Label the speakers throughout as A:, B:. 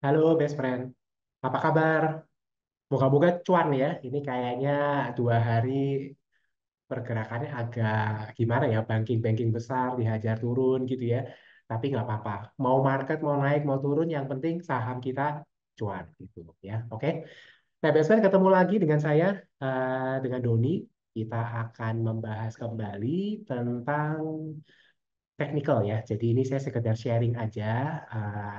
A: Halo best friend, apa kabar? Moga-moga cuan ya. Ini kayaknya 2 hari pergerakannya agak gimana ya, banking-banking besar dihajar turun gitu ya. Tapi nggak apa-apa. Mau market, mau naik, mau turun, yang penting saham kita cuan gitu ya. Oke. Nah best friend ketemu lagi dengan saya, dengan Doni. Kita akan membahas kembali tentang technical ya. Jadi ini saya sekedar sharing aja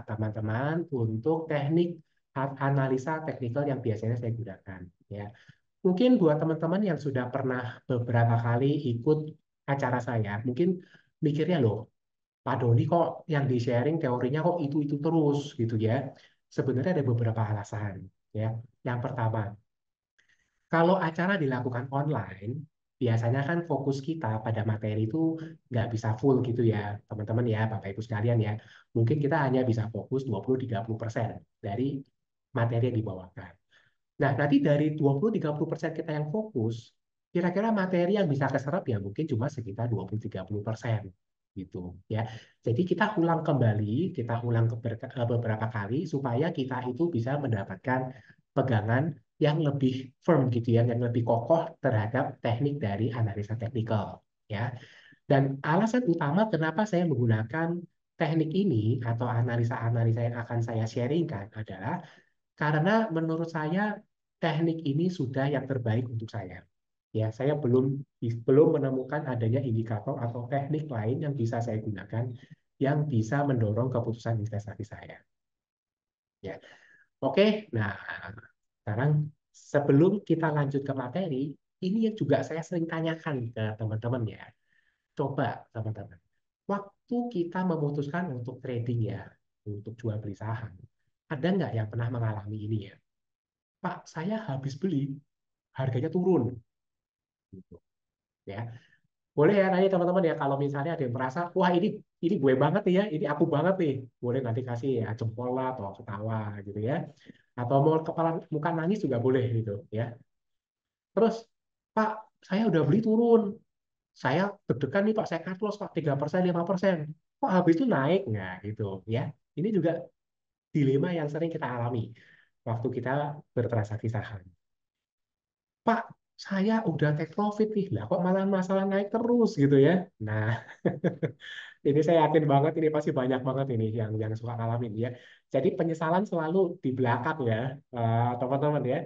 A: teman-teman untuk teknik analisa teknikal yang biasanya saya gunakan ya. Mungkin buat teman-teman yang sudah pernah beberapa kali ikut acara saya, mungkin mikirnya loh, Pak Doni kok yang di sharing teorinya kok itu terus gitu ya. Sebenarnya ada beberapa alasan ya. Yang pertama, kalau acara dilakukan online, biasanya kan fokus kita pada materi itu nggak bisa full gitu ya, teman-teman ya, Bapak Ibu sekalian ya. Mungkin kita hanya bisa fokus 20-30% dari materi yang dibawakan. Nah, nanti dari 20-30% kita yang fokus, kira-kira materi yang bisa keserap ya mungkin cuma sekitar 20-30% gitu ya. Jadi kita ulang kembali, kita ulang beberapa kali supaya kita itu bisa mendapatkan pegangan yang lebih firm gitu ya, yang lebih kokoh terhadap teknik dari analisa teknikal ya. Dan alasan utama kenapa saya menggunakan teknik ini atau analisa-analisa yang akan saya sharingkan adalah karena menurut saya teknik ini sudah yang terbaik untuk saya. Ya, saya belum menemukan adanya indikator atau teknik lain yang bisa saya gunakan yang bisa mendorong keputusan investasi saya. Ya, oke. Nah, sekarang sebelum kita lanjut ke materi, ini yang juga saya sering tanyakan ke teman-teman ya. Coba teman-teman, waktu kita memutuskan untuk trading ya, untuk jual beli saham, ada nggak yang pernah mengalami ini ya? Pak, saya habis beli, harganya turun. Gitu, ya. Boleh ya nanti teman-teman ya kalau misalnya ada yang merasa, wah ini gue banget nih ya, ini aku banget nih. Boleh nanti kasih ya jempol lah atau ketawa gitu ya. Atau mau kepala muka nangis juga boleh gitu ya. Terus, Pak, saya udah beli turun. Saya deg-degan nih Pak, saya cut loss Pak 3%, 5%. Kok habis itu naik nggak gitu ya. Ini juga dilema yang sering kita alami waktu kita bertransaksi saham. Pak, saya udah take profit nih, lah kok malah masalah naik terus gitu ya. Nah, ini saya yakin banget ini pasti banyak banget ini yang suka ngalamin ya. Jadi penyesalan selalu di belakang ya, teman-teman ya.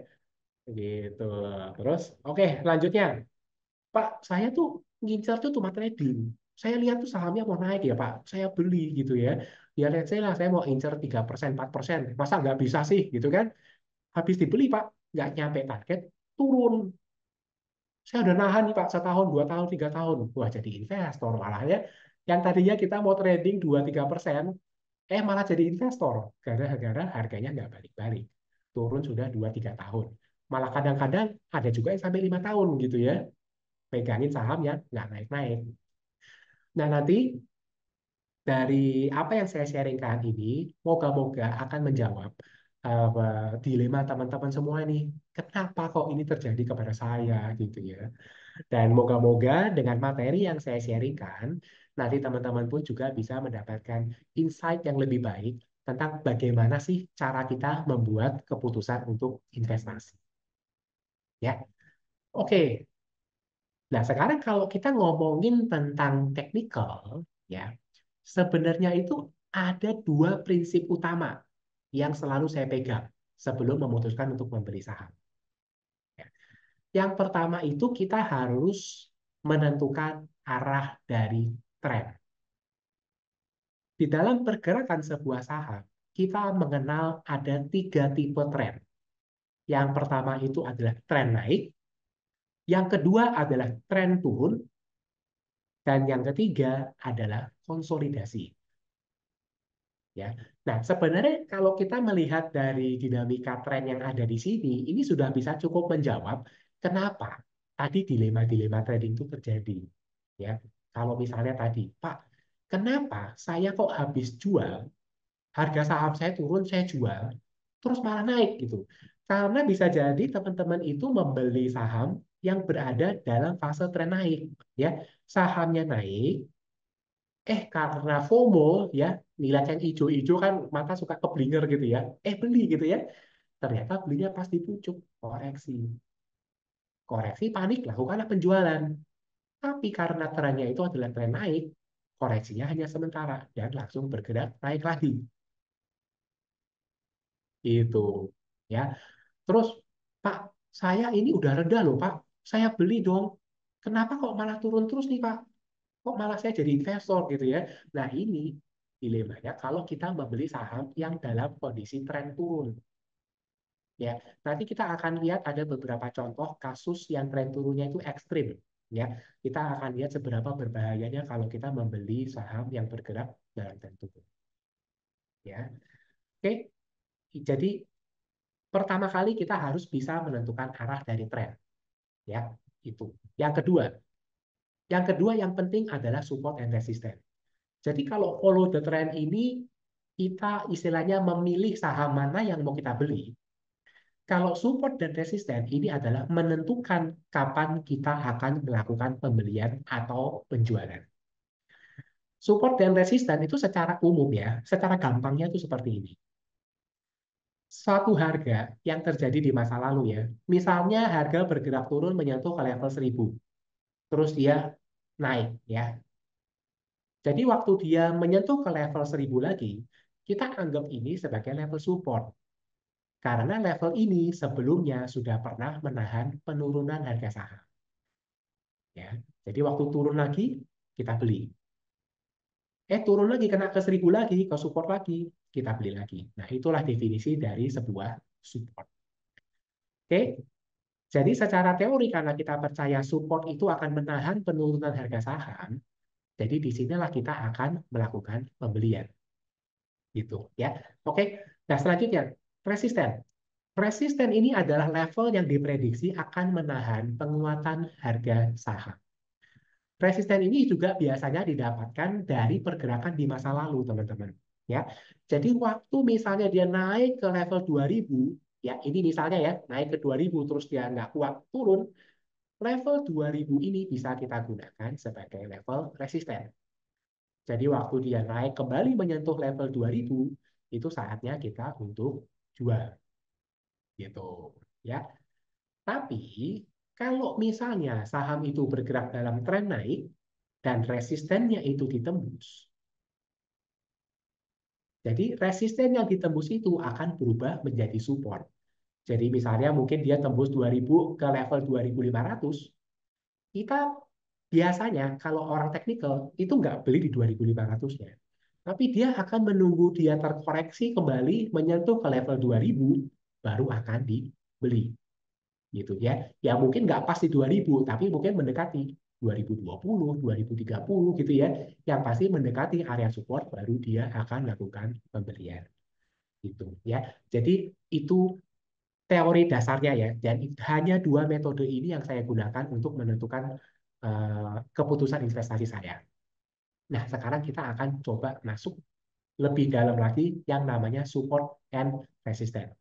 A: Gitu. Terus, oke, lanjutnya. Pak, saya tuh ngincar tuh cuma trading. Saya lihat tuh sahamnya mau naik ya Pak, saya beli gitu ya. Ya let's say lah, saya mau incar 3%, 4%. Masa nggak bisa sih gitu kan? Habis dibeli Pak, nggak nyampe target, turun. Saya udah nahan nih Pak, setahun, 2 tahun, 3 tahun. Wah, jadi investor malah ya. Yang tadinya kita mau trading 2-3%, malah jadi investor. Gara-gara harganya nggak balik-balik. Turun sudah 2-3 tahun. Malah kadang-kadang ada juga yang sampai 5 tahun gitu ya. Pegangin saham yang nggak naik-naik. Nah, nanti dari apa yang saya sharingkan ini, moga-moga akan menjawab dilema teman-teman semua nih. Kenapa kok ini terjadi kepada saya gitu ya. Dan moga-moga dengan materi yang saya sharingkan, nanti teman-teman pun juga bisa mendapatkan insight yang lebih baik tentang bagaimana sih cara kita membuat keputusan untuk investasi. Ya, oke. Nah, sekarang kalau kita ngomongin tentang technical, ya, sebenarnya itu ada 2 prinsip utama yang selalu saya pegang sebelum memutuskan untuk membeli saham. Ya. Yang pertama itu kita harus menentukan arah dari tren. Di dalam pergerakan sebuah saham, kita mengenal ada 3 tipe tren. Yang pertama itu adalah tren naik, yang kedua adalah tren turun, dan yang ketiga adalah konsolidasi. Ya. Nah, sebenarnya kalau kita melihat dari dinamika tren yang ada di sini, ini sudah bisa cukup menjawab kenapa tadi dilema-dilema trading itu terjadi. Ya, kalau misalnya tadi, Pak, kenapa saya kok habis jual, harga saham saya turun, saya jual, terus malah naik gitu? Karena bisa jadi teman-teman itu membeli saham yang berada dalam fase tren naik. Ya, sahamnya naik, Karena FOMO ya, nilai yang hijau-hijau kan mata suka keblinger gitu ya. Beli gitu ya. Ternyata belinya pas di pucuk, koreksi. Koreksi panik, lakukanlah penjualan. Tapi karena trennya itu adalah tren naik, koreksinya hanya sementara dan langsung bergerak naik lagi. Itu ya. Terus, Pak, saya ini udah reda loh, Pak. Saya beli dong. Kenapa kok malah turun terus nih, Pak? Kok malah saya jadi investor gitu ya? Nah, ini dilemanya kalau kita membeli saham yang dalam kondisi tren turun. Ya, nanti kita akan lihat ada beberapa contoh kasus yang tren turunnya itu ekstrim. Ya, kita akan lihat seberapa berbahayanya kalau kita membeli saham yang bergerak dalam tren turun. Ya, oke. Jadi pertama kali kita harus bisa menentukan arah dari tren. Ya, itu. Yang kedua yang penting adalah support and resistance. Jadi kalau follow the trend ini kita istilahnya memilih saham mana yang mau kita beli. Kalau support dan resisten ini adalah menentukan kapan kita akan melakukan pembelian atau penjualan. Support dan resisten itu secara umum ya, secara gampangnya itu seperti ini. Suatu harga yang terjadi di masa lalu ya, misalnya harga bergerak turun menyentuh ke level 1000, terus dia naik ya. Jadi waktu dia menyentuh ke level 1000 lagi, kita anggap ini sebagai level support. Karena level ini sebelumnya sudah pernah menahan penurunan harga saham. Ya. Jadi waktu turun lagi, kita beli. Turun lagi, kena ke 1000 lagi, ke support lagi, kita beli lagi. Nah, itulah definisi dari sebuah support. Oke, jadi secara teori karena kita percaya support itu akan menahan penurunan harga saham, jadi disinilah kita akan melakukan pembelian. Gitu ya. Oke, nah selanjutnya, resisten. Resisten ini adalah level yang diprediksi akan menahan penguatan harga saham. Resisten ini juga biasanya didapatkan dari pergerakan di masa lalu, teman-teman. Ya, jadi waktu misalnya dia naik ke level 2000, ya ini misalnya ya, naik ke 2000 terus dia nggak kuat turun, level 2000 ini bisa kita gunakan sebagai level resisten. Jadi waktu dia naik kembali menyentuh level 2000, itu saatnya kita untuk jual. Gitu. Ya, tapi kalau misalnya saham itu bergerak dalam tren naik dan resistennya itu ditembus, jadi resisten yang ditembus itu akan berubah menjadi support. Jadi misalnya mungkin dia tembus 2000 ke level 2500, kita biasanya kalau orang teknikal itu nggak beli di 2500-nya. Tapi dia akan menunggu dia terkoreksi kembali menyentuh ke level 2000, baru akan dibeli. Gitu ya. Ya mungkin nggak pas di 2000, tapi mungkin mendekati 2020, 2030 gitu ya. Yang pasti mendekati area support baru dia akan lakukan pembelian. Gitu ya. Jadi itu teori dasarnya ya. Dan hanya dua metode ini yang saya gunakan untuk menentukan keputusan investasi saya. Nah, sekarang kita akan coba masuk lebih dalam lagi yang namanya support and resistance.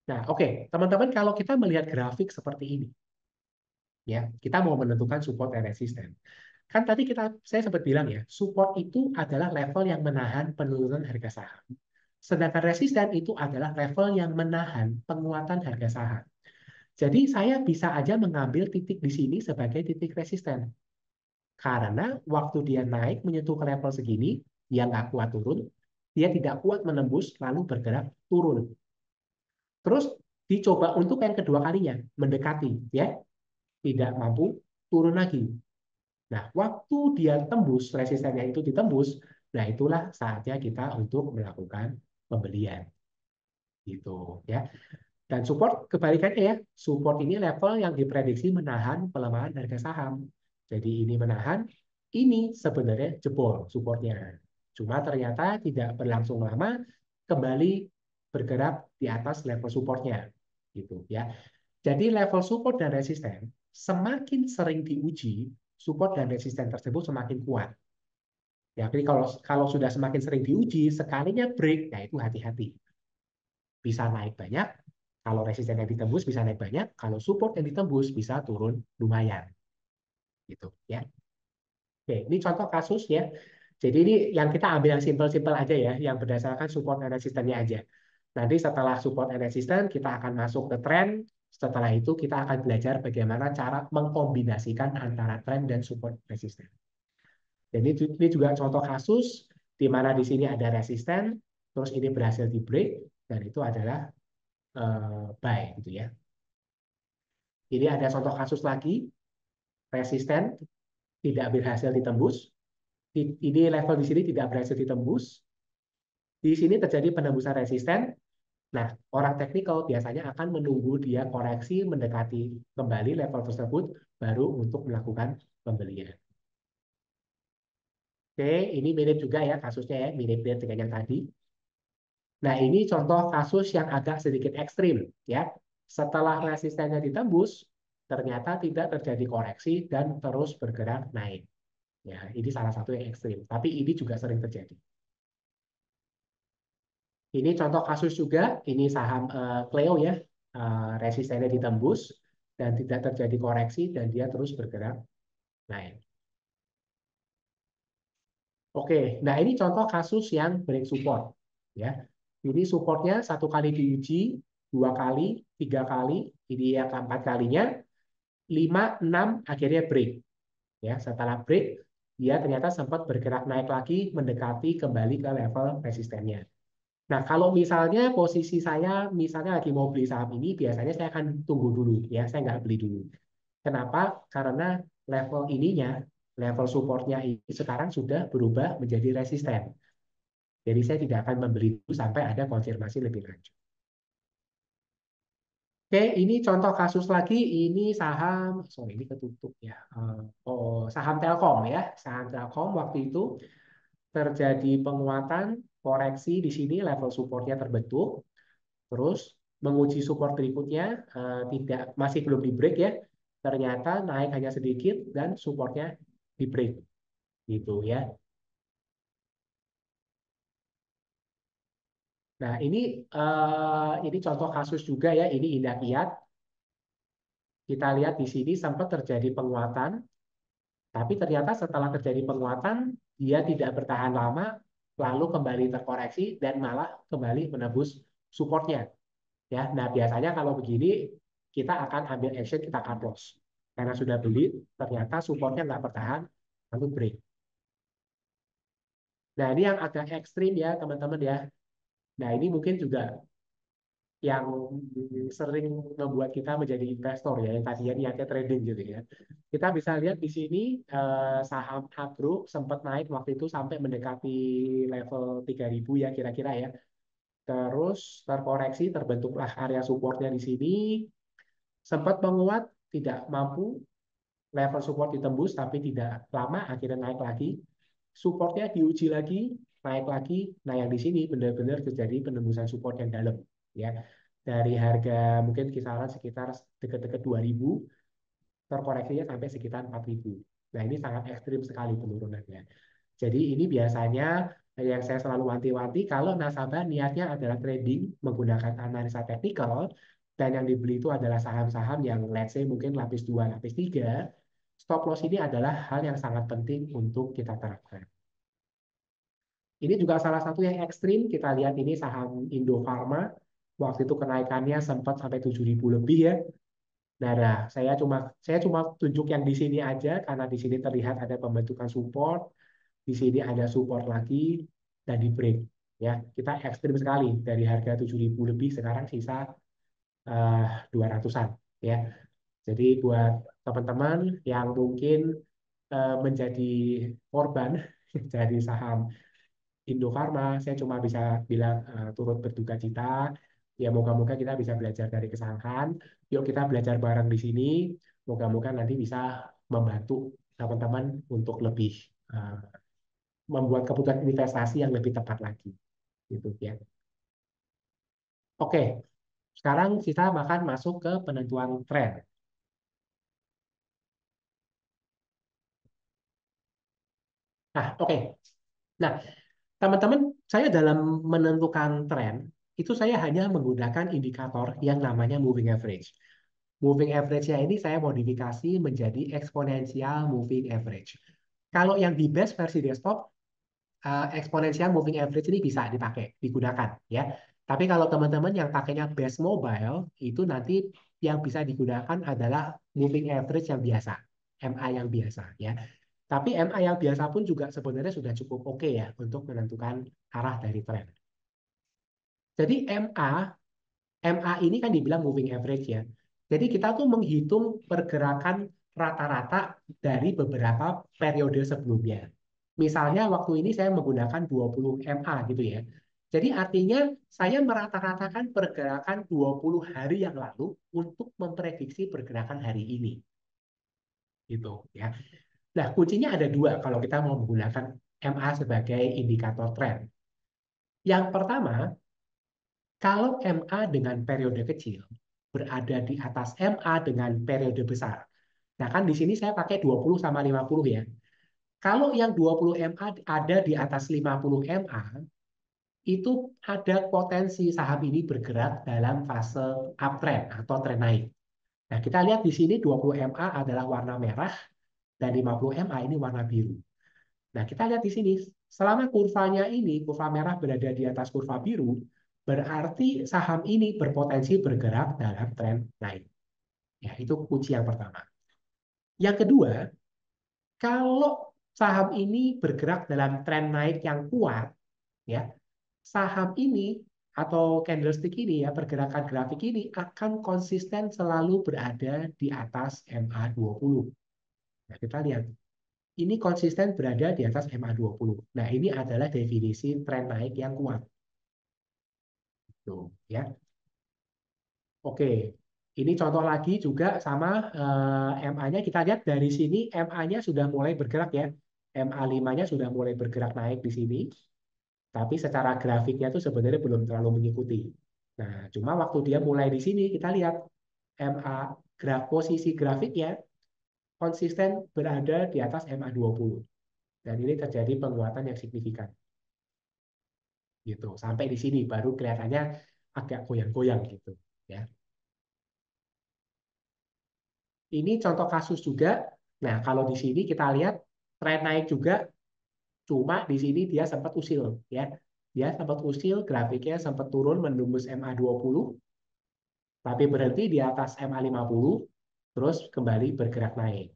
A: Nah, oke, teman-teman, kalau kita melihat grafik seperti ini, ya kita mau menentukan support dan resisten. Kan tadi saya sempat bilang ya, support itu adalah level yang menahan penurunan harga saham. Sedangkan resisten itu adalah level yang menahan penguatan harga saham. Jadi saya bisa aja mengambil titik di sini sebagai titik resisten. Karena waktu dia naik menyentuh ke level segini, dia nggak kuat turun, dia tidak kuat menembus, lalu bergerak turun. Terus dicoba untuk yang kedua kalinya, mendekati, ya tidak mampu turun lagi. Nah, waktu dia tembus, resistennya itu ditembus, nah itulah saatnya kita untuk melakukan pembelian. Gitu ya. Dan support kebalikannya ya, support ini level yang diprediksi menahan pelemahan harga saham. Jadi ini menahan, ini sebenarnya jebol supportnya. Cuma ternyata tidak berlangsung lama, kembali bergerak di atas level supportnya. Gitu ya. Jadi level support dan resisten semakin sering diuji, support dan resisten tersebut semakin kuat. Ya, jadi kalau sudah semakin sering diuji, sekalinya break, ya itu hati-hati. Bisa naik banyak, kalau resisten yang ditembus bisa naik banyak, kalau support yang ditembus bisa turun lumayan. Gitu ya. Oke, ini contoh kasus ya. Jadi ini yang kita ambil yang simpel-simpel aja ya, yang berdasarkan support and resistance-nya aja. Nanti setelah support and resistance, kita akan masuk ke trend. Setelah itu kita akan belajar bagaimana cara mengkombinasikan antara trend dan support resistance. Jadi ini juga contoh kasus di mana di sini ada resisten, terus ini berhasil di break, dan itu adalah buy gitu ya. Ini ada contoh kasus lagi, resisten tidak berhasil ditembus. Ini level di sini tidak berhasil ditembus. Di sini terjadi penembusan resisten. Nah, orang teknikal biasanya akan menunggu dia koreksi mendekati kembali level tersebut baru untuk melakukan pembelian. Oke, ini mirip juga ya kasusnya ya, mirip-mirip dengan yang tadi. Nah, ini contoh kasus yang agak sedikit ekstrim ya. Setelah resistennya ditembus, ternyata tidak terjadi koreksi dan terus bergerak naik. Ya, ini salah satu yang ekstrim, tapi ini juga sering terjadi. Ini contoh kasus juga, ini saham Cleo ya, resistennya ditembus dan tidak terjadi koreksi dan dia terus bergerak naik. Oke, nah ini contoh kasus yang break support ya. Ini supportnya satu kali diuji, dua kali, tiga kali, ini yang keempat kalinya, lima, enam akhirnya break. Ya, setelah break dia ternyata sempat bergerak naik lagi mendekati kembali ke level resistennya. Nah, kalau misalnya posisi saya misalnya lagi mau beli saham ini, biasanya saya akan tunggu dulu ya, saya nggak beli dulu. Kenapa? Karena level ininya, level supportnya ini sekarang sudah berubah menjadi resisten. Jadi saya tidak akan membeli dulu sampai ada konfirmasi lebih lanjut. Oke, ini contoh kasus lagi. Ini saham, sorry ini ketutup ya. Saham Telkom ya. Saham Telkom waktu itu terjadi penguatan, koreksi di sini level supportnya terbentuk. Terus menguji support berikutnya tidak masih belum di break ya. Ternyata naik hanya sedikit dan supportnya di break gitu ya. Nah, ini contoh kasus juga ya, ini Indah Kiat. Kita lihat di sini sempat terjadi penguatan, tapi ternyata setelah terjadi penguatan dia tidak bertahan lama, lalu kembali terkoreksi dan malah kembali menembus supportnya. Ya, nah biasanya kalau begini kita akan ambil action, kita cut loss karena sudah beli ternyata supportnya nggak bertahan lalu break. Nah ini yang agak ekstrim ya teman-teman ya. Nah ini mungkin juga yang sering membuat kita menjadi investor ya, yang tadinya niatnya trading gitu ya. Kita bisa lihat di sini saham Agro sempat naik waktu itu sampai mendekati level 3.000 ya kira-kira ya. Terus terkoreksi, terbentuklah area supportnya di sini, sempat menguat, tidak mampu, level support ditembus tapi tidak lama, akhirnya naik lagi. Supportnya diuji lagi, naik lagi. Nah yang di sini benar-benar terjadi penembusan support yang dalam ya. Dari harga mungkin kisaran sekitar dekat-dekat 2.000, terkoreksinya sampai sekitar 4.000. Nah ini sangat ekstrim sekali penurunannya. Jadi ini biasanya yang saya selalu wanti-wanti kalau nasabah niatnya adalah trading menggunakan analisa teknikal dan yang dibeli itu adalah saham-saham yang let's say mungkin lapis 2, lapis 3, stop loss ini adalah hal yang sangat penting untuk kita terapkan. Ini juga salah satu yang ekstrim, kita lihat ini saham Indofarma, waktu itu kenaikannya sempat sampai 7.000 lebih ya. Nah, saya cuma tunjuk yang di sini aja karena di sini terlihat ada pembentukan support, di sini ada support lagi dan di break. Ya, kita ekstrim sekali dari harga 7.000 lebih sekarang sisa 200-an ya. Jadi buat teman-teman yang mungkin menjadi korban dari saham Indofarma, saya cuma bisa bilang turut berduka cita. Ya moga-moga kita bisa belajar dari kesalahan. Yuk kita belajar bareng di sini. Moga-moga nanti bisa membantu teman-teman untuk lebih uh, membuat keputusan investasi yang lebih tepat lagi. Gitu ya. Oke, sekarang kita akan masuk ke penentuan tren. Nah, oke. Nah, teman-teman, saya dalam menentukan tren itu saya hanya menggunakan indikator yang namanya moving average. Moving average-nya ini saya modifikasi menjadi exponential moving average. Kalau yang di base versi desktop, exponential moving average ini bisa dipakai, digunakan ya. Tapi kalau teman-teman yang pakainya base mobile, itu nanti yang bisa digunakan adalah moving average yang biasa, MA yang biasa ya. Tapi MA yang biasa pun juga sebenarnya sudah cukup oke ya untuk menentukan arah dari tren. Jadi MA ini kan dibilang moving average ya. Jadi kita tuh menghitung pergerakan rata-rata dari beberapa periode sebelumnya. Misalnya waktu ini saya menggunakan 20 MA gitu ya. Jadi artinya saya merata-ratakan pergerakan 20 hari yang lalu untuk memprediksi pergerakan hari ini. Gitu ya. Nah, kuncinya ada dua kalau kita mau menggunakan MA sebagai indikator tren. Yang pertama, kalau MA dengan periode kecil berada di atas MA dengan periode besar. Nah, kan di sini saya pakai 20 sama 50 ya. Kalau yang 20 MA ada di atas 50 MA, itu ada potensi saham ini bergerak dalam fase uptrend atau tren naik. Nah, kita lihat di sini 20 MA adalah warna merah dan 50 MA ini warna biru. Nah, kita lihat di sini, selama kurvanya ini, kurva merah berada di atas kurva biru, berarti saham ini berpotensi bergerak dalam tren naik. Ya, itu kunci yang pertama. Yang kedua, kalau saham ini bergerak dalam tren naik yang kuat, ya, saham ini atau candlestick ini ya, pergerakan grafik ini akan konsisten selalu berada di atas MA20. Nah, kita lihat ini konsisten berada di atas MA20. Nah, ini adalah definisi tren naik yang kuat. Tuh, ya. Oke. Ini contoh lagi juga sama MA-nya. Kita lihat dari sini MA-nya sudah mulai bergerak ya. MA5-nya sudah mulai bergerak naik di sini. Tapi secara grafiknya itu sebenarnya belum terlalu mengikuti. Nah, cuma waktu dia mulai di sini, kita lihat MA posisi grafiknya konsisten berada di atas MA20. Dan ini terjadi penguatan yang signifikan. Gitu. Sampai di sini baru kelihatannya agak goyang-goyang gitu. Ya. Ini contoh kasus juga. Nah, kalau di sini kita lihat tren naik juga, cuma di sini dia sempat usil. Ya. Dia sempat usil, grafiknya sempat turun menembus MA20, tapi berhenti di atas MA50, terus kembali bergerak naik.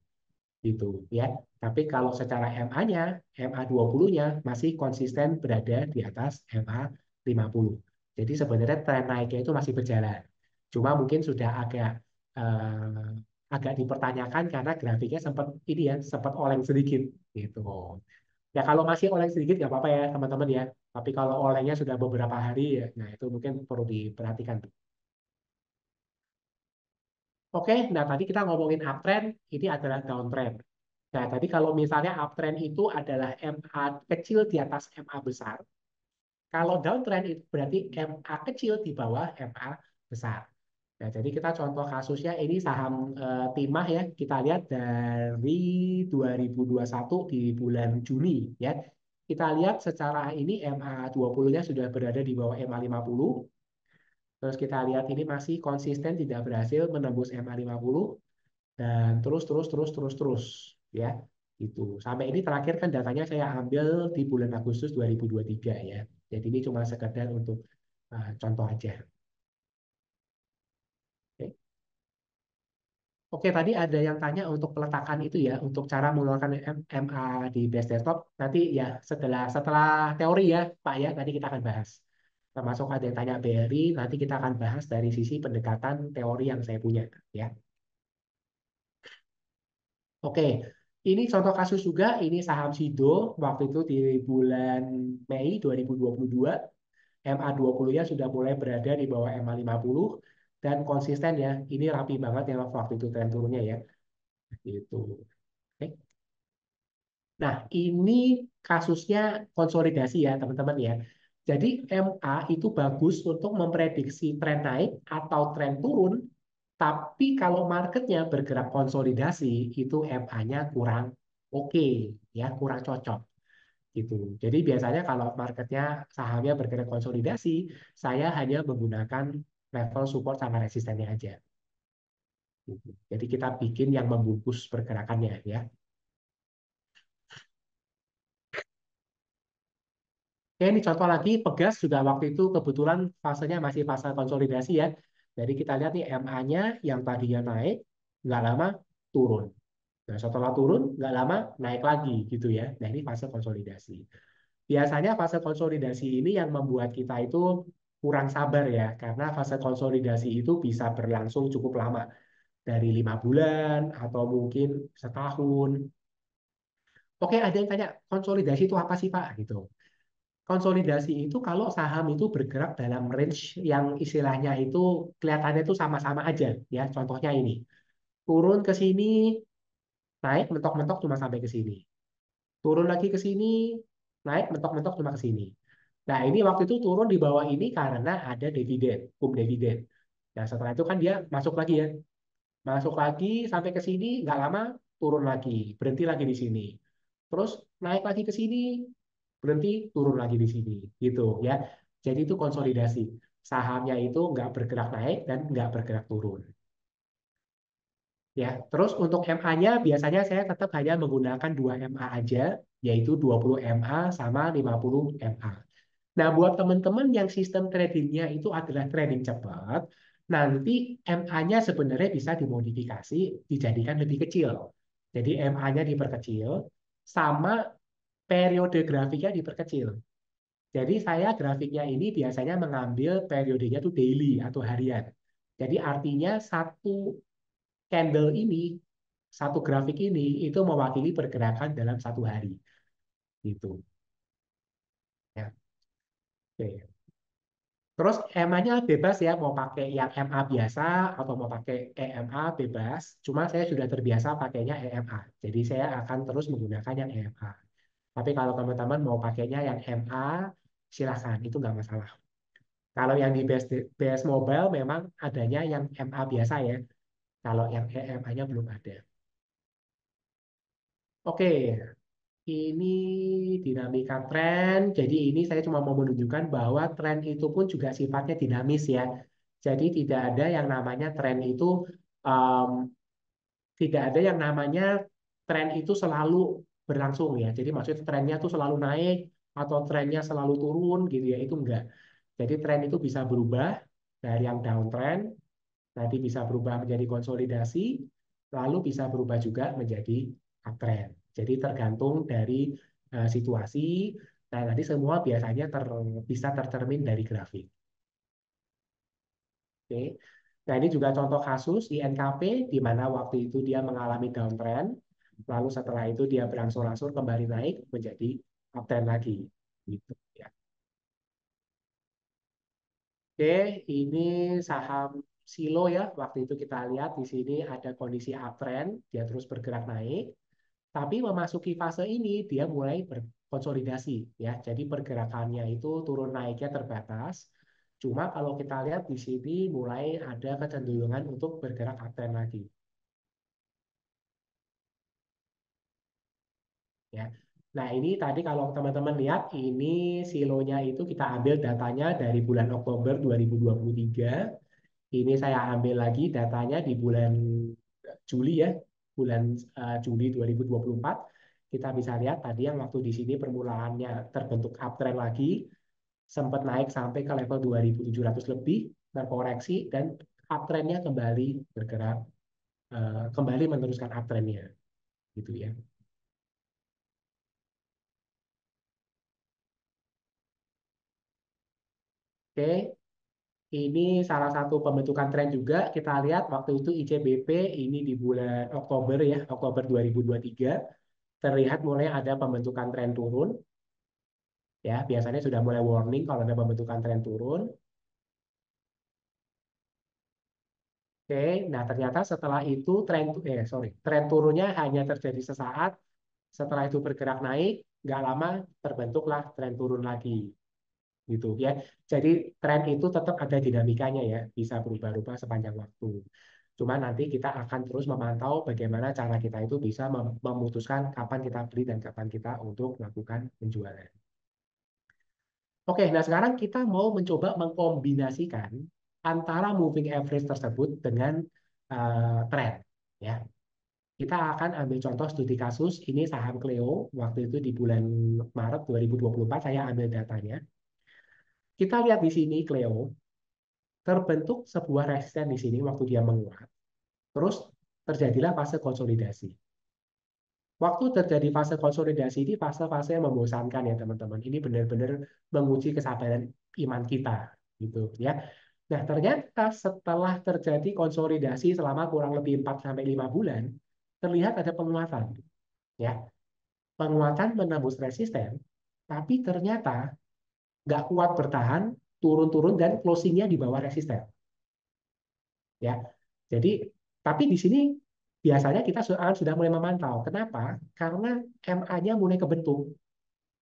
A: Gitu ya. Tapi kalau secara MA-nya, MA20-nya masih konsisten berada di atas MA50. Jadi sebenarnya tren naiknya itu masih berjalan. Cuma mungkin sudah agak dipertanyakan karena grafiknya sempat ini ya, sempat oleng sedikit gitu. Ya kalau masih oleng sedikit nggak apa-apa ya teman-teman ya. Tapi kalau olengnya sudah beberapa hari ya, nah itu mungkin perlu diperhatikan. Oke, nah tadi kita ngomongin uptrend, ini adalah downtrend. Nah, tadi kalau misalnya uptrend itu adalah MA kecil di atas MA besar, kalau downtrend itu berarti MA kecil di bawah MA besar. Nah, jadi kita contoh kasusnya ini saham Timah ya, kita lihat dari 2021 di bulan Juni ya. Kita lihat secara ini MA20-nya sudah berada di bawah MA50. Terus kita lihat ini masih konsisten tidak berhasil menembus MA50 dan terus ya itu sampai ini terakhir kan datanya saya ambil di bulan Agustus 2023 ya, jadi ini cuma sekedar untuk contoh aja. Oke. Oke, tadi ada yang tanya untuk peletakan itu ya, untuk cara mengeluarkan MA di base desktop. Nanti ya setelah setelah teori ya, Pak ya, nanti kita akan bahas. Termasuk ada yang tanya BRI, nanti kita akan bahas dari sisi pendekatan teori yang saya punya ya. Oke, ini contoh kasus juga, ini saham Sido, waktu itu di bulan Mei 2022, MA20-nya sudah mulai berada di bawah MA50, dan konsisten ya, ini rapi banget ya waktu itu tren turunnya ya. Gitu. Oke. Nah, ini kasusnya konsolidasi ya teman-teman ya. Jadi MA itu bagus untuk memprediksi tren naik atau tren turun, tapi kalau marketnya bergerak konsolidasi, itu MA-nya kurang oke, ya kurang cocok gitu. Jadi biasanya kalau marketnya sahamnya bergerak konsolidasi, saya hanya menggunakan level support sama resistennya aja. Gitu. Jadi kita bikin yang membungkus pergerakannya ya. Oke, ini contoh lagi, Pegas juga waktu itu kebetulan fasenya masih fase konsolidasi ya. Jadi kita lihat nih MA-nya yang tadinya naik, nggak lama turun. Nah, setelah turun, nggak lama naik lagi gitu ya. Nah, ini fase konsolidasi. Biasanya fase konsolidasi ini yang membuat kita itu kurang sabar ya, karena fase konsolidasi itu bisa berlangsung cukup lama, dari 5 bulan atau mungkin setahun. Oke, ada yang tanya, konsolidasi itu apa sih Pak? Gitu. Konsolidasi itu kalau saham itu bergerak dalam range yang istilahnya itu kelihatannya itu sama-sama aja ya. Contohnya ini, turun ke sini, naik mentok-mentok cuma sampai ke sini. Turun lagi ke sini, naik mentok-mentok cuma ke sini. Nah, ini waktu itu turun di bawah ini karena ada dividen, dividen. Nah, setelah itu kan dia masuk lagi ya. Masuk lagi sampai ke sini, nggak lama turun lagi, berhenti lagi di sini. Terus naik lagi ke sini, berhenti turun lagi di sini, gitu ya. Jadi itu konsolidasi. Sahamnya itu nggak bergerak naik dan nggak bergerak turun. Ya, terus untuk MA-nya biasanya saya tetap hanya menggunakan 2 MA aja, yaitu 20 MA sama 50 MA. Nah, buat teman-teman yang sistem tradingnya itu adalah trading cepat, nanti MA-nya sebenarnya bisa dimodifikasi, dijadikan lebih kecil. Jadi MA-nya diperkecil, sama periode grafiknya diperkecil. Jadi saya grafiknya ini biasanya mengambil periodenya itu daily atau harian. Jadi artinya satu candle ini, satu grafik ini itu mewakili pergerakan dalam satu hari. Gitu. Ya. Oke. Terus EMA-nya bebas ya, mau pakai yang MA biasa atau mau pakai EMA bebas. Cuma saya sudah terbiasa pakainya EMA. Jadi saya akan terus menggunakan yang EMA. Tapi kalau teman-teman mau pakainya yang MA, silahkan, itu nggak masalah. Kalau yang di BS Mobile memang adanya yang MA biasa ya. Kalau yang EMA-nya belum ada. Oke, ini dinamika tren. Jadi ini saya cuma mau menunjukkan bahwa tren itu pun juga sifatnya dinamis ya. Jadi tidak ada yang namanya tren itu um, tidak ada yang namanya tren itu selalu berlangsung ya. Jadi maksudnya trennya itu selalu naik atau trennya selalu turun gitu ya. Itu enggak. Jadi tren itu bisa berubah dari yang downtrend, nanti bisa berubah menjadi konsolidasi, lalu bisa berubah juga menjadi uptrend. Jadi tergantung dari situasi. Nah, nanti semua biasanya bisa tercermin dari grafik. Oke. Nah, ini juga contoh kasus di NKP di mana waktu itu dia mengalami downtrend, lalu setelah itu dia berangsur-angsur kembali naik menjadi uptrend lagi. Gitu ya. Oke, ini saham Silo ya. Waktu itu kita lihat di sini ada kondisi uptrend, dia terus bergerak naik. Tapi memasuki fase ini dia mulai berkonsolidasi ya. Jadi pergerakannya itu turun naiknya terbatas. Cuma kalau kita lihat di sini mulai ada kecenderungan untuk bergerak uptrend lagi ya. Nah, ini tadi kalau teman-teman lihat ini silonya itu kita ambil datanya dari bulan Oktober 2023. Ini saya ambil lagi datanya di bulan Juli ya, bulan Juli 2024. Kita bisa lihat tadi yang waktu di sini permulaannya terbentuk uptrend lagi, sempat naik sampai ke level 2.700 lebih, terkoreksi, dan uptrendnya kembali bergerak, kembali meneruskan uptrendnya, gitu ya. Oke, ini salah satu pembentukan tren juga. Kita lihat waktu itu ICBP ini di bulan Oktober ya, Oktober 2023 terlihat mulai ada pembentukan tren turun ya, biasanya sudah mulai warning kalau ada pembentukan tren turun. Oke, nah ternyata setelah itu tren turunnya hanya terjadi sesaat. Setelah itu bergerak naik, nggak lama terbentuklah tren turun lagi, gitu ya. Jadi tren itu tetap ada dinamikanya ya, bisa berubah-ubah sepanjang waktu. Cuma nanti kita akan terus memantau bagaimana cara kita itu bisa memutuskan kapan kita beli dan kapan kita untuk melakukan penjualan. Oke, nah sekarang kita mau mencoba mengkombinasikan antara moving average tersebut dengan tren, ya. Kita akan ambil contoh studi kasus, ini saham Cleo, waktu itu di bulan Maret 2024, saya ambil datanya. Kita lihat di sini Cleo, terbentuk sebuah resisten di sini waktu dia menguat. Terus terjadilah fase konsolidasi. Waktu terjadi fase konsolidasi ini fase-fase yang membosankan ya teman-teman. Ini benar-benar menguji kesabaran iman kita gitu ya. Nah, ternyata setelah terjadi konsolidasi selama kurang lebih 4 sampai 5 bulan, terlihat ada penguatan ya. Penguatan menembus resisten, tapi ternyata nggak kuat bertahan, turun-turun dan closingnya di bawah resisten ya. Jadi, tapi di sini biasanya kita sudah mulai memantau. Kenapa? Karena MA-nya mulai kebentuk.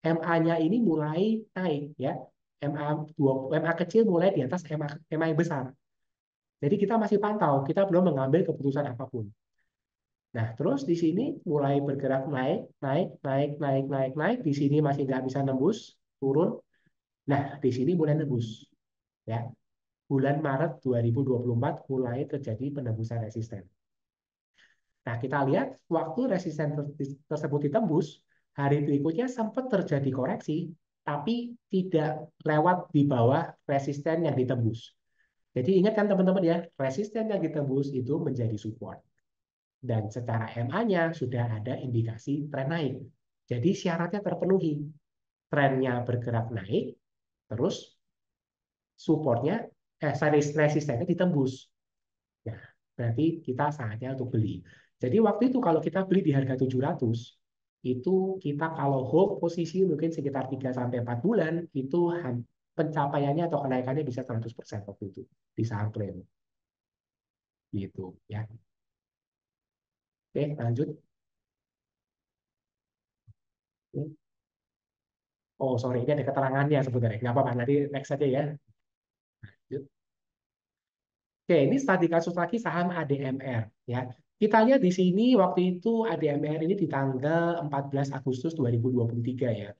A: MA-nya ini mulai naik ya. MA kecil mulai di atas MA yang besar. Jadi kita masih pantau, kita belum mengambil keputusan apapun. Nah, terus di sini mulai bergerak naik, naik, naik, naik, naik, naik. Di sini masih nggak bisa nembus, turun. Nah, di sini mulai nembus. Ya, bulan Maret 2024 mulai terjadi penembusan resisten. Nah, kita lihat waktu resisten tersebut ditembus, hari berikutnya sempat terjadi koreksi, tapi tidak lewat di bawah resisten yang ditembus. Jadi ingat kan teman-teman ya, resisten yang ditembus itu menjadi support. Dan secara MA-nya sudah ada indikasi tren naik. Jadi syaratnya terpenuhi. Trennya bergerak naik, terus supportnya, resistennya ditembus. Ya, berarti kita saatnya untuk beli. Jadi waktu itu kalau kita beli di harga 700, itu kita kalau hold posisi mungkin sekitar 3 sampai 4 bulan, itu pencapaiannya atau kenaikannya bisa 100% waktu itu di saham Pleno. Gitu ya. Oke, lanjut. Oh, sorry, ini ada keterangannya sebenarnya. Nggak apa-apa, nanti next saja ya. Lanjut. Oke, ini studi kasus lagi saham ADMR ya. Kita lihat di sini waktu itu ADMR ini di tanggal 14 Agustus 2023 ya.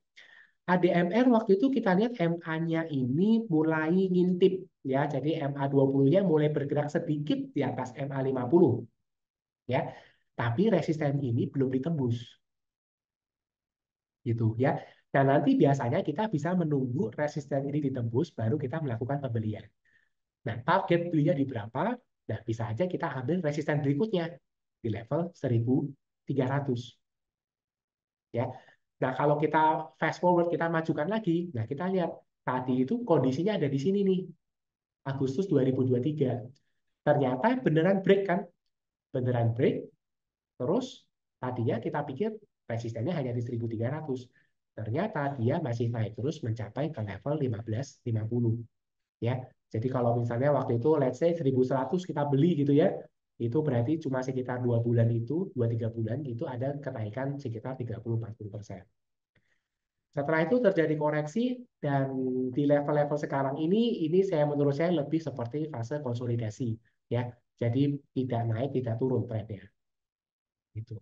A: ADMR waktu itu kita lihat MA-nya ini mulai ngintip ya. Jadi MA20-nya mulai bergerak sedikit di atas MA50 ya. Tapi resisten ini belum ditembus gitu ya. Dan nanti biasanya kita bisa menunggu resisten ini ditembus baru kita melakukan pembelian. Nah, target belinya di berapa? Nah, bisa aja kita ambil resisten berikutnya di level 1300 ya. Nah, kalau kita fast forward, kita majukan lagi, nah kita lihat tadi itu kondisinya ada di sini nih, Agustus 2023. Ternyata beneran break kan? Beneran break, terus tadinya kita pikir resistennya hanya di 1300. Ternyata dia masih naik terus mencapai ke level 1550 ya. Jadi kalau misalnya waktu itu let's say 1100 kita beli gitu ya, itu berarti cuma sekitar 2 bulan itu, 2-3 bulan itu ada kenaikan sekitar 30-40%. Setelah itu terjadi koreksi dan di level-level sekarang ini saya menurut saya lebih seperti fase konsolidasi ya. Jadi tidak naik, tidak turun trennya. Gitu.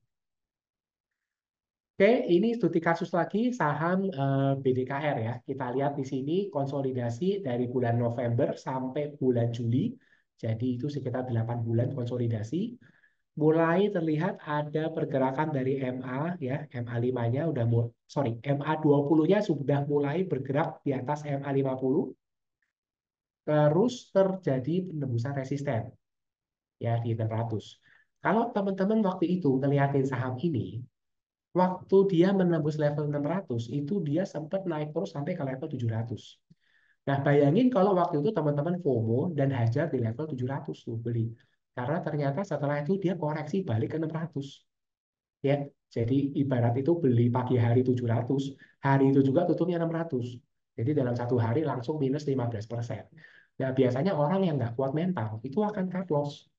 A: Oke, ini studi kasus lagi saham BDKR ya. Kita lihat di sini konsolidasi dari bulan November sampai bulan Juli. Jadi itu sekitar 8 bulan konsolidasi. Mulai terlihat ada pergerakan dari MA ya, MA5-nya udah sorry, MA20-nya sudah mulai bergerak di atas MA50, terus terjadi penembusan resisten ya di 600. Kalau teman-teman waktu itu ngeliatin saham ini, waktu dia menembus level 600 itu dia sempat naik terus sampai ke level 700. Nah, bayangin kalau waktu itu teman-teman FOMO dan hajar di level 700 tuh beli. Karena ternyata setelah itu dia koreksi balik ke 600. Ya, jadi ibarat itu beli pagi hari 700, hari itu juga tutupnya 600. Jadi dalam satu hari langsung minus 15%. Nah, biasanya orang yang nggak kuat mental itu akan cut loss.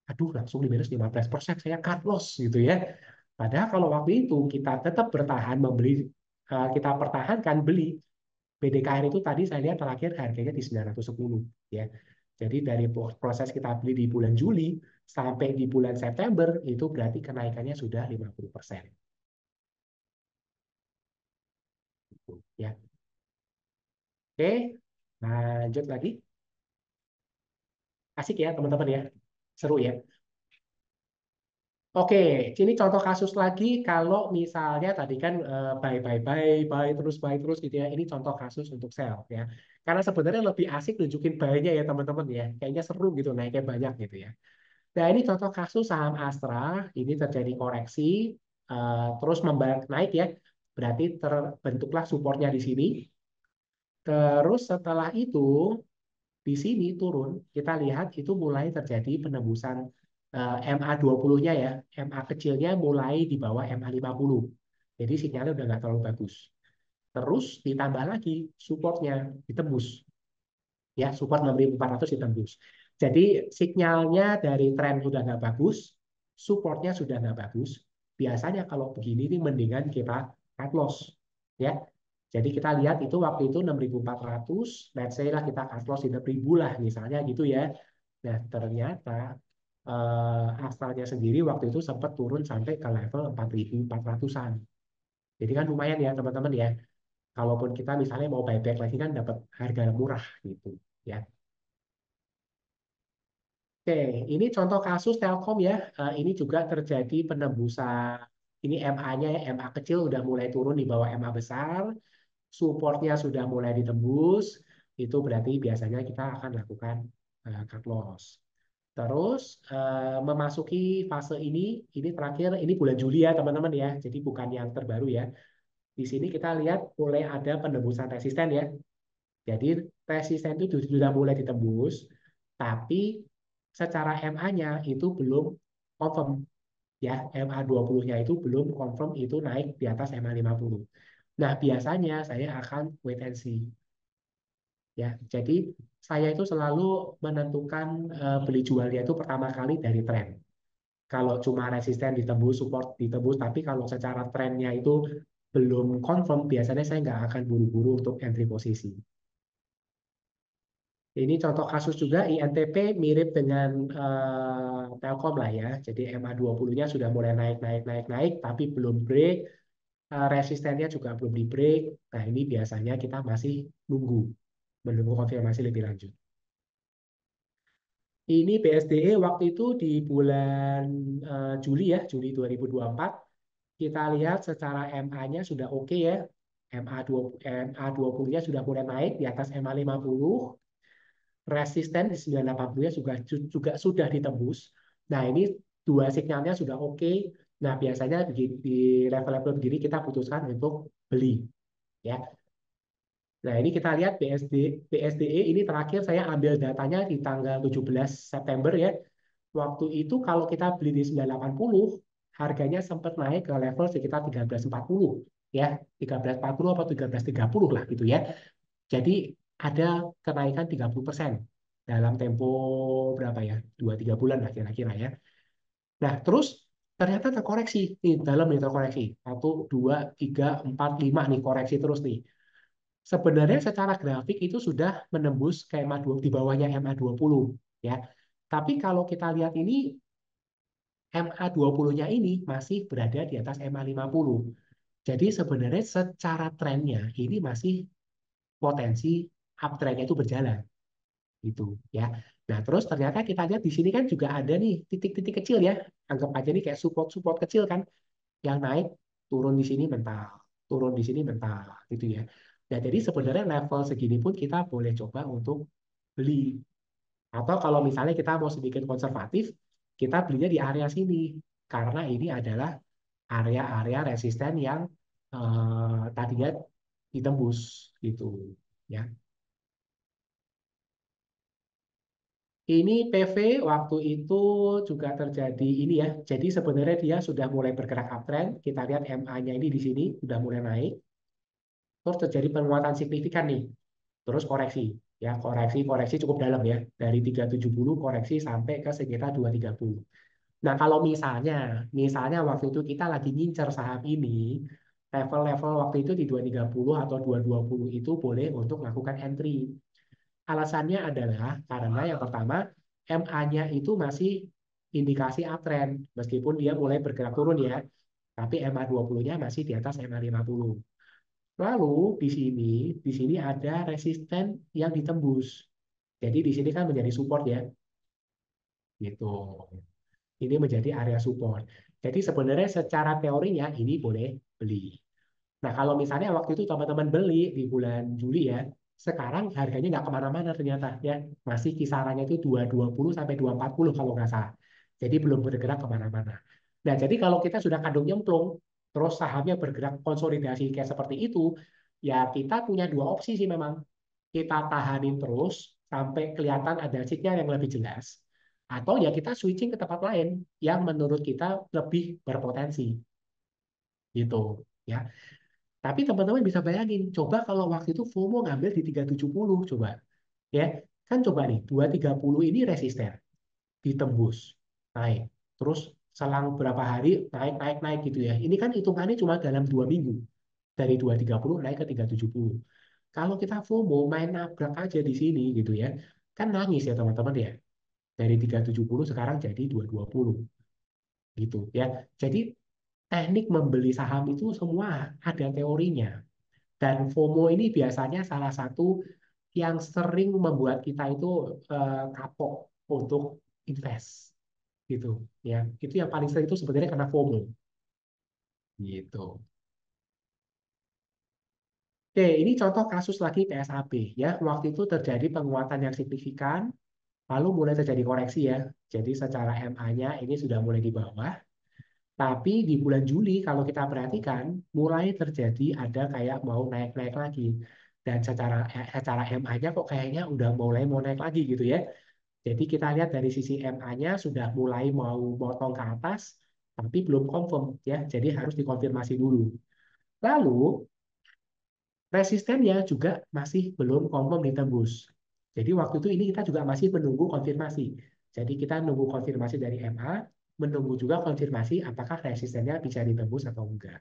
A: Aduh, langsung di minus 15%, saya cut loss gitu ya. Padahal kalau waktu itu kita tetap bertahan membeli, kita pertahankan beli, BDKR itu tadi saya lihat terakhir harganya di 910 ya. Jadi dari proses kita beli di bulan Juli sampai di bulan September itu berarti kenaikannya sudah 50%. Ya. Oke, lanjut lagi. Asik ya teman-teman ya. Seru ya. Oke, ini contoh kasus lagi kalau misalnya tadi kan buy terus gitu ya. Ini contoh kasus untuk sell ya. Karena sebenarnya lebih asik nunjukin buy-nya ya teman-teman ya. Kayaknya seru gitu naiknya banyak gitu ya. Nah, ini contoh kasus saham Astra, ini terjadi koreksi terus naik ya. Berarti terbentuklah supportnya di sini. Terus setelah itu di sini turun, kita lihat itu mulai terjadi penembusan MA20-nya ya. MA kecilnya mulai di bawah MA50. Jadi sinyalnya udah nggak terlalu bagus. Terus ditambah lagi supportnya ditembus. Ya, support 6.400 ditembus. Jadi sinyalnya dari tren sudah nggak bagus, supportnya sudah nggak bagus. Biasanya kalau begini ini mendingan kita cut loss. Ya, jadi kita lihat itu waktu itu 6.400, let's say lah kita cut loss di 6.000 lah misalnya gitu ya. Nah, ternyata asalnya sendiri waktu itu sempat turun sampai ke level 4.400-an. Jadi kan lumayan ya teman-teman ya. Kalaupun kita misalnya mau buyback lagi kan dapat harga murah gitu ya. Oke, ini contoh kasus Telkom ya. Ini juga terjadi penembusan. Ini MA-nya ya, MA kecil udah mulai turun di bawah MA besar. Supportnya sudah mulai ditembus, itu berarti biasanya kita akan lakukan cut loss. Terus memasuki fase ini terakhir, ini bulan Juli ya teman-teman ya, jadi bukan yang terbaru ya. Di sini kita lihat mulai ada penembusan resisten ya. Jadi resisten itu sudah mulai ditembus, tapi secara MA-nya itu belum confirm ya, MA20-nya itu belum confirm itu naik di atas MA50. Nah, biasanya saya akan wait and see ya. Jadi saya itu selalu menentukan beli jualnya itu pertama kali dari tren. Kalau cuma resisten ditembus, support ditembus, tapi kalau secara trennya itu belum confirm, biasanya saya nggak akan buru-buru untuk entry posisi. Ini contoh kasus juga INTP mirip dengan Telkom lah ya. Jadi MA20-nya sudah mulai naik, naik, naik, naik, tapi belum break. Resistennya juga belum di break. Nah, ini biasanya kita masih nunggu, menunggu konfirmasi lebih lanjut. Ini BSDE waktu itu di bulan Juli ya, Juli 2024. Kita lihat secara MA-nya sudah oke ya. MA20-nya sudah mulai naik di atas MA50. Resisten di 980-nya juga sudah ditembus. Nah, ini dua sinyalnya sudah oke. Nah, biasanya di level-level begini kita putuskan untuk beli ya. Nah, ini kita lihat BSDE ini terakhir saya ambil datanya di tanggal 17 September ya. Waktu itu kalau kita beli di 980, harganya sempat naik ke level sekitar 1340 ya. 1340 atau 1330 lah gitu ya. Jadi ada kenaikan 30% dalam tempo berapa ya? 2-3 bulan lah kira-kira ya. Nah, terus ternyata terkoreksi. Nih, dalam nih terkoreksi. 1, 2, 3, 4, 5 nih koreksi terus nih. Sebenarnya secara grafik itu sudah menembus ke MA20 di bawahnya MA20 ya. Tapi kalau kita lihat ini MA20-nya ini masih berada di atas MA50. Jadi sebenarnya secara trennya ini masih potensi uptrend-nya itu berjalan gitu ya. Nah, terus ternyata kita lihat di sini kan juga ada nih titik-titik kecil ya. Anggap aja nih kayak support-support kecil kan yang naik turun di sini mental, turun di sini mental gitu ya. Nah, jadi sebenarnya level segini pun kita boleh coba untuk beli. Atau kalau misalnya kita mau sedikit konservatif, kita belinya di area sini. Karena ini adalah area-area resisten yang tadinya ditembus gitu ya. Ini PV waktu itu juga terjadi ini ya. Jadi sebenarnya dia sudah mulai bergerak uptrend. Kita lihat MA-nya ini di sini sudah mulai naik. Terus terjadi penguatan signifikan nih. Terus koreksi. Ya, koreksi cukup dalam ya. Dari 370 koreksi sampai ke sekitar 230. Nah, kalau misalnya waktu itu kita lagi ngincer saham ini, level-level waktu itu di 230 atau 220 itu boleh untuk melakukan entry. Alasannya adalah karena yang pertama, MA-nya itu masih indikasi uptrend, meskipun dia mulai bergerak turun ya, tapi MA20-nya masih di atas MA50. Lalu di sini ada resisten yang ditembus. Jadi di sini kan menjadi support ya, gitu. ini menjadi area support. Jadi sebenarnya secara teorinya ini boleh beli. Nah, kalau misalnya waktu itu teman-teman beli di bulan Juli ya, sekarang harganya nggak kemana-mana ternyata ya. Masih kisarannya itu 220 sampai 240 kalau nggak salah. Jadi belum bergerak kemana-mana. Nah, jadi kalau kita sudah kandung nyemplung, terus sahamnya bergerak konsolidasi kayak seperti itu, ya kita punya dua opsi sih memang. Kita tahanin terus sampai kelihatan ada sinyal yang lebih jelas. Atau ya kita switching ke tempat lain yang menurut kita lebih berpotensi gitu ya. Tapi teman-teman bisa bayangin, coba kalau waktu itu FOMO ngambil di 370, coba. Ya, kan coba nih, 230 ini resisten, ditembus, naik. Terus selang berapa hari, naik, naik, naik gitu ya. Ini kan hitungannya cuma dalam 2 minggu. Dari 230 naik ke 370. Kalau kita FOMO, main nabrak aja di sini gitu ya. Kan nangis ya teman-teman ya. Dari 370 sekarang jadi 220 gitu ya. Jadi teknik membeli saham itu semua ada teorinya. Dan FOMO ini biasanya salah satu yang sering membuat kita itu kapok untuk invest gitu ya. Itu yang paling sering itu sebenarnya karena FOMO gitu. Oke, ini contoh kasus lagi PSAB ya. Waktu itu terjadi penguatan yang signifikan, lalu mulai terjadi koreksi ya. Jadi secara MA-nya ini sudah mulai di bawah. Tapi di bulan Juli kalau kita perhatikan mulai terjadi ada kayak mau naik-naik lagi. Dan secara MA-nya kok kayaknya udah mulai mau naik lagi gitu ya. Jadi kita lihat dari sisi MA-nya sudah mulai mau motong ke atas, tapi belum confirm ya. Jadi harus dikonfirmasi dulu. Lalu resistennya juga masih belum confirm ditembus. Jadi waktu itu ini kita juga masih menunggu konfirmasi. Jadi kita menunggu konfirmasi dari MA, menunggu juga konfirmasi apakah resistennya bisa ditembus atau enggak.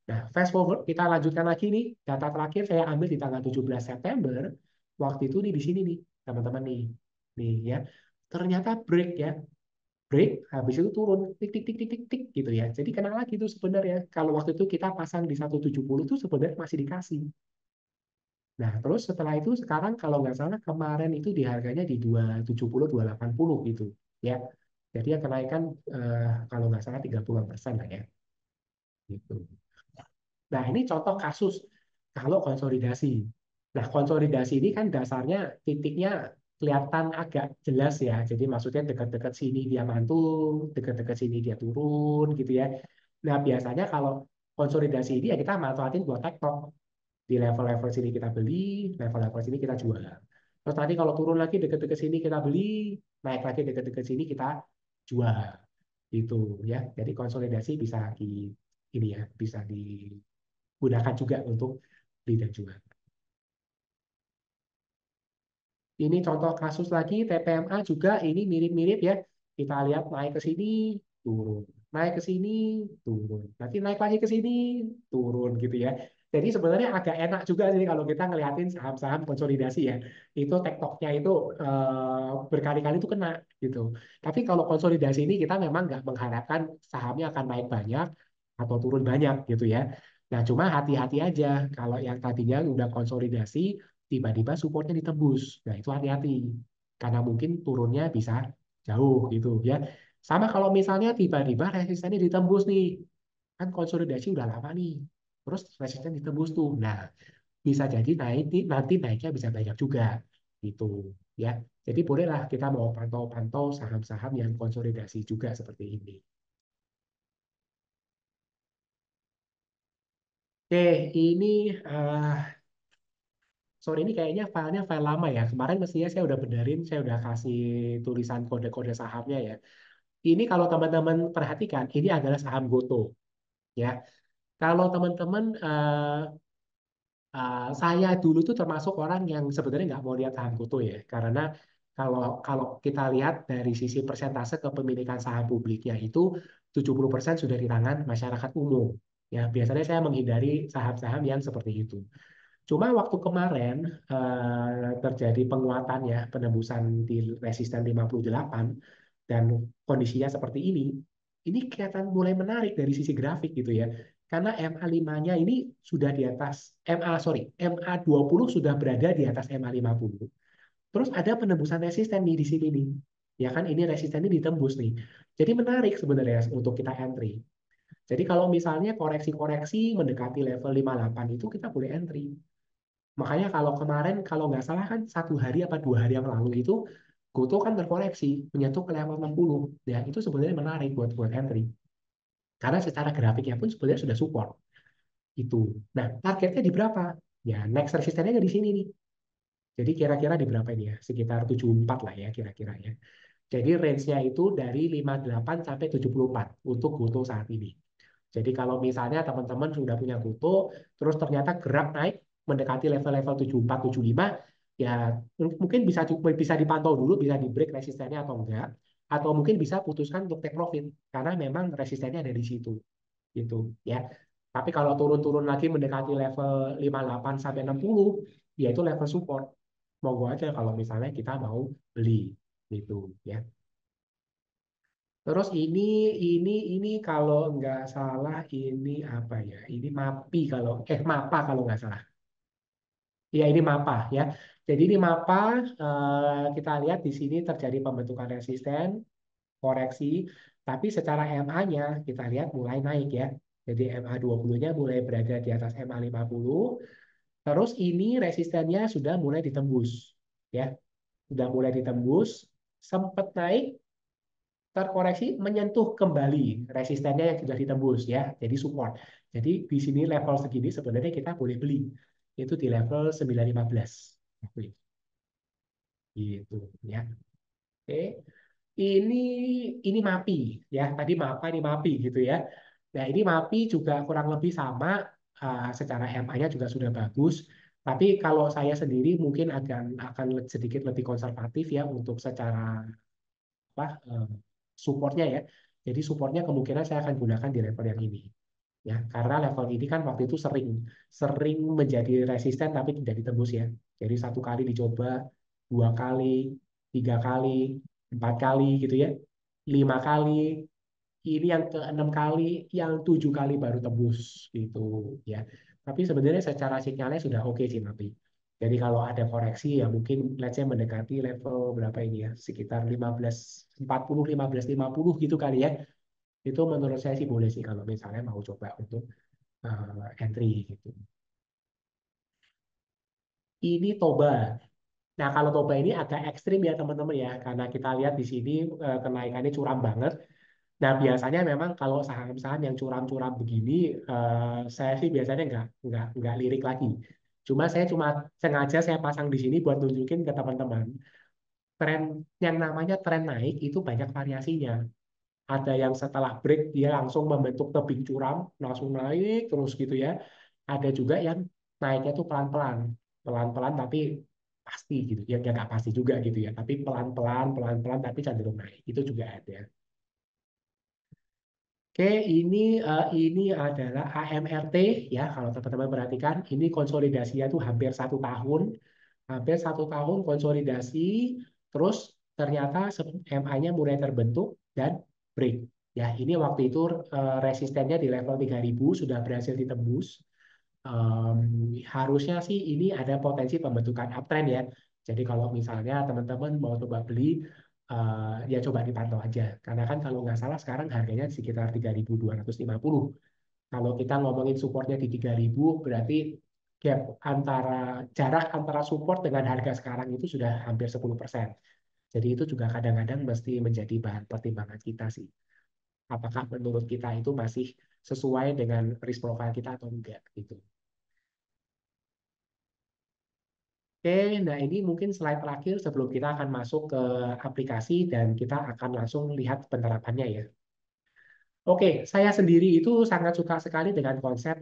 A: Nah, fast forward, kita lanjutkan lagi nih. Data terakhir saya ambil di tanggal 17 September. Waktu itu nih di sini nih, teman-teman nih. Nih ya. Ternyata break ya. Break, habis itu turun. Tik, tik, tik, tik, tik, tik gitu ya. Jadi kena lagi tuh sebenarnya. Kalau waktu itu kita pasang di 170 tuh sebenarnya masih dikasih. Nah, terus setelah itu sekarang kalau nggak salah kemarin itu di harganya di 270, 280 gitu. Ya. Jadi ya kenaikan kalau nggak salah 30% lah ya. Gitu. Nah, ini contoh kasus kalau konsolidasi. Nah, konsolidasi ini kan dasarnya titiknya kelihatan agak jelas ya. Jadi maksudnya dekat-dekat sini dia mantul, dekat-dekat sini dia turun gitu ya. Nah, biasanya kalau konsolidasi ini ya kita manfaatin buat tektok. Di level-level sini kita beli, level-level sini kita jual. Terus tadi kalau turun lagi dekat-dekat sini kita beli, naik lagi dekat-dekat sini kita jual. Gitu ya. Jadi konsolidasi bisa di ini ya, bisa di gunakan juga untuk beli dan jual. Ini contoh kasus lagi TPMA juga ini mirip-mirip ya. Kita lihat naik ke sini, turun. Naik ke sini, turun. Nanti naik lagi ke sini, turun gitu ya. Jadi sebenarnya agak enak juga sih kalau kita ngeliatin saham-saham konsolidasi ya. Itu tektoknya itu berkali-kali itu kena gitu. Tapi kalau konsolidasi ini kita memang nggak mengharapkan sahamnya akan naik banyak atau turun banyak gitu ya. Nah, cuma hati-hati aja kalau yang tadinya udah konsolidasi tiba-tiba supportnya ditembus. Nah, itu hati-hati. Karena mungkin turunnya bisa jauh gitu ya. Sama kalau misalnya tiba-tiba resistennya ditembus nih. Kan konsolidasi udah lama nih. Terus resisten ditembus tuh. Nah, bisa jadi naik nanti naiknya bisa banyak juga gitu ya. Jadi bolehlah kita mau pantau-pantau saham-saham yang konsolidasi juga seperti ini. Oke, ini sorry ini kayaknya filenya file lama ya. Kemarin mestinya saya udah benerin, saya udah kasih tulisan kode-kode sahamnya ya. Ini kalau teman-teman perhatikan, ini adalah saham Goto ya. Kalau teman-teman saya dulu tuh termasuk orang yang sebenarnya nggak mau lihat saham Goto ya, karena kalau kalau kita lihat dari sisi persentase kepemilikan saham publiknya itu 70% sudah di tangan masyarakat umum. Ya, biasanya saya menghindari saham-saham yang seperti itu. Cuma waktu kemarin terjadi penguatan ya, penembusan di resisten 58 dan kondisinya seperti ini kelihatan mulai menarik dari sisi grafik gitu ya. Karena MA5-nya ini sudah di atas MA20 sudah berada di atas MA50. Terus ada penembusan resisten nih di sini nih. Ya kan ini resisten ini ditembus nih. Jadi menarik sebenarnya untuk kita entry. Jadi kalau misalnya koreksi-koreksi mendekati level 58 itu kita boleh entry. Makanya kalau kemarin, kalau nggak salah kan 1 hari apa 2 hari yang lalu itu Goto kan terkoreksi menyentuh ke level 60. Ya, itu sebenarnya menarik buat buat entry. Karena secara grafiknya pun sebenarnya sudah support itu. Nah, targetnya di berapa? Ya, next resistennya di sini nih. Jadi kira-kira di berapa ini ya? Sekitar 74 lah ya kira-kira ya. Jadi range-nya itu dari 58 sampai 74 untuk Goto saat ini. Jadi kalau misalnya teman-teman sudah punya Goto, terus ternyata gerak naik mendekati level-level 74, 75, ya mungkin bisa dipantau dulu, bisa di break resistennya atau enggak, atau mungkin bisa putuskan untuk take profit karena memang resistennya ada di situ, gitu ya. Tapi kalau turun-turun lagi mendekati level 58 sampai 60, ya itu level support. Monggo aja kalau misalnya kita mau beli, gitu ya. Terus ini kalau nggak salah ini apa ya? Ini MAPI kalau MAPA kalau nggak salah. Ya ini MAPA ya. Jadi ini MAPA kita lihat di sini terjadi pembentukan resisten, koreksi, tapi secara MA-nya kita lihat mulai naik ya. Jadi MA 20-nya mulai berada di atas MA 50. Terus ini resistennya sudah mulai ditembus ya. Sudah mulai ditembus, sempat naik terkoreksi menyentuh kembali resistennya yang sudah ditembus ya, jadi support. Jadi di sini level segini sebenarnya kita boleh beli. Itu di level 915. Gitu ya. Oke. Ini ini MAPI ya. Tadi MAPA ini MAPI gitu ya. Nah, ini MAPI juga kurang lebih sama secara MA-nya juga sudah bagus. Tapi kalau saya sendiri mungkin akan sedikit lebih konservatif ya untuk secara apa supportnya ya. Jadi supportnya kemungkinan saya akan gunakan di level yang ini ya, karena level ini kan waktu itu sering sering menjadi resisten tapi tidak ditembus ya. Jadi 1 kali dicoba, 2 kali, 3 kali, 4 kali gitu ya, 5 kali, ini yang ke 6 kali, yang 7 kali baru tembus gitu ya. Tapi sebenarnya secara sinyalnya sudah oke sih tapi. Jadi kalau ada koreksi ya mungkin let's say mendekati level berapa ini ya, sekitar 1540, 1550 gitu kali ya. Itu menurut saya sih boleh sih kalau misalnya mau coba untuk entry gitu. Ini Toba. Nah, kalau Toba ini agak ekstrim ya teman-teman ya, karena kita lihat di sini kenaikannya curam banget. Nah, biasanya memang kalau saham-saham yang curam-curam begini, saya sih biasanya nggak lirik lagi. Cuma sengaja saya pasang di sini buat nunjukin ke teman-teman. Tren yang namanya tren naik itu banyak variasinya. Ada yang setelah break dia langsung membentuk tebing curam, langsung naik terus gitu ya. Ada juga yang naiknya tuh pelan-pelan, pelan-pelan tapi pasti gitu. Ya nggak pasti juga gitu ya, tapi pelan-pelan, pelan-pelan tapi cenderung naik. Itu juga ada. Oke, ini adalah AMRT ya. Kalau teman-teman perhatikan, ini konsolidasinya tuh hampir 1 tahun konsolidasi, terus ternyata MA-nya mulai terbentuk dan break. Ya, ini waktu itu resistennya di level 3000 sudah berhasil ditembus. Harusnya sih ini ada potensi pembentukan uptrend ya. Jadi kalau misalnya teman-teman mau coba beli, ya coba dipantau aja. Karena kan kalau nggak salah sekarang harganya sekitar 3.250. Kalau kita ngomongin supportnya di 3000, berarti gap antara jarak antara support dengan harga sekarang itu sudah hampir 10%. Jadi itu juga kadang-kadang mesti menjadi bahan pertimbangan kita sih. Apakah menurut kita itu masih sesuai dengan risk profile kita atau enggak gitu. Oke, nah ini mungkin slide terakhir sebelum kita akan masuk ke aplikasi dan kita akan langsung lihat penerapannya ya. Oke, saya sendiri itu sangat suka sekali dengan konsep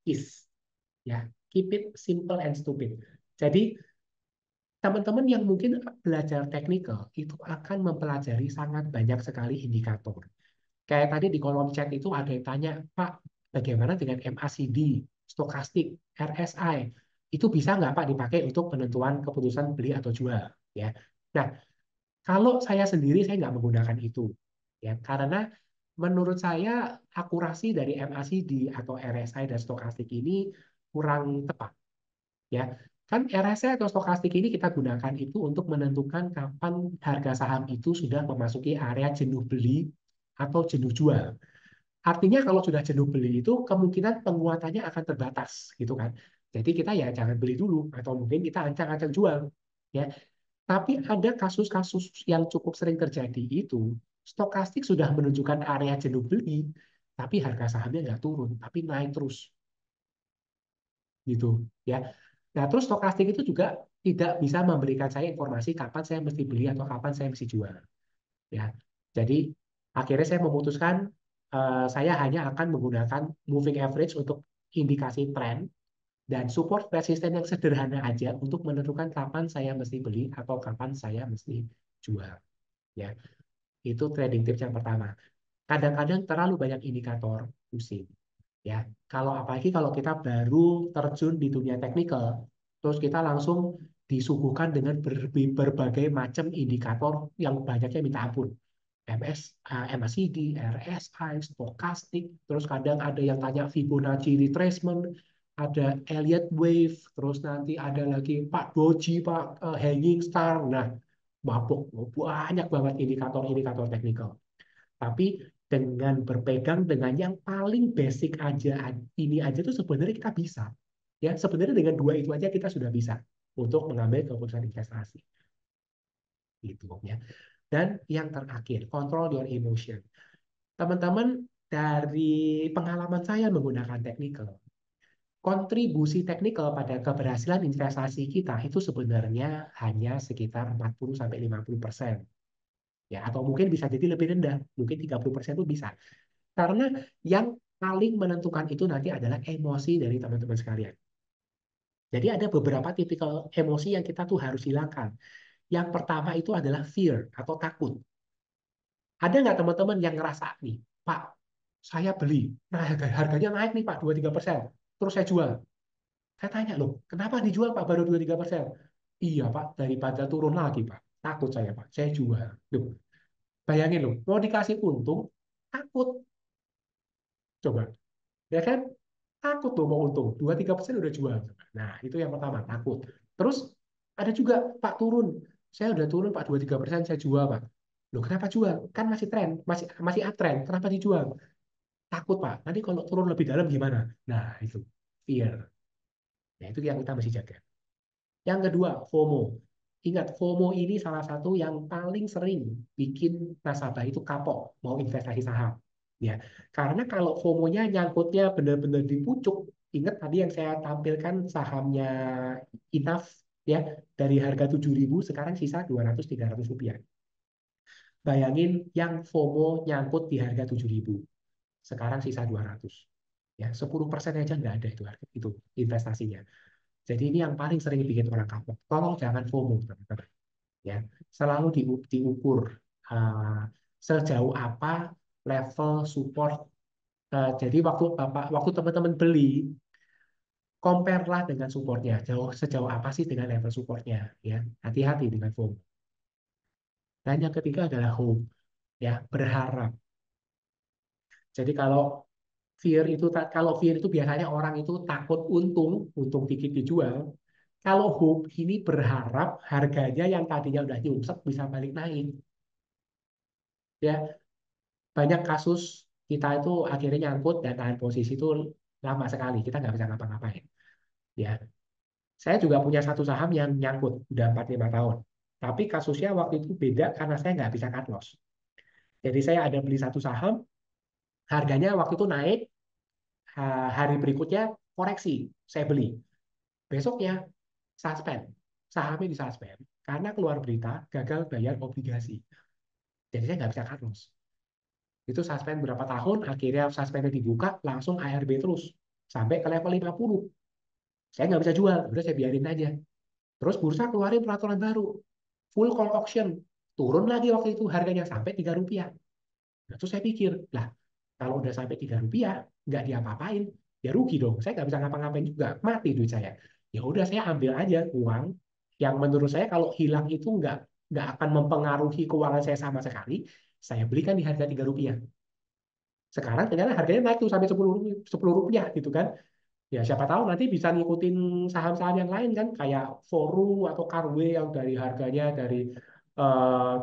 A: KISS ya, keep it simple and stupid. Jadi teman-teman yang mungkin belajar teknikal itu akan mempelajari sangat banyak sekali indikator. Kayak tadi di kolom chat itu ada yang tanya, Pak, bagaimana dengan MACD, stokastik, RSI? Itu bisa nggak Pak dipakai untuk penentuan keputusan beli atau jual? Ya. Nah, kalau saya sendiri saya nggak menggunakan itu, ya karena menurut saya akurasi dari MACD atau RSI dan stokastik ini kurang tepat. Ya, kan RSI atau stokastik ini kita gunakan itu untuk menentukan kapan harga saham itu sudah memasuki area jenuh beli atau jenuh jual. Artinya kalau sudah jenuh beli itu kemungkinan penguatannya akan terbatas gitu kan. Jadi kita ya jangan beli dulu atau mungkin kita ancang-ancang jual ya. Tapi ada kasus-kasus yang cukup sering terjadi itu stokastik sudah menunjukkan area jenuh beli, tapi harga sahamnya nggak turun, tapi naik terus gitu ya. Nah, terus stokastik itu juga tidak bisa memberikan saya informasi kapan saya mesti beli atau kapan saya mesti jual ya. Jadi akhirnya saya memutuskan saya hanya akan menggunakan moving average untuk indikasi tren dan support resisten yang sederhana aja untuk menentukan kapan saya mesti beli atau kapan saya mesti jual ya. Itu trading tips yang pertama. Kadang-kadang terlalu banyak indikator pusing ya. Kalau apalagi kalau kita baru terjun di dunia teknikal, terus kita langsung disuguhkan dengan berbagai macam indikator yang banyaknya minta ampun. MACD, RSI, stokastik, terus kadang ada yang tanya Fibonacci retracement, ada Elliott wave, terus nanti ada lagi Pak Doji, Pak Hanging Star. Nah, mabuk banyak banget indikator-indikator teknikal. Tapi dengan berpegang dengan yang paling basic aja, ini aja tuh sebenarnya kita bisa. Ya, sebenarnya dengan dua itu aja kita sudah bisa untuk mengambil keputusan investasi. Gitu ya. Dan yang terakhir, control your emotion. Teman-teman, dari pengalaman saya menggunakan technical, kontribusi teknikal pada keberhasilan investasi kita itu sebenarnya hanya sekitar 40-50%. Ya, atau mungkin bisa jadi lebih rendah, mungkin 30% itu bisa. Karena yang paling menentukan itu nanti adalah emosi dari teman-teman sekalian. Jadi ada beberapa tipikal emosi yang kita tuh harus hilangkan. Yang pertama itu adalah fear atau takut. Ada nggak teman-teman yang ngerasa nih, Pak, saya beli, nah harganya naik nih Pak 2-3%, terus saya jual. Saya tanya loh, kenapa dijual Pak baru 2-3%? Iya Pak, daripada turun lagi Pak. Takut saya Pak, saya jual. Loh, bayangin loh, mau dikasih untung, takut. Coba, ya kan? Takut tuh mau untung, 2-3% udah jual. Nah, itu yang pertama, takut. Terus ada juga, Pak turun. Saya udah turun Pak 2-3%, saya jual Pak. Loh kenapa jual? Kan masih tren, masih masih uptrend. Kenapa dijual? Takut Pak, nanti kalau turun lebih dalam gimana? Nah, itu fear. Nah, itu yang kita mesti jaga. Yang kedua, FOMO. Ingat, FOMO ini salah satu yang paling sering bikin nasabah itu kapok mau investasi saham. Ya, karena kalau FOMO-nya nyangkutnya benar-benar di pucuk, ingat tadi yang saya tampilkan sahamnya Inaf ya, dari harga 7.000 sekarang sisa 200-300 rupiah. Bayangin yang FOMO nyangkut di harga 7.000 sekarang sisa 200. Ya, 10% aja nggak ada itu harga itu investasinya. Jadi ini yang paling sering bikin orang kapok. Tolong jangan FOMO, teman-teman. Ya, selalu diukur uh, sejauh apa level support. Jadi waktu teman-teman beli, compare lah dengan supportnya. Sejauh apa sih dengan level supportnya? Ya, hati-hati dengan FOMO. Dan yang ketiga adalah hope. Ya, berharap. Jadi kalau fear itu biasanya orang itu takut untung dikit dijual. Kalau hope ini berharap harganya yang tadinya udah nyungsep bisa balik naik. Ya, banyak kasus kita itu akhirnya nyangkut dan tahan posisi itu lama sekali. Kita nggak bisa ngapa-ngapain. Ya, saya juga punya satu saham yang nyangkut udah 4-5 tahun. Tapi kasusnya waktu itu beda karena saya nggak bisa cut loss. Jadi saya ada beli satu saham, harganya waktu itu naik, hari berikutnya koreksi, saya beli. Besoknya suspend, sahamnya di suspend karena keluar berita gagal bayar obligasi. Jadi saya nggak bisa cut loss. Itu suspend berapa tahun, akhirnya suspendnya dibuka, langsung ARB terus. Sampai ke level 50. Saya nggak bisa jual, udah saya biarin aja. Terus bursa keluarin peraturan baru. Full call auction. Turun lagi waktu itu harganya sampai 3 rupiah. Nah, terus saya pikir, lah kalau udah sampai 3 rupiah, nggak diapa-apain, ya rugi dong. Saya nggak bisa ngapa-ngapain juga, mati duit saya. Ya udah saya ambil aja uang yang menurut saya kalau hilang itu nggak akan mempengaruhi keuangan saya sama sekali. Saya belikan di harga 3 rupiah. Sekarang ternyata harganya naik tuh sampai 10 rupiah gitu kan. Ya siapa tahu nanti bisa ngikutin saham-saham yang lain kan kayak Foru atau Karwe yang dari harganya dari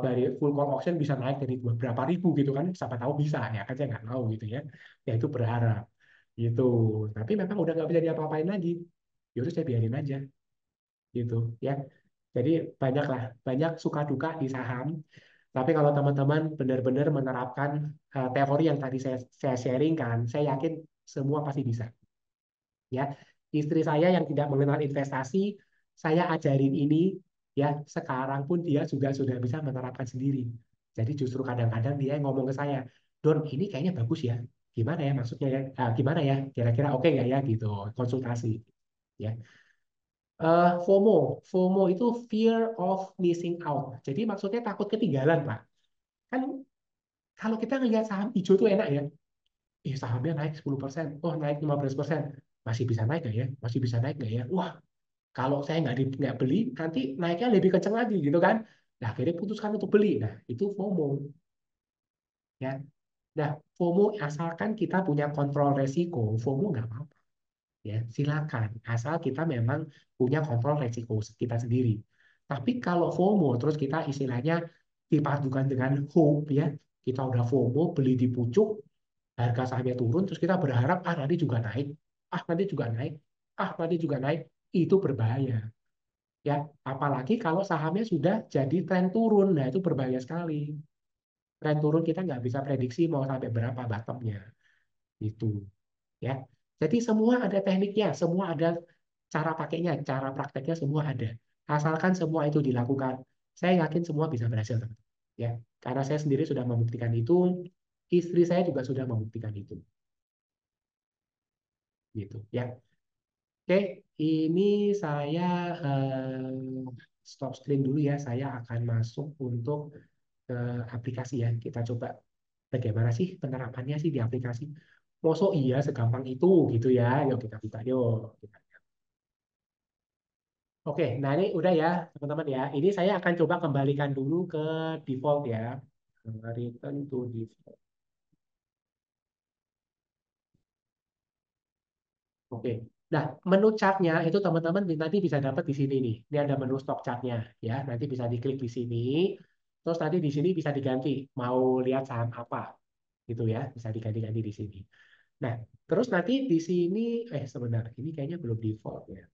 A: dari full call auction bisa naik dari beberapa ribu gitu kan, siapa tahu bisa ya kan, saya nggak tahu gitu ya, ya itu berharap gitu. Tapi memang udah nggak bisa diapa-apain lagi, ya udah saya biarin aja gitu ya. Jadi banyak lah, banyak suka duka di saham. Tapi kalau teman-teman benar-benar menerapkan teori yang tadi saya sharing kan, saya yakin semua pasti bisa. Ya, istri saya yang tidak mengenal investasi, saya ajarin ini, ya sekarang pun dia juga sudah bisa menerapkan sendiri. Jadi justru kadang-kadang dia ngomong ke saya, Don, ini kayaknya bagus ya. Gimana ya maksudnya ya? Gimana ya? Kira-kira oke nggak ya gitu? Konsultasi. Ya. FOMO, FOMO itu fear of missing out. Jadi maksudnya takut ketinggalan, Pak. Kan kalau kita ngelihat saham hijau tuh enak ya. Sahamnya naik 10%, oh naik 15%. Masih bisa naik nggak ya? Masih bisa naik nggak ya? Wah, kalau saya nggak beli, nanti naiknya lebih kenceng lagi gitu kan. Nah, akhirnya putuskan untuk beli. Nah, itu FOMO. Ya. Nah, FOMO asalkan kita punya kontrol resiko, FOMO nggak apa-apa. Ya, silakan. Asal kita memang punya kontrol resiko kita sendiri. Tapi kalau FOMO, terus kita istilahnya dipadukan dengan hope ya, kita udah FOMO, beli di pucuk, harga sahamnya turun, terus kita berharap, nanti juga naik, nanti juga naik, nanti juga naik, itu berbahaya. Ya, apalagi kalau sahamnya sudah jadi tren turun, nah itu berbahaya sekali. Tren turun kita nggak bisa prediksi mau sampai berapa bottomnya, itu ya. Jadi semua ada tekniknya, semua ada cara pakainya, cara prakteknya semua ada. Asalkan semua itu dilakukan, saya yakin semua bisa berhasil, teman. Ya, karena saya sendiri sudah membuktikan itu, istri saya juga sudah membuktikan itu, gitu ya. Oke, ini saya stop screen dulu ya. Saya akan masuk untuk ke aplikasi ya. Kita coba bagaimana sih penerapannya sih di aplikasi. Mosok iya segampang itu gitu ya. Yuk kita buka yuk. Oke, nah ini udah ya teman-teman ya. Ini saya akan coba kembalikan dulu ke default ya. Return to default. Oke. Nah, menu chartnya itu teman-teman nanti bisa dapat di sini nih. Ini ada menu stock chartnya ya. Nanti bisa diklik di sini. Terus nanti di sini bisa diganti. Mau lihat saham apa gitu ya. Bisa diganti-ganti di sini. Nah, terus nanti di sini, sebentar. Ini kayaknya belum default ya.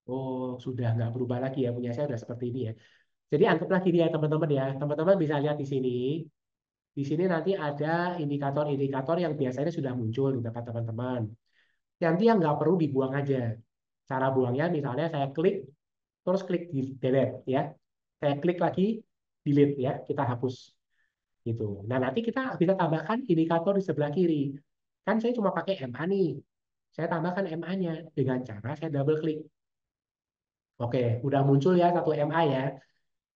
A: Oh, sudah nggak berubah lagi ya. Punya saya udah seperti ini ya. Jadi anggaplah gini ya teman-teman ya. Teman-teman bisa lihat di sini. Di sini nanti ada indikator-indikator yang biasanya sudah muncul di tempat teman-teman. Nanti yang nggak perlu dibuang aja. Cara buangnya misalnya saya klik, terus klik di delete ya. Saya klik lagi, delete ya, kita hapus gitu. Nah nanti kita bisa tambahkan indikator di sebelah kiri. Kan saya cuma pakai MA nih. Saya tambahkan MA-nya dengan cara saya double klik. Oke, udah muncul ya satu MA ya.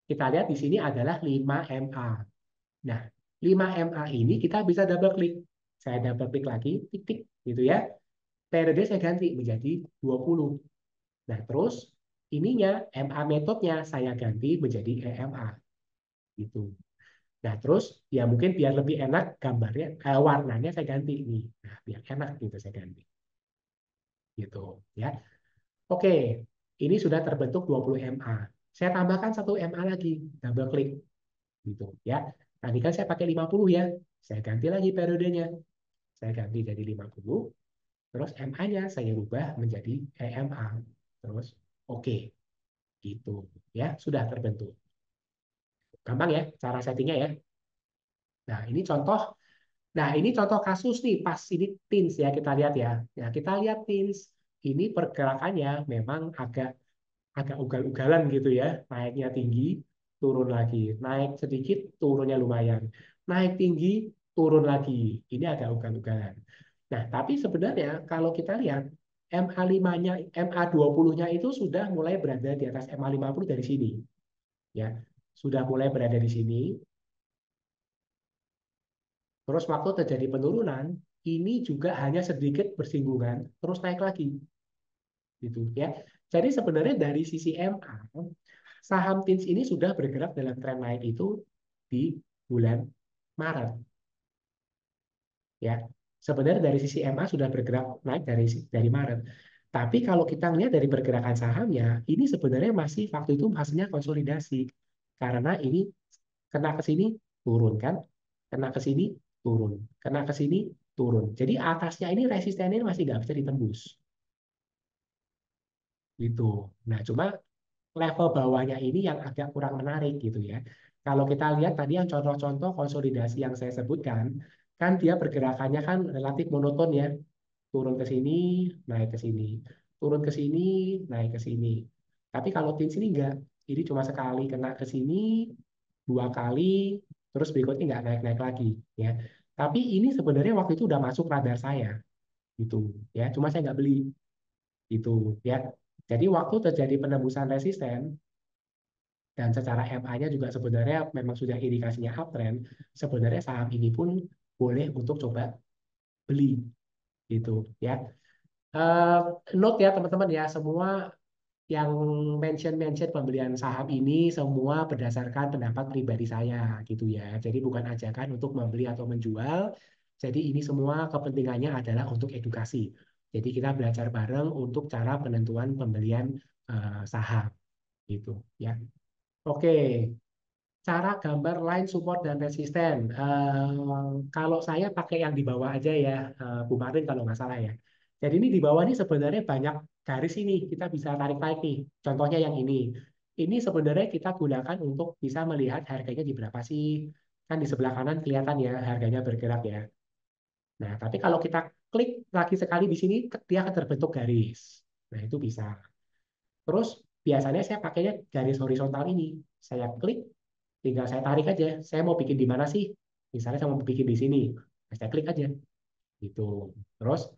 A: Kita lihat di sini adalah 5 MA. Nah, 5 MA ini kita bisa double klik. Saya double klik lagi, tik-tik gitu ya. Periode saya ganti menjadi 20. Nah, terus ininya MA metodenya saya ganti menjadi EMA gitu. Nah, terus ya mungkin biar lebih enak gambarnya, warnanya saya ganti nih. Nah, biar enak gitu saya ganti gitu ya. Oke, ini sudah terbentuk 20 MA. Saya tambahkan satu MA lagi, double klik gitu ya. Tadi kan saya pakai 50 ya. Saya ganti lagi periodenya. Saya ganti jadi 50. Terus MA-nya saya rubah menjadi EMA. Terus oke gitu ya, sudah terbentuk. Gampang ya cara settingnya ya. Nah, ini contoh. Nah, ini contoh kasus nih, pas ini teens ya kita lihat ya. Nah, kita lihat teens ini pergerakannya memang agak agak ugal-ugalan gitu ya. Naiknya tinggi, turun lagi. Naik sedikit, turunnya lumayan. Naik tinggi, turun lagi. Ini agak ugal-ugalan. Nah, tapi sebenarnya kalau kita lihat MA5-nya, MA20-nya itu sudah mulai berada di atas MA50 dari sini. Ya, sudah mulai berada di sini. Terus waktu terjadi penurunan, ini juga hanya sedikit bersinggungan, terus naik lagi, gitu ya. Jadi sebenarnya dari sisi MA, saham TINS ini sudah bergerak dalam tren naik itu di bulan Maret, ya. Sebenarnya dari sisi MA sudah bergerak naik dari Maret. Tapi kalau kita lihat dari pergerakan sahamnya, ini sebenarnya masih waktu itu hasilnya konsolidasi. Karena ini kena ke sini turun kan, kena ke sini turun, kena ke sini turun. Jadi atasnya ini resistennya masih nggak bisa ditembus gitu. Nah, cuma level bawahnya ini yang agak kurang menarik gitu ya. Kalau kita lihat tadi yang contoh-contoh konsolidasi yang saya sebutkan, kan dia pergerakannya kan relatif monoton ya. Turun ke sini, naik ke sini. Turun ke sini, naik ke sini. Tapi kalau tim sini enggak. Ini cuma sekali kena ke sini, dua kali, terus berikutnya nggak naik-naik lagi ya. Tapi ini sebenarnya waktu itu udah masuk radar saya gitu ya. Cuma saya nggak beli gitu ya. Jadi waktu terjadi penembusan resisten, dan secara MA-nya juga sebenarnya memang sudah indikasinya uptrend, sebenarnya saham ini pun boleh untuk coba beli gitu ya. Eh, Note ya teman-teman ya, semua yang mention-mention pembelian saham ini semua berdasarkan pendapat pribadi saya gitu ya. Jadi bukan ajakan untuk membeli atau menjual. Jadi ini semua kepentingannya adalah untuk edukasi. Jadi kita belajar bareng untuk cara penentuan pembelian saham gitu ya. Oke, cara gambar line support dan resisten. Kalau saya pakai yang di bawah aja ya, Bu Martin kalau nggak salah ya. Jadi ini di bawah ini sebenarnya banyak garis ini, kita bisa tarik-tarik nih. Contohnya yang ini. Ini sebenarnya kita gunakan untuk bisa melihat harganya di berapa sih. Kan di sebelah kanan kelihatan ya harganya bergerak ya. Nah, tapi kalau kita klik lagi sekali di sini, dia akan terbentuk garis. Nah, itu bisa. Terus biasanya saya pakainya garis horizontal ini. Saya klik, tinggal saya tarik aja. Saya mau bikin di mana sih? Misalnya saya mau bikin di sini. Nah, saya klik aja gitu. Terus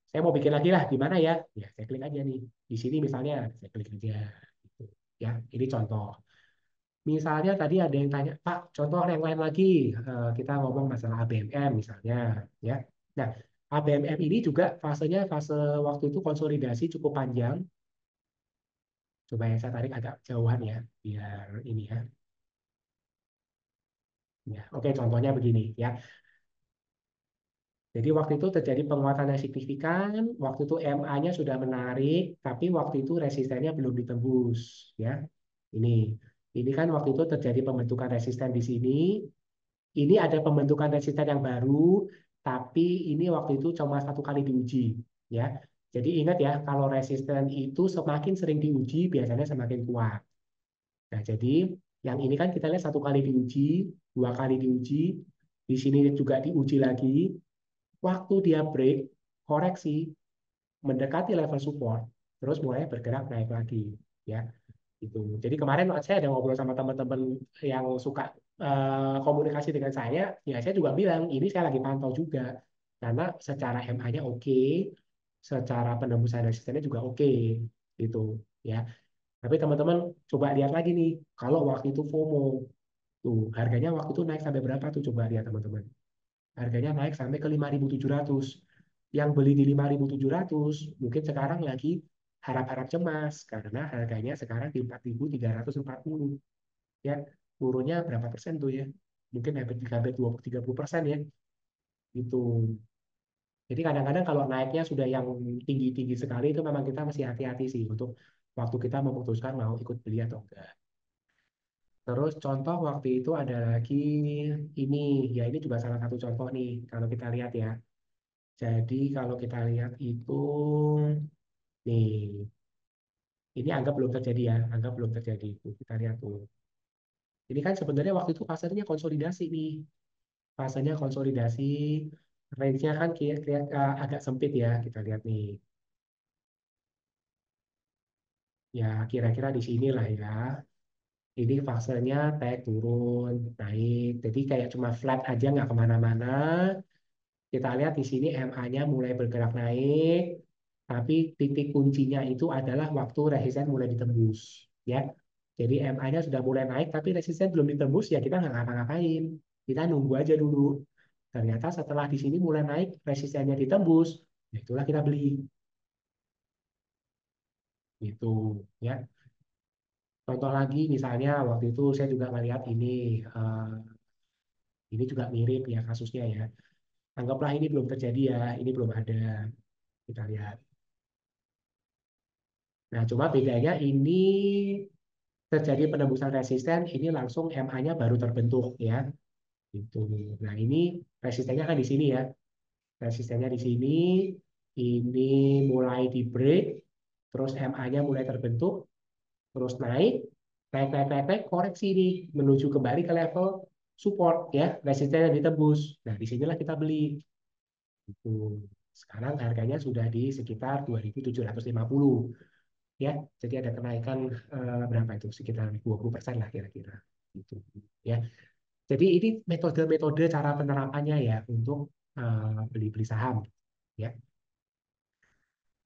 A: saya mau bikin lagi lah di mana ya? Ya, saya klik aja nih. Di sini misalnya saya klik aja gitu. Ya, ini contoh. Misalnya tadi ada yang tanya, Pak, contoh yang lain lagi. Kita ngomong masalah ABMM misalnya, ya. Nah, ABMM ini juga fasenya fase waktu itu konsolidasi cukup panjang. Coba yang saya tarik agak jauhan ya, biar ini ya. Ya, oke, contohnya begini ya. Jadi waktu itu terjadi penguatan yang signifikan, waktu itu MA-nya sudah menarik, tapi waktu itu resistennya belum ditembus, ya. Ini, ini kan waktu itu terjadi pembentukan resisten di sini. Ini ada pembentukan resisten yang baru, tapi ini waktu itu cuma satu kali diuji, ya. Jadi ingat ya, kalau resisten itu semakin sering diuji, biasanya semakin kuat. Nah, jadi yang ini kan kita lihat satu kali diuji, dua kali diuji, di sini juga diuji lagi. Waktu dia break, koreksi, mendekati level support, terus mulai bergerak naik lagi. Ya, itu. Jadi kemarin saya ada ngobrol sama teman-teman yang suka komunikasi dengan saya, ya saya juga bilang ini saya lagi pantau juga karena secara MA-nya oke, secara penembusan resistennya juga oke, gitu. Ya, tapi teman-teman coba lihat lagi nih, kalau waktu itu FOMO, tuh harganya waktu itu naik sampai berapa tuh coba lihat teman-teman. Harganya naik sampai ke 5.700. Yang beli di 5.700 mungkin sekarang lagi harap-harap cemas karena harganya sekarang di 4.340 ya. Turunnya berapa persen tuh ya? Mungkin hampir 20-30% ya. Itu. Jadi kadang-kadang kalau naiknya sudah yang tinggi-tinggi sekali itu memang kita mesti hati-hati sih untuk waktu kita memutuskan mau ikut beli atau enggak. Terus contoh waktu itu ada lagi ini, ya ini juga salah satu contoh nih kalau kita lihat ya. Jadi kalau kita lihat itu, nih, ini anggap belum terjadi ya, anggap belum terjadi. Tuh, kita lihat tuh. Ini kan sebenarnya waktu itu fasenya konsolidasi nih, fasenya konsolidasi, range-nya kan agak sempit ya, kita lihat nih. Ya kira-kira di sinilah ya. Ini fasenya naik turun, naik. Jadi kayak cuma flat aja nggak kemana-mana. Kita lihat di sini MA-nya mulai bergerak naik, tapi titik kuncinya itu adalah waktu resisten mulai ditembus. Ya, jadi MA-nya sudah mulai naik, tapi resisten belum ditembus, ya kita nggak ngapa-ngapain. Kita nunggu aja dulu. Ternyata setelah di sini mulai naik, resistennya ditembus, ya itulah kita beli. Gitu, ya. Contoh lagi, misalnya waktu itu saya juga melihat ini juga mirip ya kasusnya ya. Anggaplah ini belum terjadi ya, ini belum ada. Kita lihat. Nah, cuma bedanya ini terjadi penembusan resisten, ini langsung MA-nya baru terbentuk ya. Gitu. Nah, ini resistennya kan di sini ya. Resistennya di sini, ini mulai di break, terus MA-nya mulai terbentuk, terus naik, naik, naik, naik, naik, koreksi ini menuju kembali ke level support ya, resisten yang ditembus. Nah, disinilah kita beli. Gitu. Sekarang harganya sudah di sekitar 2.750 ya. Jadi ada kenaikan berapa itu? Sekitar 20% lah kira-kira. Gitu. Ya. Jadi ini metode-metode cara penerapannya ya untuk beli-beli saham. Ya.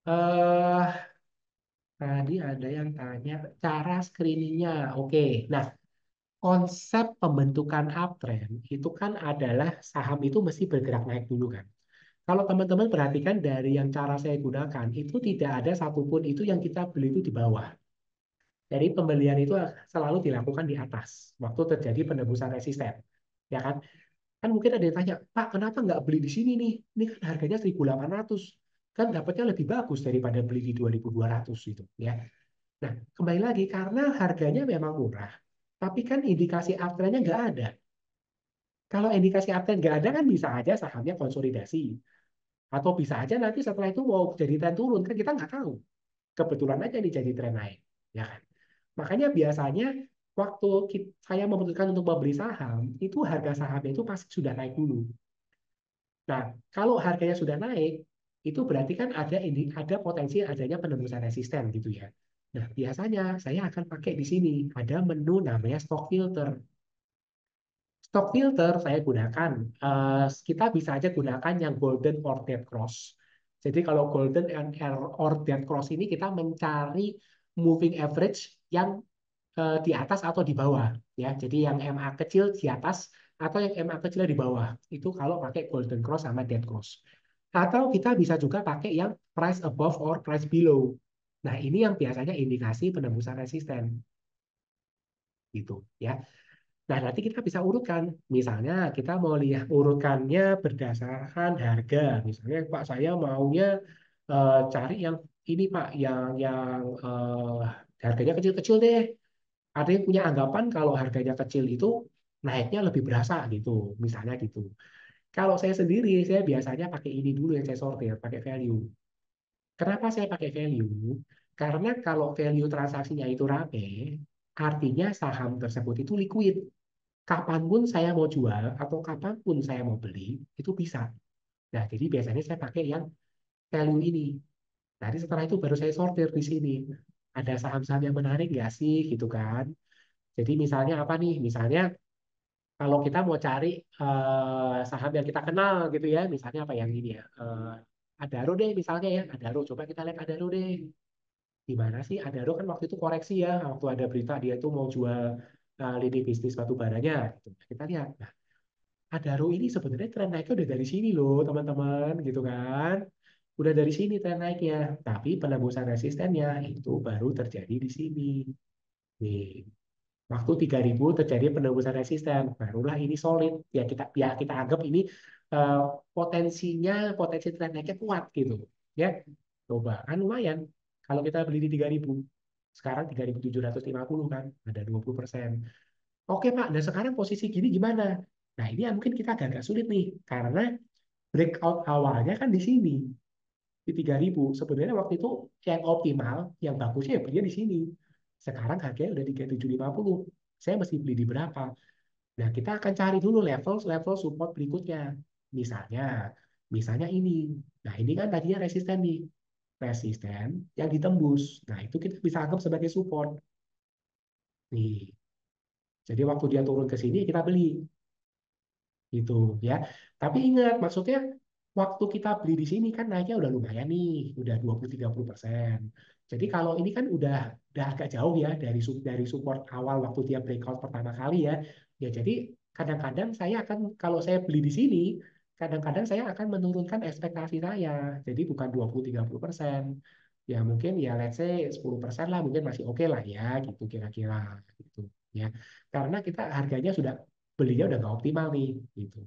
A: eh Tadi ada yang tanya cara screeningnya. Oke, nah konsep pembentukan uptrend itu kan adalah saham itu mesti bergerak naik dulu kan. Kalau teman-teman perhatikan dari yang cara saya gunakan, itu tidak ada satupun itu yang kita beli itu di bawah. Jadi pembelian itu selalu dilakukan di atas waktu terjadi penembusan resisten. Ya kan? Kan mungkin ada yang tanya, Pak, kenapa nggak beli di sini nih? Ini kan harganya 1.800. Kan dapatnya lebih bagus daripada beli di 2.200 itu. Ya. Nah, kembali lagi, karena harganya memang murah, tapi kan indikasi uptrend-nya nggak ada. Kalau indikasi uptrend nggak ada, kan bisa aja sahamnya konsolidasi. Atau bisa aja nanti setelah itu mau jadi tren turun, kan kita nggak tahu. Kebetulan aja nih jadi tren naik. Ya kan? Makanya biasanya waktu saya memutuskan untuk membeli saham, itu harga sahamnya itu pasti sudah naik dulu. Nah, kalau harganya sudah naik, itu berarti kan ada potensi adanya penembusan resisten gitu ya. Nah, biasanya saya akan pakai di sini. Ada menu namanya stock filter. Stock filter saya gunakan. Kita bisa aja gunakan yang golden or dead cross. Jadi kalau golden or dead cross ini kita mencari moving average yang di atas atau di bawah. Ya, jadi yang MA kecil di atas atau yang MA kecilnya di bawah. Itu kalau pakai golden cross sama dead cross. Atau kita bisa juga pakai yang price above or price below. Nah, ini yang biasanya indikasi penembusan resisten gitu ya. Nah, nanti kita bisa urutkan. Misalnya kita mau lihat urutkannya berdasarkan harga. Misalnya Pak saya maunya cari yang ini Pak, yang harganya kecil-kecil deh. Ada yang punya anggapan kalau harganya kecil itu naiknya lebih berasa gitu, misalnya gitu. Kalau saya sendiri, saya biasanya pakai ini dulu yang saya sortir, pakai value. Kenapa saya pakai value? Karena kalau value transaksinya itu rame, artinya saham tersebut itu liquid. Kapanpun saya mau jual atau kapanpun saya mau beli, itu bisa. Nah, jadi biasanya saya pakai yang value ini. Nanti setelah itu baru saya sortir di sini. Ada saham-saham yang menarik nggak sih, gitu kan? Jadi misalnya apa nih? Misalnya kalau kita mau cari saham yang kita kenal gitu ya, misalnya apa yang ini ya? Adaro deh misalnya ya, Adaro. Coba kita lihat Adaro deh. Di mana sih Adaro kan waktu itu koreksi ya, waktu ada berita dia tuh mau jual lini bisnis batu baranya. Gitu. Kita lihat. Nah, Adaro ini sebenarnya tren naiknya udah dari sini loh, teman-teman, gitu kan. Udah dari sini tren naiknya. Tapi penembusan resistennya itu baru terjadi di sini. Nih, waktu 3.000 terjadi penembusan resisten, barulah ini solid. Ya kita anggap ini eh, potensi tren naiknya kuat gitu. Ya, coba kan lumayan. Kalau kita beli di 3.000, sekarang 3.750 kan, ada 20%. Oke Pak, nah sekarang posisi gini gimana? Nah ini yang mungkin kita agak sulit nih, karena breakout awalnya kan di sini, di 3.000. Sebenarnya waktu itu yang optimal, yang bagusnya ya belinya di sini. Sekarang harganya udah 3.750. Saya mesti beli di berapa? Nah, kita akan cari dulu level support berikutnya. Misalnya, misalnya ini. Nah, ini kan tadinya resisten nih. Resisten yang ditembus. Nah, itu kita bisa anggap sebagai support. Nih. Jadi waktu dia turun ke sini, kita beli. Gitu ya. Tapi ingat, maksudnya waktu kita beli di sini kan naiknya udah lumayan nih, udah 20-30%. Jadi kalau ini kan udah agak jauh ya dari support awal waktu dia breakout pertama kali ya. Ya jadi kadang-kadang saya akan kalau saya beli di sini, kadang-kadang saya akan menurunkan ekspektasi saya. Jadi bukan 20-30%. Ya mungkin ya let's say 10% lah mungkin masih oke lah ya gitu kira-kira gitu ya. Karena kita harganya sudah belinya udah nggak optimal nih gitu.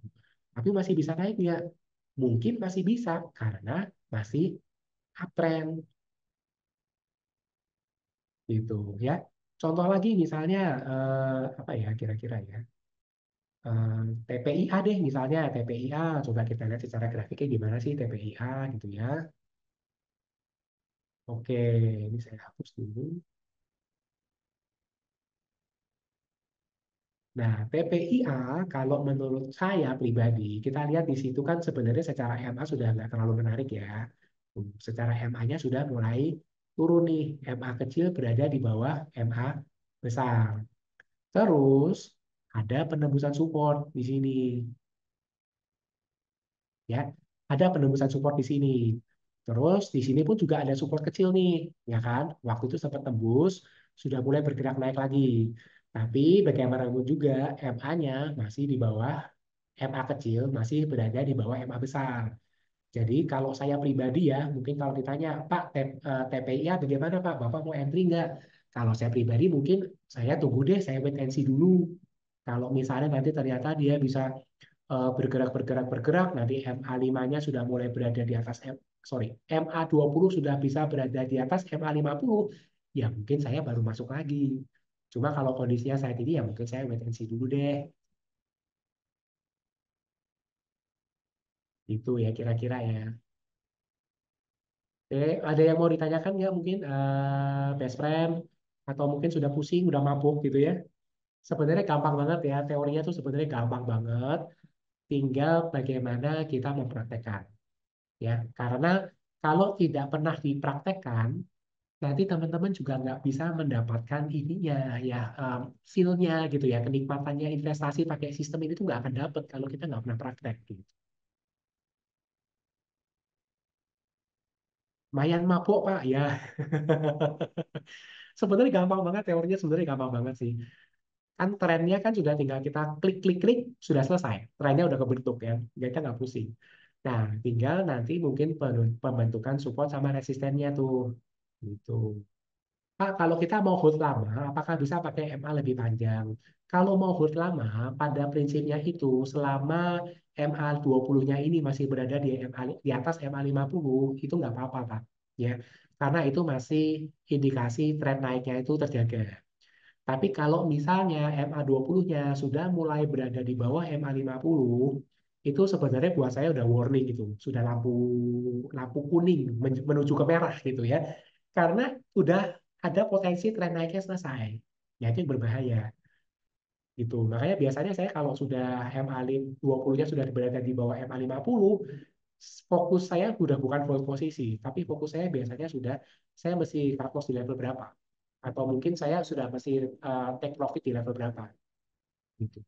A: Tapi masih bisa naik ya. Mungkin masih bisa karena masih uptrend gitu ya. Contoh lagi misalnya apa ya kira-kira ya. TPIA deh misalnya TPIA coba kita lihat secara grafiknya gimana sih TPIA gitu ya. Oke, ini saya hapus dulu. Nah, TPIA kalau menurut saya pribadi, kita lihat di situ kan sebenarnya secara MA sudah nggak terlalu menarik ya. Secara MA-nya sudah mulai turun nih. MA kecil berada di bawah MA besar. Terus ada penembusan support di sini, ya. Ada penembusan support di sini. Terus di sini pun juga ada support kecil nih, ya kan? Waktu itu sempat tembus, sudah mulai bergerak naik lagi. Tapi bagaimanapun juga MA-nya masih di bawah MA kecil masih berada di bawah MA besar. Jadi kalau saya pribadi ya, mungkin kalau ditanya, Pak, TPI bagaimana Pak? Bapak mau entry nggak? Kalau saya pribadi mungkin saya tunggu deh, saya wait and see dulu. Kalau misalnya nanti ternyata dia bisa bergerak, bergerak, bergerak, nanti MA5-nya sudah mulai berada di atas, sorry, MA20 sudah bisa berada di atas MA50, ya mungkin saya baru masuk lagi. Cuma kalau kondisinya saat ini ya mungkin saya wait and see dulu deh. Itu ya kira-kira ya. Ada yang mau ditanyakan nggak mungkin best friend atau mungkin sudah pusing, udah mabuk gitu ya? Sebenarnya gampang banget ya, teorinya tuh sebenarnya gampang banget. Tinggal bagaimana kita mempraktekkan ya. Karena kalau tidak pernah dipraktekkan, nanti teman-teman juga nggak bisa mendapatkan ininya ya, feel-nya gitu ya, kenikmatannya investasi pakai sistem ini tuh nggak akan dapet kalau kita nggak pernah praktek gitu. Lumayan mabuk Pak ya. Sebenarnya gampang banget teorinya sebenarnya gampang banget sih. Kan trennya kan sudah tinggal kita klik klik klik sudah selesai, trennya udah kebentuk ya, kita nggak pusing. Nah tinggal nanti mungkin pembentukan support sama resistennya tuh gitu. Pak, kalau kita mau hold lama apakah bisa pakai MA lebih panjang? Kalau mau hold lama pada prinsipnya itu selama MA 20-nya ini masih berada di MA, di atas MA 50 itu nggak apa-apa Pak ya, karena itu masih indikasi tren naiknya itu terjaga. Tapi kalau misalnya MA20-nya sudah mulai berada di bawah MA50, itu sebenarnya buat saya udah warning gitu, sudah lampu lampu kuning menuju ke merah gitu ya. Karena udah ada potensi tren naiknya selesai. Ya itu yang berbahaya gitu. Makanya biasanya saya kalau sudah MA20-nya sudah berada di bawah MA50, fokus saya sudah bukan hold posisi, tapi fokus saya biasanya sudah saya mesti cut loss di level berapa atau mungkin saya sudah mesti take profit di level berapa gitu.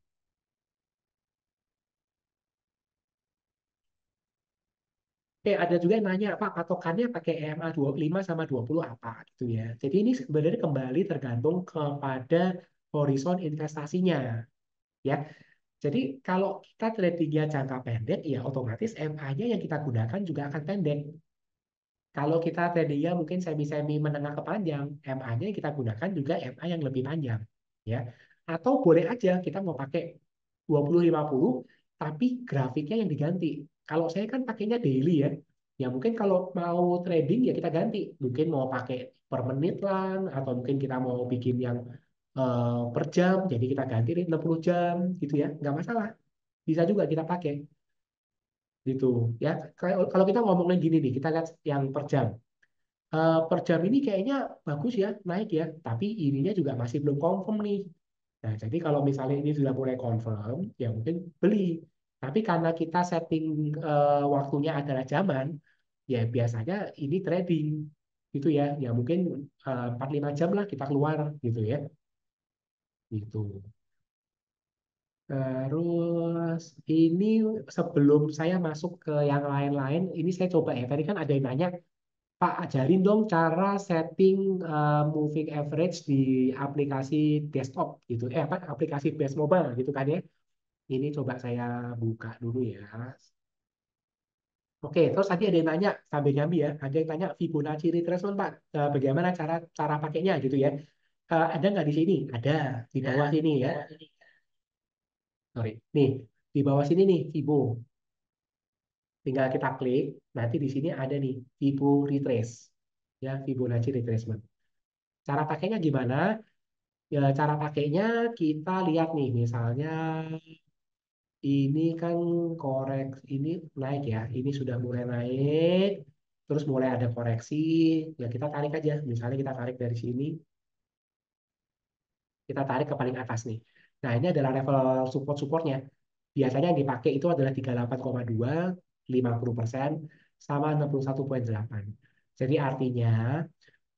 A: Ada juga yang nanya, Pak, patokannya pakai EMA 25 sama 20 apa gitu ya. Jadi ini sebenarnya kembali tergantung kepada horizon investasinya ya. Jadi kalau kita tradingnya jangka pendek ya otomatis MA-nya yang kita gunakan juga akan pendek. Kalau kita tradingnya mungkin semi-semi menengah ke panjang, MA-nya yang kita gunakan juga MA yang lebih panjang ya. Atau boleh aja kita mau pakai 20-50 tapi grafiknya yang diganti. Kalau saya kan pakainya daily ya. Ya mungkin kalau mau trading ya kita ganti. Mungkin mau pakai per menit lah atau mungkin kita mau bikin yang per jam jadi kita ganti 60 jam gitu ya. Nggak masalah. Bisa juga kita pakai gitu ya. Kalau kita ngomongin gini nih, kita lihat yang per jam. Per jam ini kayaknya bagus ya, naik ya. Tapi ininya juga masih belum confirm nih. Nah, jadi kalau misalnya ini sudah mulai confirm, ya mungkin beli. Tapi karena kita setting waktunya adalah zaman, ya biasanya ini trading gitu ya. Ya mungkin 4-5 jam lah kita keluar gitu ya. Gitu. Terus ini sebelum saya masuk ke yang lain-lain, ini saya coba ya. Tadi kan ada yang nanya, Pak ajarin dong cara setting moving average di aplikasi desktop gitu. Apa aplikasi base mobile gitu kan ya. Ini coba saya buka dulu ya. Oke, terus tadi ada yang nanya sambil nyambi ya. Ada yang tanya Fibonacci retracement Pak. Bagaimana cara cara pakainya gitu ya. Ada nggak di sini? Ada di bawah sini ya. Sorry. Nih di bawah sini nih Fibo. tinggal kita klik, nanti di sini ada nih Fibo Retrace, ya Fibonacci Retracement. Cara pakainya gimana? Ya, cara pakainya kita lihat nih, misalnya ini kan korek ini naik ya, ini sudah mulai naik, terus mulai ada koreksi, ya kita tarik aja. Misalnya kita tarik dari sini, kita tarik ke paling atas nih. Nah, ini adalah level support-supportnya. Biasanya yang dipakai itu adalah 38,2, 50%, sama 61,8. Jadi artinya,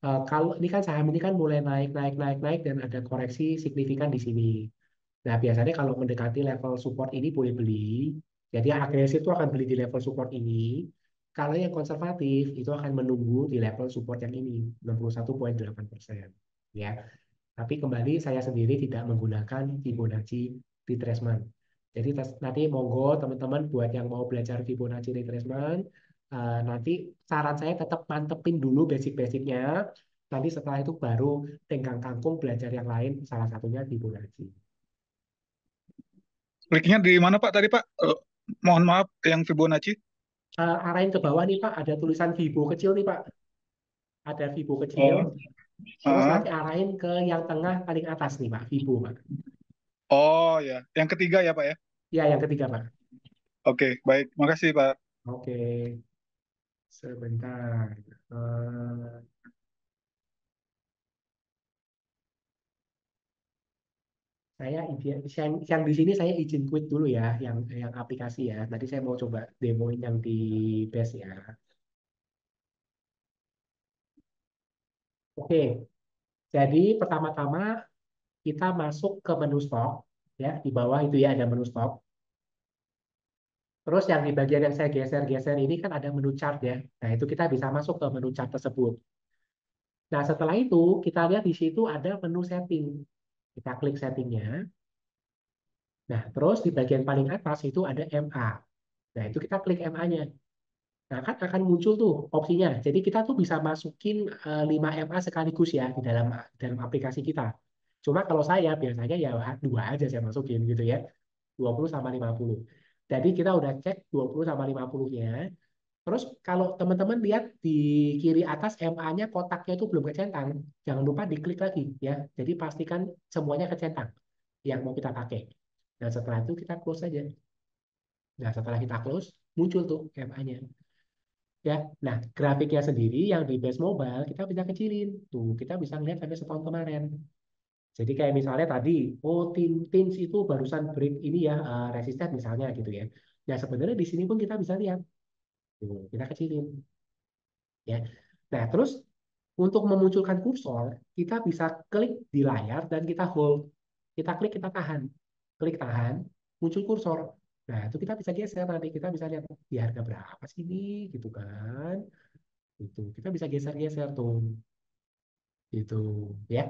A: kalau ini kan saham ini kan mulai naik, naik, naik, naik, dan ada koreksi signifikan di sini. Nah, biasanya kalau mendekati level support ini boleh beli. Jadi yang agresif itu akan beli di level support ini. Kalau yang konservatif itu akan menunggu di level support yang ini, 61,8%. Ya. Tapi kembali saya sendiri tidak menggunakan Fibonacci retracement. Jadi nanti monggo teman-teman buat yang mau belajar Fibonacci retracement, nanti saran saya tetap mantepin dulu basic-basicnya. Nanti setelah itu baru tenggang kangkung belajar yang lain, salah satunya Fibonacci.
B: Kliknya di mana Pak tadi Pak? Mohon maaf, yang Fibonacci.
A: Arahin ke bawah nih Pak, ada tulisan Fibo kecil nih Pak. Ada Fibo kecil,
B: Oh,
A: terus
B: ah.
A: nanti arahin ke yang tengah paling atas nih Pak, Fibo Pak.
B: Oh ya, yang ketiga ya Pak ya.
A: Ya, yang ketiga Pak.
B: Oke, baik. Makasih Pak.
A: Oke, sebentar. Eh, saya yang di sini saya izin quit dulu ya, yang aplikasi ya. Nanti saya mau coba demoin yang di base ya. Oke, jadi pertama-tama kita masuk ke menu stock ya. Di bawah itu ya ada menu stock. Terus yang di bagian yang saya geser-geser ini kan ada menu chart ya. Nah, itu kita bisa masuk ke menu chart tersebut. Nah, setelah itu kita lihat di situ ada menu setting. Kita klik settingnya. Nah, terus di bagian paling atas itu ada MA. Nah, itu kita klik MA-nya. Nah, kan akan muncul tuh opsinya. Jadi kita tuh bisa masukin 5 MA sekaligus ya di dalam dalam aplikasi kita. Cuma kalau saya biasanya ya dua aja saya masukin gitu ya. 20 sama 50. Jadi kita udah cek 20 sama 50-nya. Terus kalau teman-teman lihat di kiri atas MA-nya kotaknya itu belum kecentang, jangan lupa diklik lagi ya. Jadi pastikan semuanya kecentang yang mau kita pakai. Nah, setelah itu kita close aja. Nah, setelah kita close, muncul tuh MA-nya. Ya, nah grafiknya sendiri yang di base mobile kita bisa kecilin. Tuh, kita bisa lihat sampai setahun kemarin. Jadi kayak misalnya tadi, oh Teams itu barusan break ini ya, resisten misalnya gitu ya. Nah, sebenarnya di sini pun kita bisa lihat. Tuh, kita kecilin. Ya. Nah, terus untuk memunculkan kursor, kita bisa klik di layar dan kita hold. Kita klik, kita tahan. Klik tahan, muncul kursor. Nah, itu kita bisa geser nanti. Kita bisa lihat di harga berapa sih ini, gitu kan. Itu kita bisa geser-geser tuh. Gitu, ya.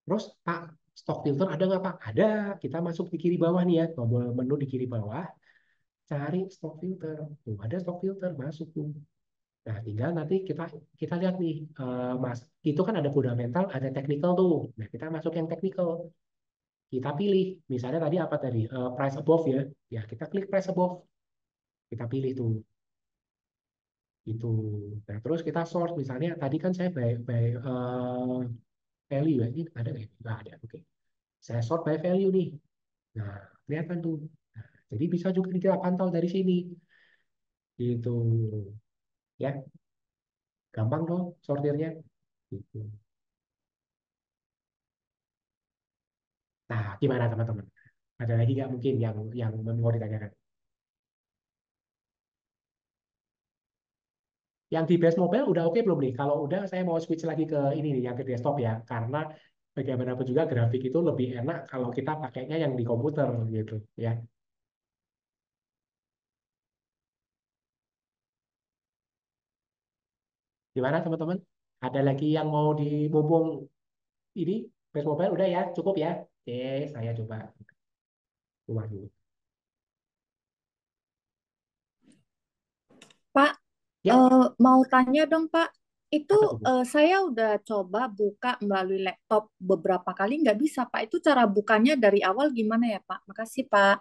A: Terus, Pak, stock filter ada nggak, Pak? Ada. Kita masuk di kiri bawah nih ya. Tombol menu di kiri bawah. Cari stock filter. Tuh, ada stock filter. Masuk tuh. Nah, tinggal nanti kita kita lihat nih, Mas, itu kan ada fundamental, ada technical tuh. Nah, kita masuk yang technical. Kita pilih, misalnya tadi apa tadi? Price above ya. Ya, kita klik price above. Kita pilih tuh. Itu. Nah, terus kita sort. Misalnya tadi kan saya by value ya. Ini ada nggak? Nggak ada. Oke. Saya sort by value nih. Nah, kelihatan tuh. Nah, jadi bisa juga kita pantau dari sini. Gitu. Ya, gampang dong sortirnya. Gitu. Nah, gimana teman-teman? Ada lagi nggak mungkin yang mau ditanyakan? Yang di base mobile udah oke belum nih? Kalau udah, saya mau switch lagi ke ini nih, yang ke desktop ya. Karena bagaimanapun juga grafik itu lebih enak kalau kita pakainya yang di komputer gitu ya. Gimana teman-teman? Ada lagi yang mau mumpung ini base mobile udah ya, cukup ya. Oke, saya coba keluar dulu.
C: Pak,
A: Ya,
C: mau tanya dong Pak, itu
A: apa tuh Bu?
C: saya udah coba buka melalui laptop beberapa kali nggak bisa Pak. Itu cara bukanya dari awal gimana ya Pak? Makasih Pak.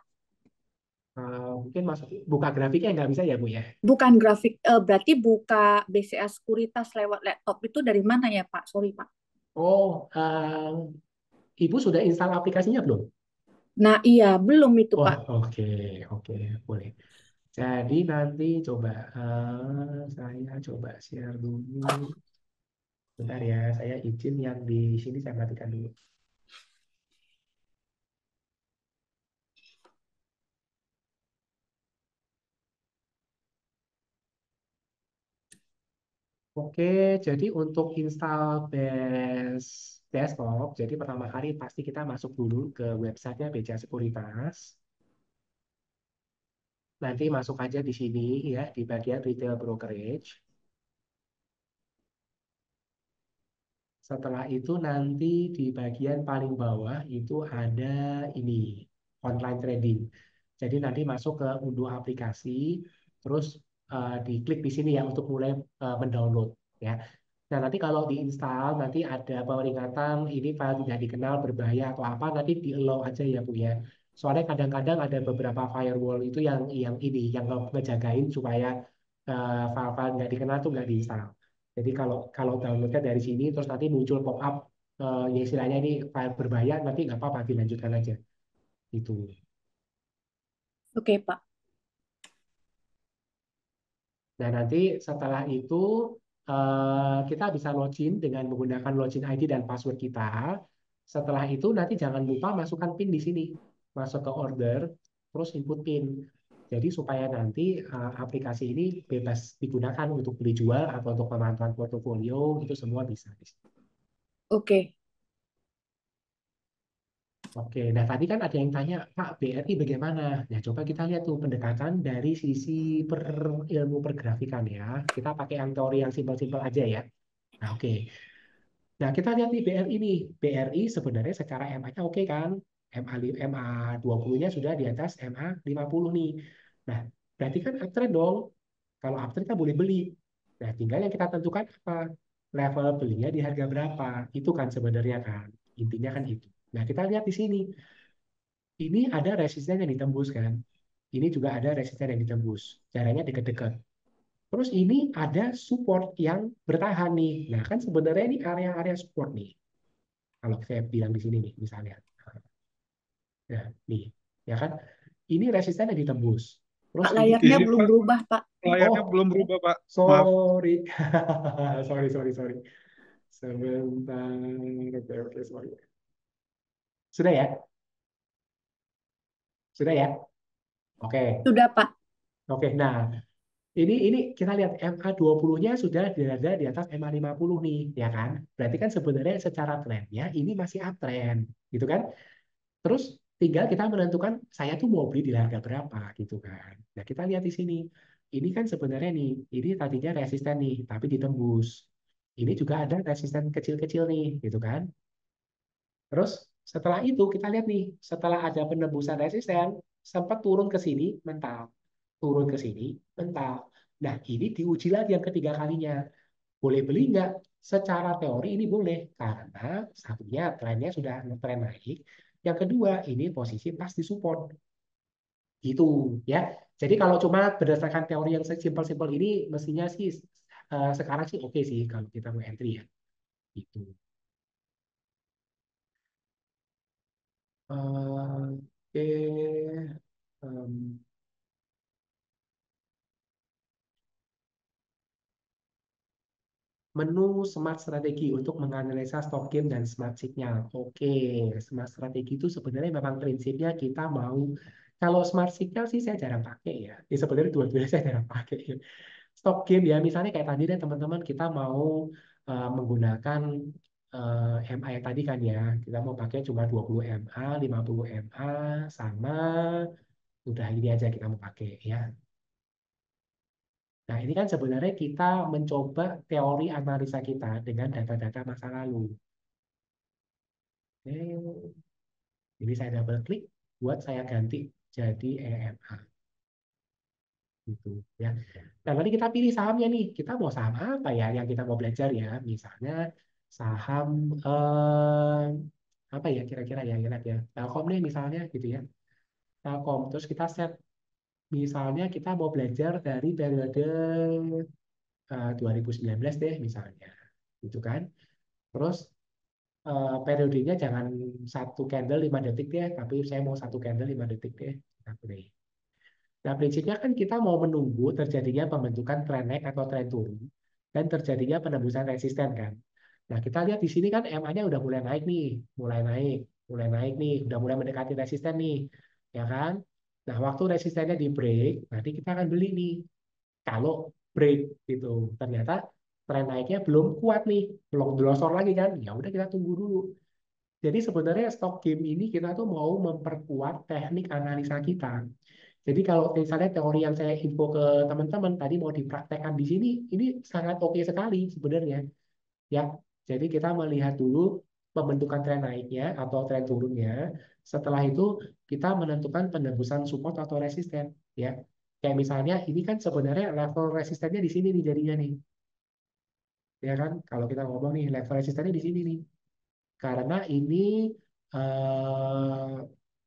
A: Mungkin masuk buka grafiknya nggak bisa ya Bu ya?
C: Bukan grafik, berarti buka BCA Sekuritas lewat laptop itu dari mana ya Pak? Sorry Pak.
A: Oh, Ibu sudah install aplikasinya belum?
C: Nah iya, belum itu
A: Oh,
C: Pak.
A: oke, oke, boleh. Jadi nanti coba saya coba share dulu. Bentar ya, saya izin yang di sini saya matikan dulu. Oke, jadi untuk install base desktop, jadi pertama kali pasti kita masuk dulu ke websitenya BCA Sekuritas. Nanti masuk aja di sini ya, di bagian retail brokerage. Setelah itu nanti di bagian paling bawah itu ada ini, online trading. Jadi nanti masuk ke unduh aplikasi, terus diklik di sini ya untuk mulai mendownload ya. Nah, nanti kalau diinstal, nanti ada peringatan ini file tidak dikenal berbahaya atau apa, nanti di-allow aja ya Bu ya. Soalnya kadang-kadang ada beberapa firewall itu yang ini, yang ngejagain supaya file-file nggak dikenal tuh nggak diinstal. Jadi kalau kalau downloadnya dari sini, terus nanti muncul pop-up, ya istilahnya ini file berbahaya, nanti nggak apa-apa, dilanjutkan aja. Itu.
C: Oke Pak.
A: Nah, nanti setelah itu kita bisa login dengan menggunakan login ID dan password kita. Setelah itu nanti jangan lupa masukkan PIN di sini. Masuk ke order, terus input PIN. Jadi supaya nanti aplikasi ini bebas digunakan untuk beli jual atau untuk pemantauan portofolio, itu semua bisa.
C: Oke.
A: Oke, nah tadi kan ada yang tanya, Pak, BRI bagaimana? Nah, coba kita lihat tuh pendekatan dari sisi ilmu pergrafikan ya. Kita pakai yang teori yang simpel-simpel aja ya. Nah, oke. Nah, kita lihat nih BRI nih. BRI sebenarnya secara MA-nya oke kan? MA 20-nya sudah di atas MA 50 nih. Nah, berarti kan uptrend dong. Kalau uptrend kan boleh beli. Nah, tinggal yang kita tentukan apa? Level belinya di harga berapa? Itu kan sebenarnya kan. Intinya kan itu. Nah, kita lihat di sini. Ini ada resisten yang ditembus kan. Ini juga ada resisten yang ditembus. Caranya dekat-dekat. Terus ini ada support yang bertahan nih. Nah, kan sebenarnya ini area-area support nih. Kalau saya bilang di sini nih, misalnya. Nah, nih. Ya kan? Ini resisten yang ditembus. Terus
C: Pak
A: ini
C: layarnya
B: Ini
C: belum
B: Pak,
C: berubah Pak.
B: layarnya
A: oh,
B: belum berubah Pak. Maaf.
A: sorry. Sorry. Sebentar. Oke, sorry. Sudah ya? Sudah ya? Oke.
C: Sudah Pak.
A: Oke, nah ini kita lihat MA 20-nya sudah berada di atas MA 50 nih, ya kan? Berarti kan sebenarnya secara trennya ini masih uptrend, gitu kan? Terus tinggal kita menentukan saya tuh mau beli di harga berapa, gitu kan? Nah, kita lihat di sini. Ini kan sebenarnya nih, ini tadinya resisten nih, tapi ditembus. Ini juga ada resisten kecil-kecil nih, gitu kan? Terus setelah itu kita lihat nih, setelah ada penembusan resisten, sempat turun ke sini mental, turun ke sini mental. Nah, ini diuji lagi yang ketiga kalinya. Boleh beli nggak? Secara teori ini boleh, karena satunya trennya sudah tren naik. Yang kedua, ini posisi pas di support. Itu ya. Jadi kalau cuma berdasarkan teori yang simpel-simpel ini, mestinya sih sekarang sih oke sih kalau kita mau entry ya. Itu. Oke. Em, Menu Smart Strategi untuk menganalisa stock game dan smart signal. Oke, Smart Strategi itu sebenarnya memang prinsipnya kita mau, kalau smart signal sih saya jarang pakai ya. Ya sebenarnya dua-duanya saya jarang pakai. Stock game ya, misalnya kayak tadi deh teman-teman kita mau menggunakan MA yang tadi kan ya. Kita mau pakai cuma 20 MA, 50 MA, sama udah ini aja kita mau pakai ya. Nah, ini kan sebenarnya kita mencoba teori analisa kita dengan data-data masa lalu. Oke, ini saya double klik buat saya ganti jadi EMA gitu ya. Dan nanti kita pilih sahamnya nih. Kita mau saham apa ya yang kita mau belajar ya? Misalnya saham apa ya kira-kira ya lihat ya. Telkom nih misalnya gitu ya. Telkom terus kita set. misalnya kita mau belajar dari periode 2019 deh misalnya, gitu kan. Terus periodenya jangan satu candle 5 detik deh, tapi saya mau satu candle 5 detik deh. Nah, play. Nah, prinsipnya kan kita mau menunggu terjadinya pembentukan tren naik atau tren turun dan terjadinya penembusan resisten kan. Nah, kita lihat di sini kan MA-nya udah mulai naik nih, mulai naik nih, udah mulai mendekati resisten nih, ya kan? Nah, waktu resistennya di break, nanti kita akan beli nih. Kalau break gitu, ternyata tren naiknya belum kuat nih, belum delosor lagi kan? Ya udah kita tunggu dulu. Jadi sebenarnya stock game ini kita tuh mau memperkuat teknik analisa kita. Jadi kalau misalnya teori yang saya info ke teman-teman tadi mau dipraktekkan di sini, ini sangat oke sekali sebenarnya. Ya, jadi kita melihat dulu pembentukan tren naiknya atau tren turunnya. Setelah itu kita menentukan penembusan support atau resisten. Ya, kayak misalnya ini kan sebenarnya level resistennya di sini nih jadinya nih. Ya kan, kalau kita ngomong nih level resistennya di sini nih. Karena ini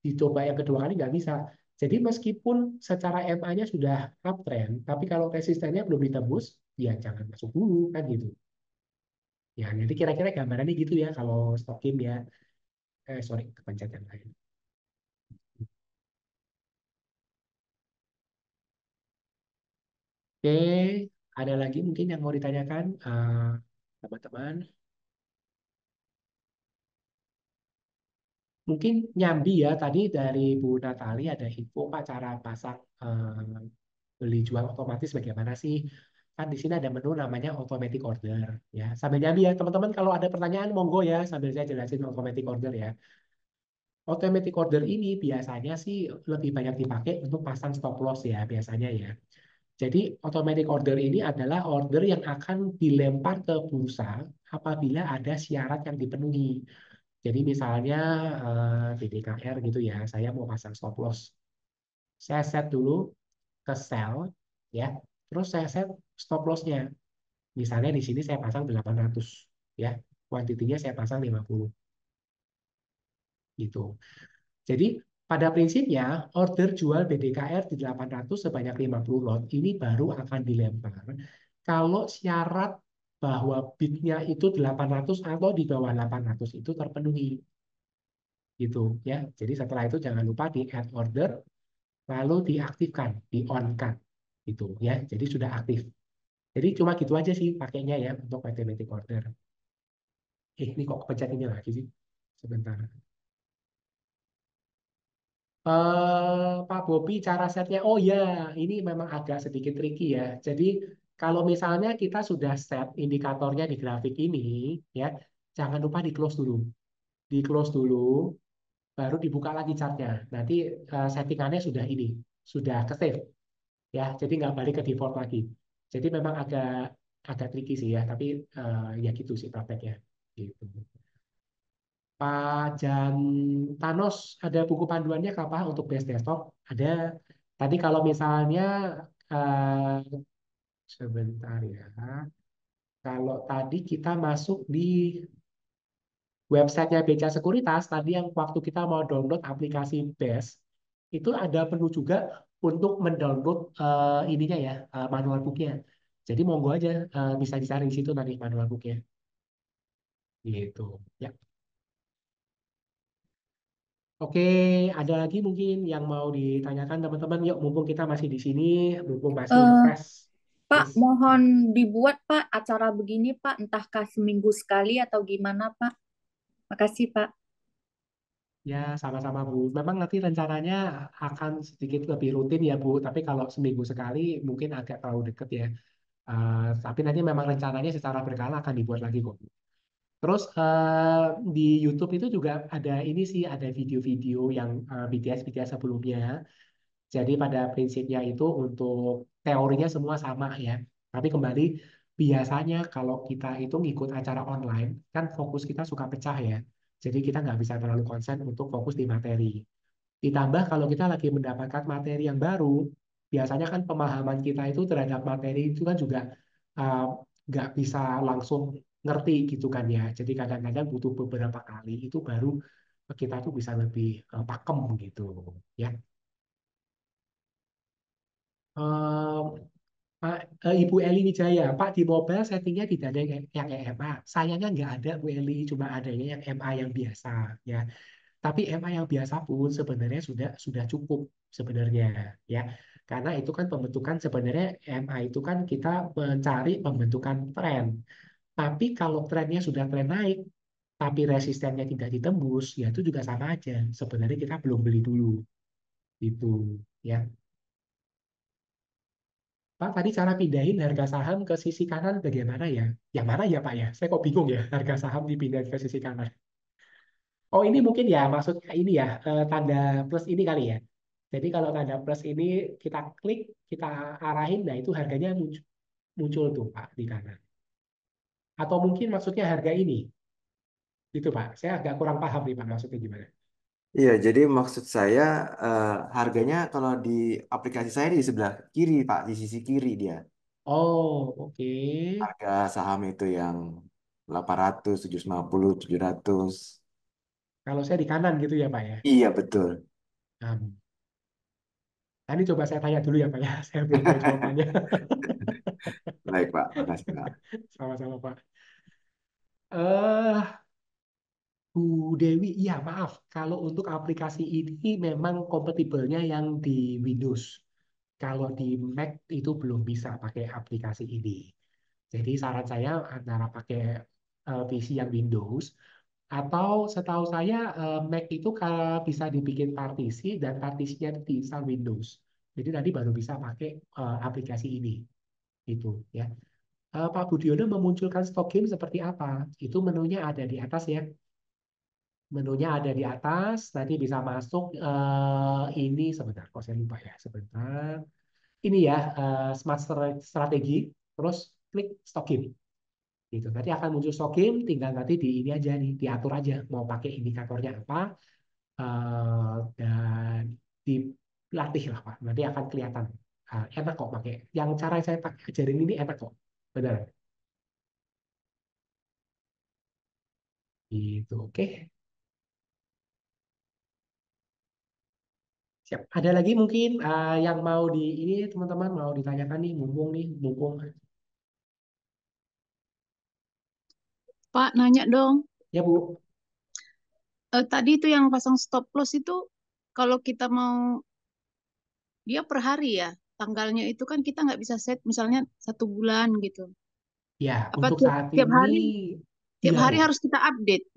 A: dicoba yang kedua kali nggak bisa. Jadi meskipun secara MA-nya sudah uptrend, tapi kalau resistennya belum ditembus, ya jangan masuk dulu kan gitu. Ya, jadi kira-kira gambarannya gitu ya kalau stock game ya. Sorry, kepencet yang lain. Oke, ada lagi mungkin yang mau ditanyakan, teman-teman? Mungkin nyambi ya, tadi dari Bu Natali ada info Pak cara pasang beli jual otomatis bagaimana sih? Kan di sini ada menu namanya automatic order ya. Sambil nyambi ya, teman-teman kalau ada pertanyaan monggo ya sambil saya jelasin automatic order ya. Automatic order ini biasanya sih lebih banyak dipakai untuk pasang stop loss ya biasanya ya. Jadi automatic order ini adalah order yang akan dilempar ke bursa apabila ada syarat yang dipenuhi. Jadi misalnya BDKR gitu ya, saya mau pasang stop loss. Saya set dulu ke sell ya. Terus saya set stop loss-nya. Misalnya di sini saya pasang 800 ya. Kuantitinya saya pasang 50 gitu. Jadi pada prinsipnya order jual BDKR di 800 sebanyak 50 lot ini baru akan dilempar kalau syarat bahwa bidnya itu 800 atau di bawah 800 itu terpenuhi gitu ya. Jadi setelah itu jangan lupa di add order lalu diaktifkan, di on kan gitu ya. Jadi sudah aktif. Jadi cuma gitu aja sih pakainya ya untuk automatic order. Ini kok kepencet ini lagi sih. Sebentar. Pak Bobi, cara setnya, oh ya, ini memang agak sedikit tricky ya. Jadi kalau misalnya kita sudah set indikatornya di grafik ini, ya, jangan lupa di close dulu. Di close dulu, baru dibuka lagi chartnya. Nanti settingannya sudah ini, sudah ke save, ya. Jadi nggak balik ke default lagi. Jadi memang agak agak tricky sih ya, tapi ya gitu sih prakteknya. Gitu. Pak Jan Thanos, ada buku panduannya kah Pak untuk base desktop? Ada. Tadi kalau misalnya eh, sebentar ya. Kalau tadi kita masuk di websitenya Beca Sekuritas, tadi yang waktu kita mau download aplikasi Base, itu ada perlu juga untuk mendownload ininya ya, manual booknya. Jadi monggo aja bisa dicari di situ nanti manual booknya. Gitu. Ya. Oke, ada lagi mungkin yang mau ditanyakan teman-teman. Yuk, mumpung kita masih di sini, mumpung masih
C: Eh,
A: fresh.
C: Pak,
A: Yes.
C: mohon dibuat Pak acara begini Pak, entahkah seminggu sekali atau gimana Pak? Makasih Pak.
A: Ya, sama-sama Bu. Memang nanti rencananya akan sedikit lebih rutin ya Bu. Tapi kalau seminggu sekali mungkin agak terlalu deket ya. Tapi nanti memang rencananya secara berkala akan dibuat lagi kok. Terus di YouTube itu juga ada ini sih, ada video-video yang BTS-BTS sebelumnya. Jadi pada prinsipnya itu untuk teorinya semua sama ya. Tapi kembali biasanya kalau kita itu ngikut acara online, kan fokus kita suka pecah ya. Jadi kita nggak bisa terlalu konsen untuk fokus di materi. Ditambah kalau kita lagi mendapatkan materi yang baru, biasanya kan pemahaman kita itu terhadap materi itu kan juga uh, nggak bisa langsung ngerti gitu kan ya. Jadi kadang-kadang butuh beberapa kali itu baru kita tuh bisa lebih pakem gitu ya. Eh, Pak, Ibu Eli Wijaya, Pak di mobile settingnya tidak ada yang EMA. Sayangnya nggak ada Bu Eli, cuma adanya yang MA yang biasa ya. Tapi MA yang biasa pun sebenarnya sudah cukup sebenarnya ya. Karena itu kan pembentukan sebenarnya MA itu kan kita mencari pembentukan tren. Tapi kalau trennya sudah tren naik, tapi resistennya tidak ditembus, ya itu juga sama aja. Sebenarnya kita belum beli dulu itu ya. Pak, tadi cara pindahin harga saham ke sisi kanan bagaimana ya? Yang mana ya Pak ya? Saya kok bingung ya harga saham dipindahin ke sisi kanan. Oh ini mungkin ya maksudnya ini ya tanda plus ini kali ya. Jadi kalau tanda plus ini kita klik, kita arahin, nah itu harganya muncul tuh Pak di kanan. Atau mungkin maksudnya harga ini, gitu Pak. Saya agak kurang paham nih Pak maksudnya gimana.
D: Iya, jadi maksud saya eh, harganya kalau di aplikasi saya di sebelah kiri, Pak, di sisi kiri dia.
A: Oh oke.
D: Harga saham itu yang 800, 750, 700.
A: Kalau saya di kanan gitu ya Pak ya.
D: Iya, betul.
A: Nanti coba saya tanya dulu ya Pak ya. Saya belum tahu jawabannya.
D: Baik, Pak. Makasih, Pak.
A: Sama-sama Pak. Eh Bu Dewi, iya maaf. Kalau untuk aplikasi ini memang kompatibelnya yang di Windows. Kalau di Mac itu belum bisa pakai aplikasi ini. Jadi saran saya antara pakai PC yang Windows atau setahu saya Mac itu bisa dibikin partisi dan partisinya itu diinstal Windows. Jadi nanti baru bisa pakai aplikasi ini. Itu ya. Pak Budiono memunculkan stok game seperti apa? Itu menunya ada di atas ya. Menunya ada di atas, nanti bisa masuk ini sebentar, kok saya lupa ya, sebentar. Ini ya, Smart Strategi, terus klik Stock Game. Gitu. Nanti akan muncul Stock Game, tinggal nanti di ini aja nih, diatur aja mau pakai indikatornya apa, dan dilatih lah Pak. Nanti akan kelihatan. Enak kok pakai. Yang cara saya pakai ajarin ini enak kok, benar. Gitu, oke. Siap. Ada lagi mungkin yang mau di ini teman-teman mau ditanyakan nih, mumpung.
E: Pak, nanya dong.
A: Ya Bu.
E: Tadi itu yang pasang stop loss itu, kalau kita mau, dia per hari ya, tanggalnya itu kan kita nggak bisa set, misalnya 1 bulan gitu.
A: Ya,
E: Apa
A: untuk
E: tiap
A: saat
E: tiap
A: ini,
E: hari, tiap
A: iya Bu.
E: hari harus kita update?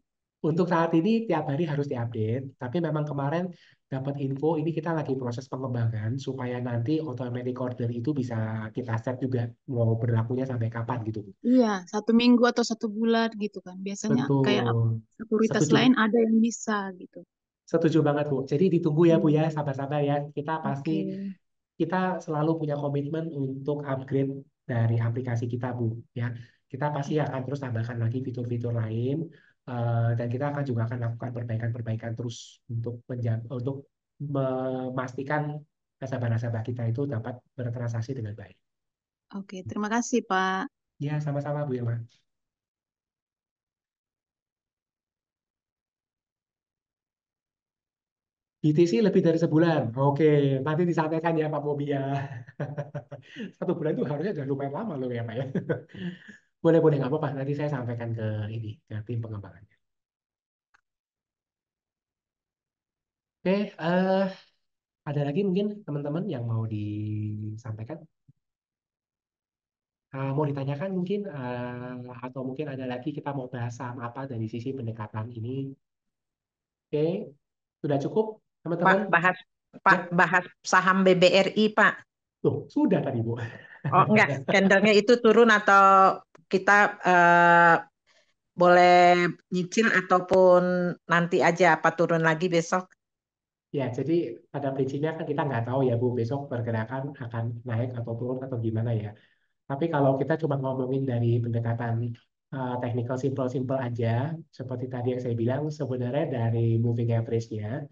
A: Untuk saat ini tiap hari harus diupdate, tapi memang kemarin dapat info ini kita lagi proses pengembangan supaya nanti automatic order itu bisa kita set juga mau berlakunya sampai kapan gitu Bu.
E: Iya, 1 minggu atau 1 bulan gitu kan. Biasanya kayak
A: Betul.
E: sekuritas
A: Setuju.
E: lain ada yang bisa gitu.
A: Setuju banget Bu. Jadi ditunggu ya Bu
E: Hmm,
A: ya, sabar-sabar ya. Kita pasti
E: Oke,
A: kita selalu punya komitmen untuk upgrade dari aplikasi kita, Bu. Ya, kita pasti akan terus tambahkan lagi fitur-fitur lain, dan kita akan juga akan lakukan perbaikan-perbaikan terus untuk memastikan nasabah-nasabah kita itu dapat bertransaksi dengan baik.
E: oke. Terima kasih, Pak.
A: Ya, sama-sama Bu Irma. BTC lebih dari sebulan. Oke, nanti disampaikan ya Pak Bobi ya. 1 bulan itu harusnya sudah lumayan lama loh ya Pak ya. Boleh, boleh, nggak apa-apa. Nanti saya sampaikan ke ini, ke tim pengembangannya. Oke, ada lagi mungkin teman-teman yang mau disampaikan? Mau ditanyakan mungkin, atau mungkin ada lagi kita mau bahas saham apa dari sisi pendekatan ini? Oke, sudah cukup
F: Pak,
A: teman-teman?
F: bahas
A: Ya,
F: Pak bahas saham BBRI, Pak.
A: tuh, sudah tadi Bu.
F: Oh, enggak, candlenya itu turun atau kita boleh nyicil ataupun nanti aja apa turun lagi besok?
A: Ya, jadi pada prinsipnya kan kita nggak tahu ya Bu, besok pergerakan akan naik atau turun atau gimana ya. Tapi kalau kita cuma ngomongin dari pendekatan technical simple-simple aja, seperti tadi yang saya bilang, sebenarnya dari moving average-nya,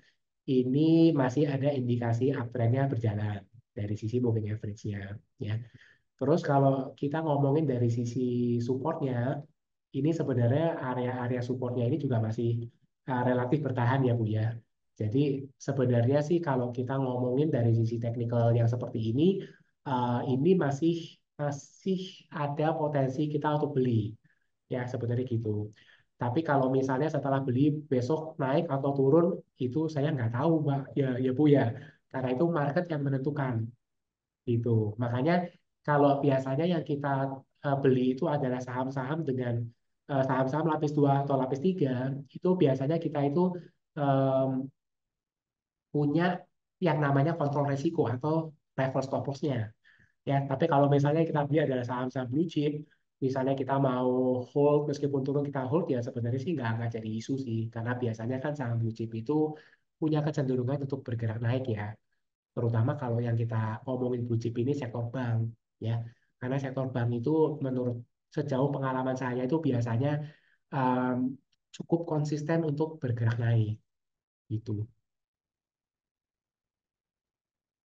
A: ini masih ada indikasi uptrend-nya berjalan dari sisi moving average-nya. Ya. Terus kalau kita ngomongin dari sisi support-nya, ini sebenarnya area-area supportnya ini juga masih relatif bertahan ya Bu ya. Jadi sebenarnya sih kalau kita ngomongin dari sisi teknikal yang seperti ini, ini masih masih ada potensi kita untuk beli. Ya, sebenarnya gitu. Tapi kalau misalnya setelah beli besok naik atau turun, itu saya nggak tahu, Mbak. Ya, ya Bu ya. Karena itu market yang menentukan. Gitu. Makanya kalau biasanya yang kita beli itu adalah saham-saham dengan saham-saham lapis 2 atau lapis 3, itu biasanya kita itu em, punya yang namanya kontrol resiko atau level stop loss-nya. Ya, tapi kalau misalnya kita beli adalah saham-saham blue chip, misalnya kita mau hold meskipun turun kita hold, ya sebenarnya sih nggak jadi isu sih, karena biasanya kan saham blue chip itu punya kecenderungan untuk bergerak naik ya, terutama kalau yang kita ngomongin blue chip ini sektor bank ya, karena sektor bank itu menurut sejauh pengalaman saya itu biasanya um, cukup konsisten untuk bergerak naik gitu.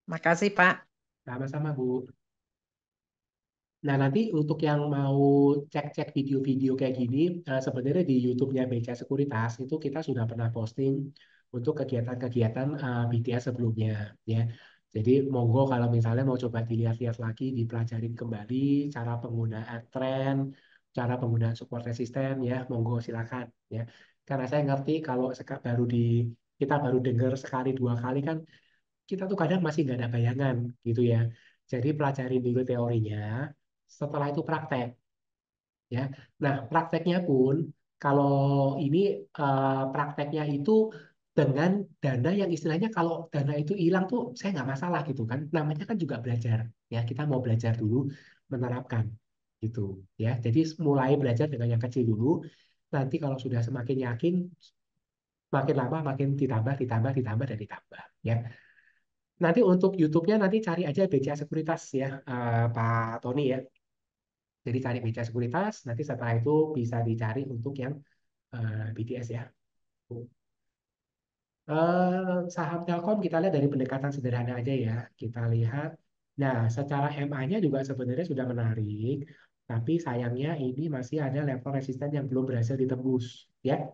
F: Makasih, Pak.
A: Sama-sama Bu. Nah, nanti untuk yang mau cek-cek video-video kayak gini, sebenarnya di YouTube-nya BCA Sekuritas itu kita sudah pernah posting untuk kegiatan-kegiatan BTS sebelumnya, ya. Jadi monggo kalau misalnya mau coba dilihat-lihat lagi, dipelajarin kembali cara penggunaan tren, cara penggunaan support resisten, ya, monggo silakan, ya. Karena saya ngerti kalau kita baru dengar sekali dua kali kan kita tuh kadang masih nggak ada bayangan gitu ya. Jadi pelajarin dulu teorinya, setelah itu praktek ya. Nah, prakteknya pun kalau ini prakteknya itu dengan dana yang istilahnya kalau dana itu hilang tuh saya nggak masalah gitu kan. Namanya kan juga belajar ya. Kita mau belajar dulu menerapkan gitu ya. Jadi mulai belajar dengan yang kecil dulu. Nanti kalau sudah semakin yakin, makin lama makin ditambah, ditambah, ditambah, dan ditambah ya. Nanti untuk YouTube-nya nanti cari aja BCA Sekuritas ya, Pak Tony ya. Jadi cari BCA Sekuritas, nanti setelah itu bisa dicari untuk yang BTS ya. Saham Telkom kita lihat dari pendekatan sederhana aja ya. Kita lihat. Nah, secara MA-nya juga sebenarnya sudah menarik, tapi sayangnya ini masih ada level resisten yang belum berhasil ditembus ya.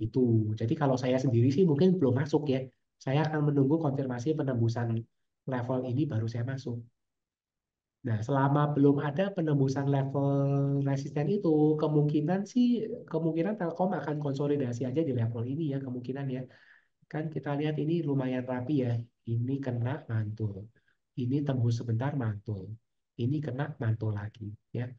A: Itu. Jadi kalau saya sendiri sih mungkin belum masuk ya. Saya akan menunggu konfirmasi penembusan level ini baru saya masuk. Nah, selama belum ada penembusan level resisten itu, kemungkinan Telkom akan konsolidasi aja di level ini ya, kemungkinan ya. Kan kita lihat ini lumayan rapi ya. Ini kena mantul. Ini tembus sebentar mantul. Ini kena mantul lagi ya.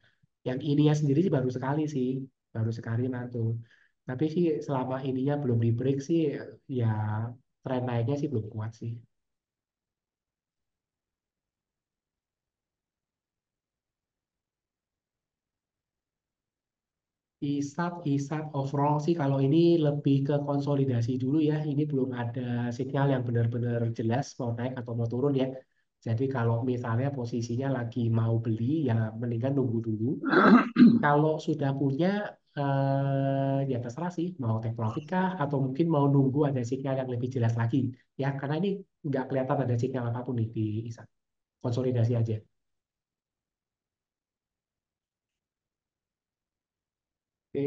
A: Yang ininya sendiri sih baru sekali sih, baru sekali mantul. Tapi sih selama ininya belum di break sih, ya tren naiknya sih belum kuat sih. Isat overall sih kalau ini lebih ke konsolidasi dulu ya. Ini belum ada sinyal yang benar-benar jelas mau naik atau mau turun ya. Jadi kalau misalnya posisinya lagi mau beli ya mendingan nunggu dulu. Kalau sudah punya ya terserah sih mau take profit kah atau mungkin mau nunggu ada sinyal yang lebih jelas lagi. Ya karena ini nggak kelihatan ada sinyal apapun nih di Isat. Konsolidasi aja. Oke.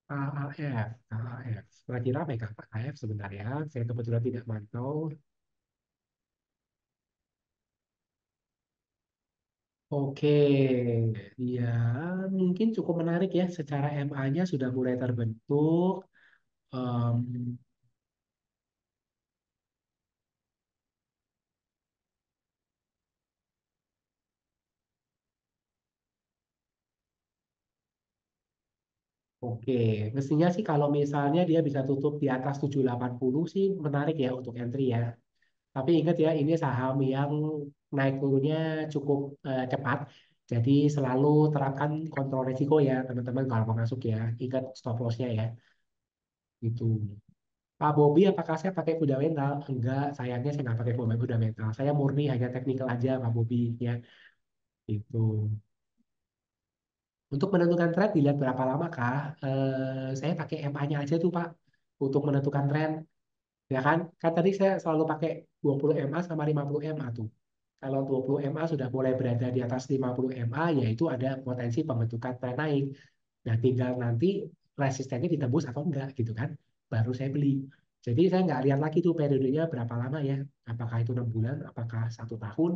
A: KAF. Lagi ramai Kak KAF sebenarnya. Saya kebetulan tidak mantau. Oke, ya mungkin cukup menarik ya. Secara MA-nya sudah mulai terbentuk. Em, oke, mestinya sih kalau misalnya dia bisa tutup di atas 780 sih menarik ya untuk entry ya. Tapi ingat ya, ini saham yang naik turunnya cukup cepat. Jadi selalu terapkan kontrol risiko ya teman-teman kalau mau masuk ya. Ingat stop loss-nya ya. Itu. Pak Bobi, apakah saya pakai fundamental? Enggak, sayangnya saya nggak pakai fundamental. Saya murni hanya teknikal aja, Pak Bobi. Ya, itu. Untuk menentukan tren, dilihat berapa lama kah? Saya pakai MA-nya aja tuh, Pak. Untuk menentukan tren. Ya kan? Kan tadi saya selalu pakai 20 MA sama 50 MA tuh. Kalau 20 MA sudah mulai berada di atas 50 MA, yaitu ada potensi pembentukan tren naik. Nah, tinggal nanti resistennya ditembus atau enggak gitu kan. Baru saya beli. Jadi saya nggak lihat lagi tuh periodenya berapa lama ya. Apakah itu 6 bulan, apakah 1 tahun.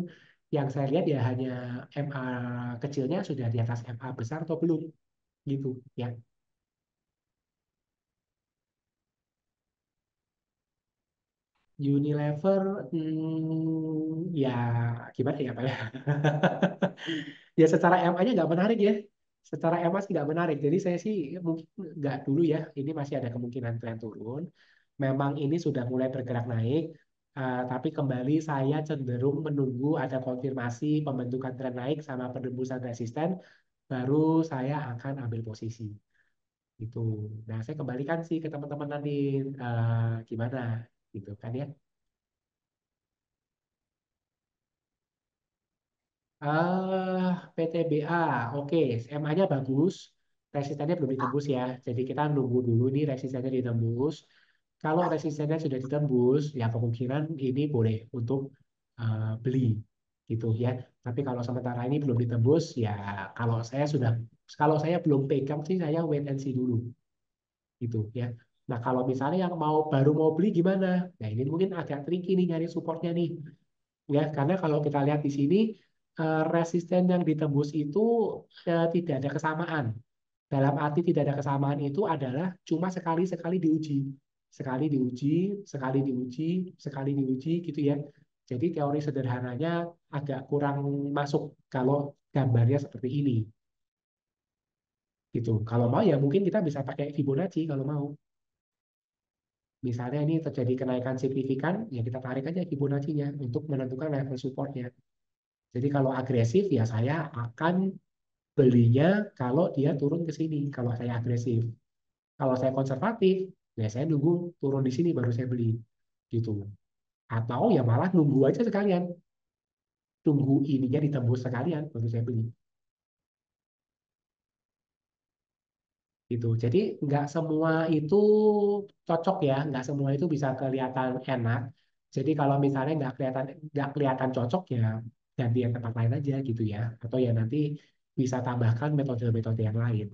A: Yang saya lihat ya hanya MA kecilnya sudah di atas MA besar atau belum gitu ya. Unilever, ya gimana ya Pak ya? Ya secara MA-nya nggak menarik ya. Secara MA sih nggak menarik. Jadi saya sih mungkin nggak dulu ya. Ini masih ada kemungkinan tren turun. Memang ini sudah mulai bergerak naik. Tapi kembali saya cenderung menunggu ada konfirmasi pembentukan tren naik sama penembusan resisten. Baru saya akan ambil posisi. Gitu. Nah saya kembalikan sih ke teman-teman nanti gimana gitu kan ya. PTBA, oke, MA-nya bagus, resistennya belum ditembus ya. Jadi kita nunggu dulu nih resistennya ditembus. Kalau resistennya sudah ditembus, ya kemungkinan ini boleh untuk beli, gitu ya. Tapi kalau sementara ini belum ditembus, ya kalau saya sudah, kalau saya belum pegang sih saya wait and see dulu, gitu ya. Nah kalau misalnya yang baru mau beli gimana? Nah ini mungkin agak tricky nih nyari supportnya nih ya karena kalau kita lihat di sini resisten yang ditembus itu tidak ada kesamaan. Dalam arti tidak ada kesamaan itu adalah cuma sekali-sekali diuji. Sekali diuji, sekali diuji, sekali diuji gitu ya. Jadi teori sederhananya agak kurang masuk kalau gambarnya seperti ini gitu. Kalau mau ya mungkin kita bisa pakai Fibonacci kalau mau. Misalnya ini terjadi kenaikan signifikan, ya kita tarik aja Fibonacci-nya untuk menentukan level supportnya. Jadi kalau agresif ya saya akan belinya kalau dia turun ke sini, kalau saya agresif. Kalau saya konservatif, ya saya nunggu turun di sini baru saya beli. Gitu. Atau ya malah nunggu aja sekalian. Tunggu ininya ditembus sekalian baru saya beli. Gitu. Jadi nggak semua itu cocok ya, nggak semua itu bisa kelihatan enak. Jadi kalau misalnya nggak kelihatan cocok ya ganti yang tempat lain aja gitu ya. Atau ya nanti bisa tambahkan metode-metode yang lain.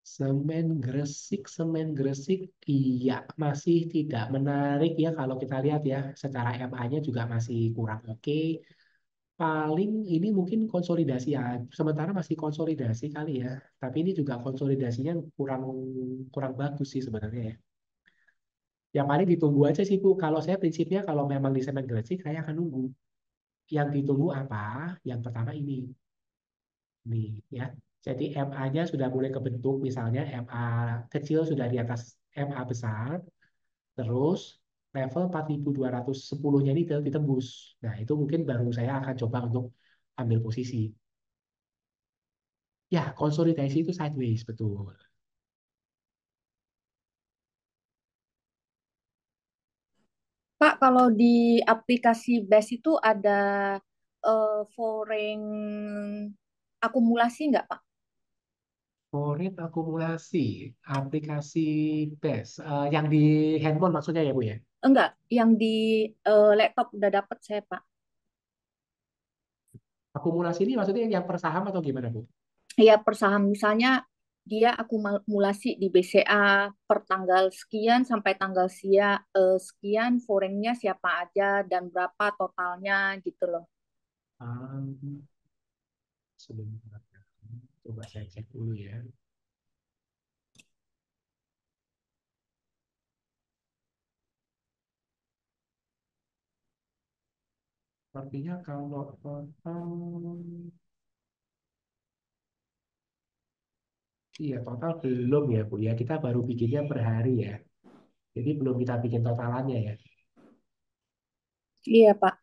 A: Semen Gresik, iya masih tidak menarik ya kalau kita lihat ya. Secara MA-nya juga masih kurang oke. Paling ini mungkin konsolidasi ya. Sementara masih konsolidasi kali ya. Tapi ini juga konsolidasinya kurang kurang bagus sih sebenarnya ya. Yang paling ditunggu aja sih Bu. Kalau saya prinsipnya kalau memang di semen Gresik saya akan nunggu. Yang ditunggu apa? Yang pertama ini. Nih ya. Jadi MA-nya sudah mulai kebentuk, misalnya MA kecil sudah di atas MA besar, terus level 4210-nya ini ditembus. Nah, itu mungkin baru saya akan coba untuk ambil posisi. Ya, konsolidasi itu sideways, betul.
C: Pak, kalau di aplikasi BES itu ada foreign akumulasi nggak, Pak?
A: Foreign akumulasi, aplikasi BES. Yang di handphone maksudnya ya, Bu ya?
C: Enggak, yang di laptop udah dapet saya, Pak.
A: Akumulasi ini maksudnya yang per saham atau gimana, Bu?
C: Ya, per saham misalnya dia akumulasi di BCA per tanggal sekian sampai tanggal sekian, foreignnya siapa aja dan berapa totalnya gitu loh.
A: Ah, sebentar. Coba saya cek dulu ya. Sepertinya kalau total, iya total belum ya Bu ya. Kita baru bikinnya per hari ya. Jadi belum kita bikin totalannya ya.
C: Iya, Pak.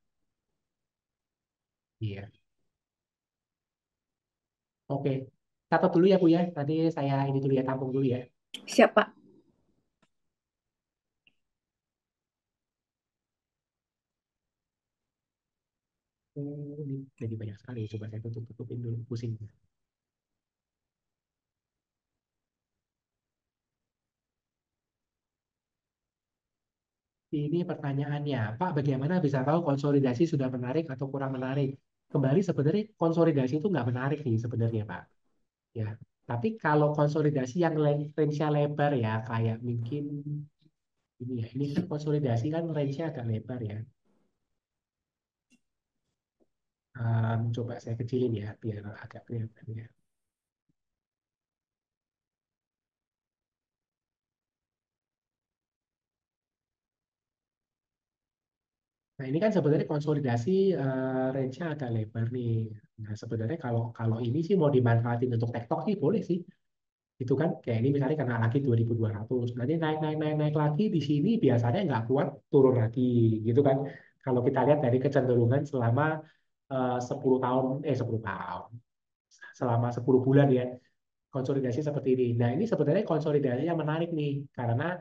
A: Iya. Oke. Catat dulu ya Bu ya. Nanti saya ini dulu ya, tampung dulu ya.
C: Siap, Pak.
A: Ini jadi banyak sekali. Coba saya tutup-tutupin dulu. Pusing. Ini pertanyaannya, Pak, bagaimana bisa tahu konsolidasi sudah menarik atau kurang menarik? Kembali sebenarnya konsolidasi itu nggak menarik nih sebenarnya, Pak. Ya. Tapi kalau konsolidasi yang range-nya lebar ya, kayak mungkin ini ya, ini kan konsolidasi kan range-nya agak lebar ya. Coba saya kecilin ya, biar agak kelihatan ya. Nah, ini kan sebenarnya konsolidasi range-nya agak lebar nih. Nah, sebenarnya kalau kalau ini sih mau dimanfaatin untuk tektok sih boleh sih. Itu kan kayak ini misalnya kena lagi 2200, nanti naik naik naik naik lagi di sini biasanya nggak kuat turun lagi gitu kan. Kalau kita lihat dari kecenderungan selama 10 tahun 10 tahun selama 10 bulan ya konsolidasi seperti ini. Nah, ini sebenarnya konsolidasi yang menarik nih karena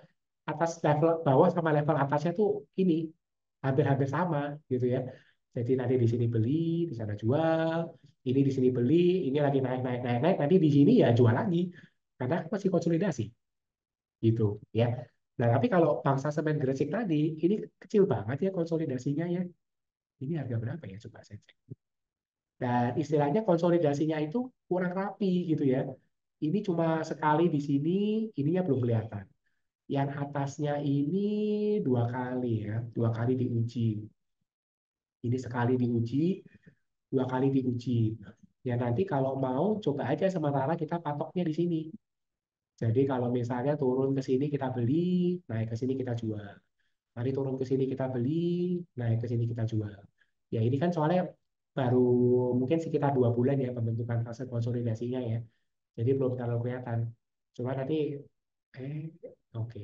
A: atas level bawah sama level atasnya tuh ini hampir-hampir sama gitu ya. Jadi nanti di sini beli, di sana jual, ini di sini beli, ini lagi naik naik naik naik, nanti di sini ya jual lagi karena masih konsolidasi gitu ya. Nah, tapi kalau bangsa semen Gresik tadi ini kecil banget ya konsolidasinya ya. Ini harga berapa ya coba saya cek. Dan istilahnya konsolidasinya itu kurang rapi gitu ya. Ini cuma sekali di sini, ininya belum kelihatan. Yang atasnya ini dua kali ya, dua kali diuji. Ini sekali diuji, dua kali diuji. Ya nanti kalau mau coba aja sementara kita patoknya di sini. Jadi kalau misalnya turun ke sini kita beli, naik ke sini kita jual. Nanti turun ke sini kita beli, naik ke sini kita jual. Ya ini kan soalnya baru mungkin sekitar 2 bulan ya pembentukan fase konsolidasinya ya. Jadi belum terlalu kelihatan. Cuma nanti, eh, oke,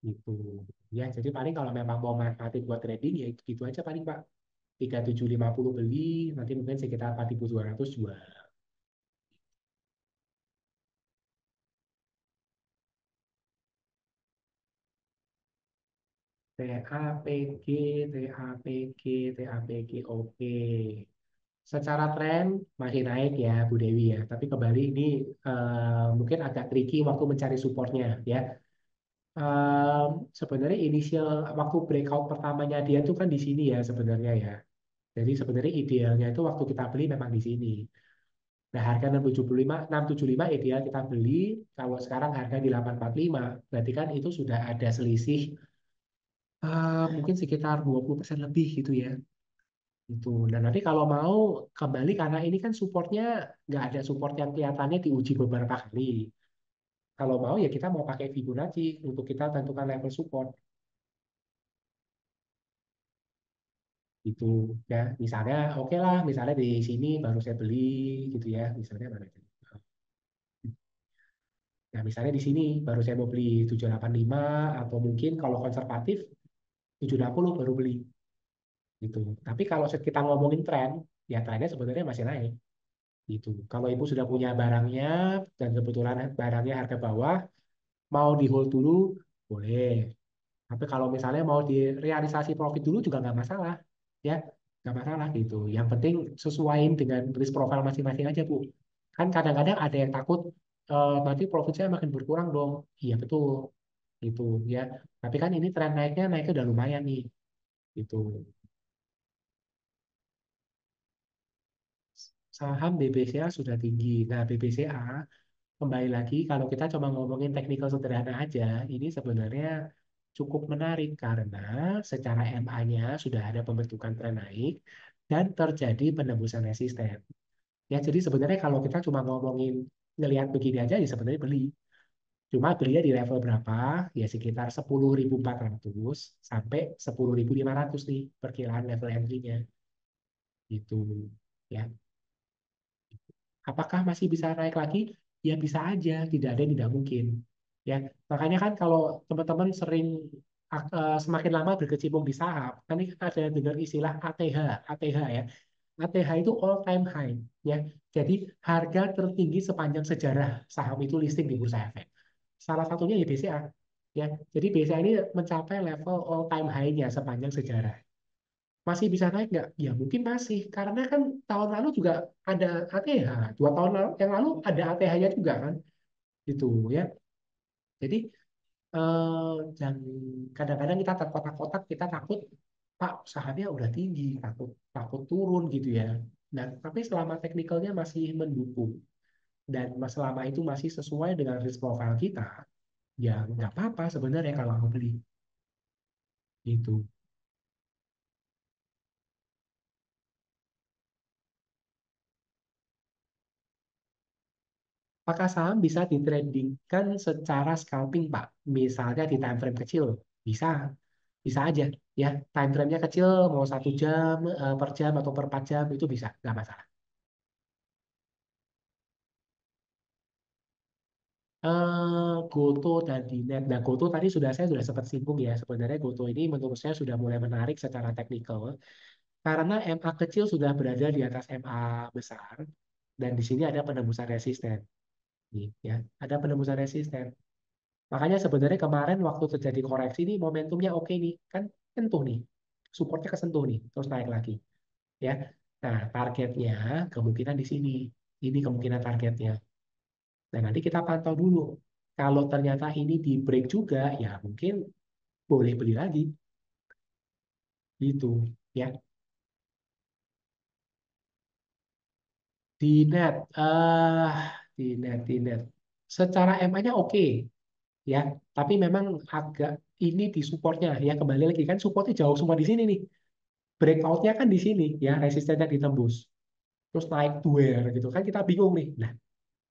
A: gitu. Ya, jadi paling kalau memang mau manfaatin buat trading ya itu gitu aja paling Pak. 3750 beli, nanti mungkin sekitar 4200 jual. TAPG, TAPG, TAPG, oke. Secara tren masih naik ya Bu Dewi ya, tapi kembali ini mungkin agak tricky waktu mencari supportnya ya. Sebenarnya initial waktu breakout pertamanya dia tuh kan di sini ya sebenarnya ya. Jadi sebenarnya idealnya itu waktu kita beli memang di sini. Nah, harga 675 ideal kita beli. Kalau sekarang harga di 845, berarti kan itu sudah ada selisih mungkin sekitar 20% lebih gitu ya. Itu. Dan nanti kalau mau kembali karena ini kan supportnya nggak ada support yang kelihatannya diuji beberapa kali. Kalau mau ya kita mau pakai Fibonacci untuk kita tentukan level support. Gitu ya. Misalnya oke lah, misalnya di sini baru saya beli gitu ya. Misalnya mana itu? Nah, misalnya di sini baru saya mau beli 785 atau mungkin kalau konservatif 760 baru beli gitu. Tapi kalau kita ngomongin tren, ya trennya sebenarnya masih naik gitu. Kalau ibu sudah punya barangnya dan kebetulan barangnya harga bawah, mau di hold dulu boleh. Tapi kalau misalnya mau direalisasi profit dulu juga nggak masalah, ya nggak masalah gitu. Yang penting sesuaiin dengan risk profile masing-masing aja Bu. Kan kadang-kadang ada yang takut nanti profit saya makin berkurang dong. Iya betul, gitu ya. Tapi kan ini tren naiknya udah lumayan nih, gitu. Saham BBCA sudah tinggi. Nah BBCA kembali lagi kalau kita cuma ngomongin teknikal sederhana aja, ini sebenarnya cukup menarik karena secara MA-nya sudah ada pembentukan tren naik dan terjadi penembusan resisten. Ya, jadi sebenarnya kalau kita cuma ngomongin ngelihat begini aja ya sebenarnya beli. Cuma belinya di level berapa? Ya sekitar 10.400 sampai 10.500 nih perkiraan level entry-nya. Gitu. Ya. Apakah masih bisa naik lagi? Ya bisa aja, tidak ada yang tidak mungkin. Ya, makanya kan kalau teman-teman sering semakin lama berkecimpung di saham, kan ini ada dengar istilah ATH, ATH ya. ATH itu all time high, ya. Jadi harga tertinggi sepanjang sejarah saham itu listing di Bursa Efek. Salah satunya ya BCA, ya. Jadi BCA ini mencapai level all time high-nya sepanjang sejarah. Masih bisa naik nggak? Ya mungkin masih, karena kan tahun lalu juga ada ATH, 2 tahun yang lalu ada ATH-nya juga kan, gitu ya. Jadi dan kadang-kadang kita terkotak-kotak, kita takut, Pak sahamnya udah tinggi, takut takut turun gitu ya. Nah, tapi selama teknikalnya masih mendukung dan selama itu masih sesuai dengan risk profile kita, ya nggak apa-apa sebenarnya kalau mau beli gitu. Apakah saham bisa ditradingkan secara scalping, Pak? Misalnya di time frame kecil, bisa, bisa aja ya. Time frame-nya kecil, mau 1 jam per jam atau per 4 jam itu bisa, nggak masalah. Goto dan Dinet. Nah, Goto tadi saya sudah sempat singgung ya. Sebenarnya Goto ini menurut saya sudah mulai menarik secara teknikal karena MA kecil sudah berada di atas MA besar dan di sini ada penembusan resisten. Nih, ya, ada penembusan resisten. Makanya sebenarnya kemarin waktu terjadi koreksi ini momentumnya oke nih, kan sentuh nih, supportnya kesentuh nih, terus naik lagi, ya. Nah, targetnya kemungkinan di sini, ini kemungkinan targetnya. Dan nanti kita pantau dulu. Kalau ternyata ini di break juga, ya mungkin boleh beli lagi, gitu, ya. Di net, di net. Secara MA-nya oke, ya, tapi memang agak ini di supportnya, ya kembali lagi kan supportnya jauh semua di sini nih. Breakout-nya kan di sini ya, resistennya ditembus terus naik duer gitu kan, kita bingung nih. Nah,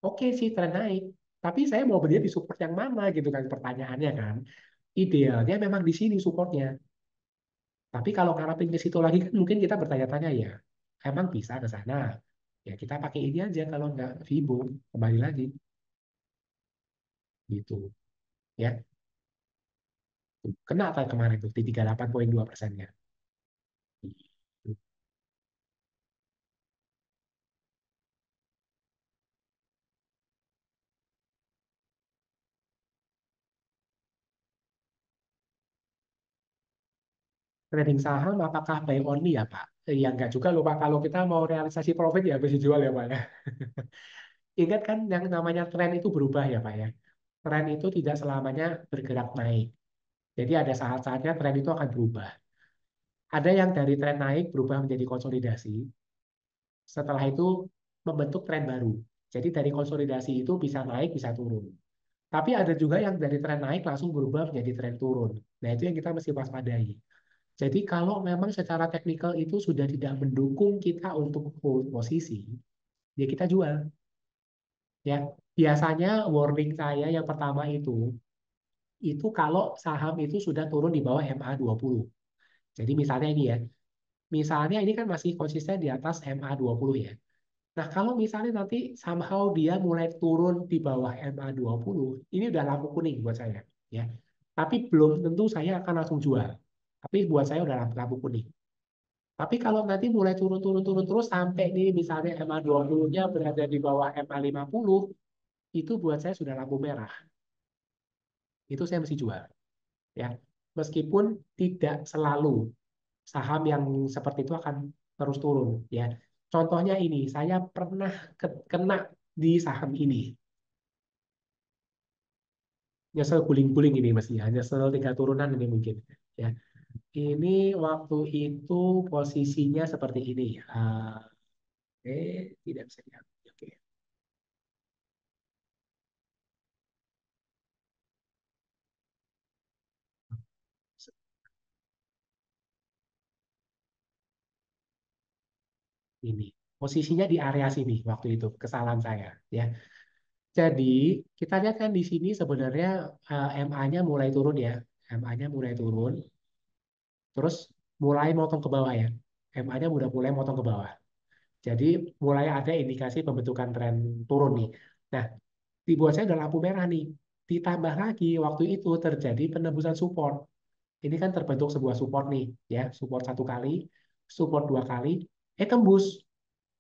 A: oke sih tren naik, tapi saya mau beli di support yang mana gitu kan pertanyaannya kan. Idealnya memang di sini supportnya, tapi kalau ngarapin ke situ lagi kan mungkin kita bertanya-tanya ya, emang bisa ke sana, ya kita pakai ini aja kalau nggak Fibo, kembali lagi gitu ya. Kena apa kemarin tuh di 38,2%-nya. Trading saham apakah buy only ya Pak? Ya enggak juga loh Pak. Kalau kita mau realisasi profit ya harus dijual ya Pak ya. Ingat kan yang namanya tren itu berubah ya Pak ya. Tren itu tidak selamanya bergerak naik. Jadi ada saat-saatnya tren itu akan berubah. Ada yang dari tren naik berubah menjadi konsolidasi. Setelah itu membentuk tren baru. Jadi dari konsolidasi itu bisa naik, bisa turun. Tapi ada juga yang dari tren naik langsung berubah menjadi tren turun. Nah itu yang kita mesti waspadai. Jadi kalau memang secara teknikal itu sudah tidak mendukung kita untuk hold posisi, ya kita jual. Ya, biasanya warning saya yang pertama itu kalau saham itu sudah turun di bawah MA 20. Jadi misalnya ini ya, misalnya ini kan masih konsisten di atas MA 20 ya. Nah kalau misalnya nanti somehow dia mulai turun di bawah MA 20, ini udah lampu kuning buat saya. Ya, tapi belum tentu saya akan langsung jual. Tapi buat saya udah lampu kuning. Tapi kalau nanti mulai turun-turun terus sampai nih misalnya MA 20-nya berada di bawah MA 50, itu buat saya sudah lampu merah. Itu saya mesti jual. Ya, meskipun tidak selalu saham yang seperti itu akan terus turun. Ya, contohnya ini, saya pernah kena di saham ini. Nyesel guling-guling ini mestinya, nyesel 3 turunan ini mungkin. Ya, ini waktu itu posisinya seperti ini. Oke, tidak bisa diambil. Oke. Ini posisinya di area sini waktu itu, kesalahan saya ya. Jadi kita lihat kan di sini sebenarnya MA-nya mulai turun ya, MA-nya mulai turun, terus mulai motong ke bawah ya, MA-nya udah mulai motong ke bawah. Jadi mulai ada indikasi pembentukan tren turun nih. Nah, dibuat saya udah lampu merah nih. Ditambah lagi waktu itu terjadi penembusan support. Ini kan terbentuk sebuah support nih, ya, support 1 kali, support 2 kali, tembus,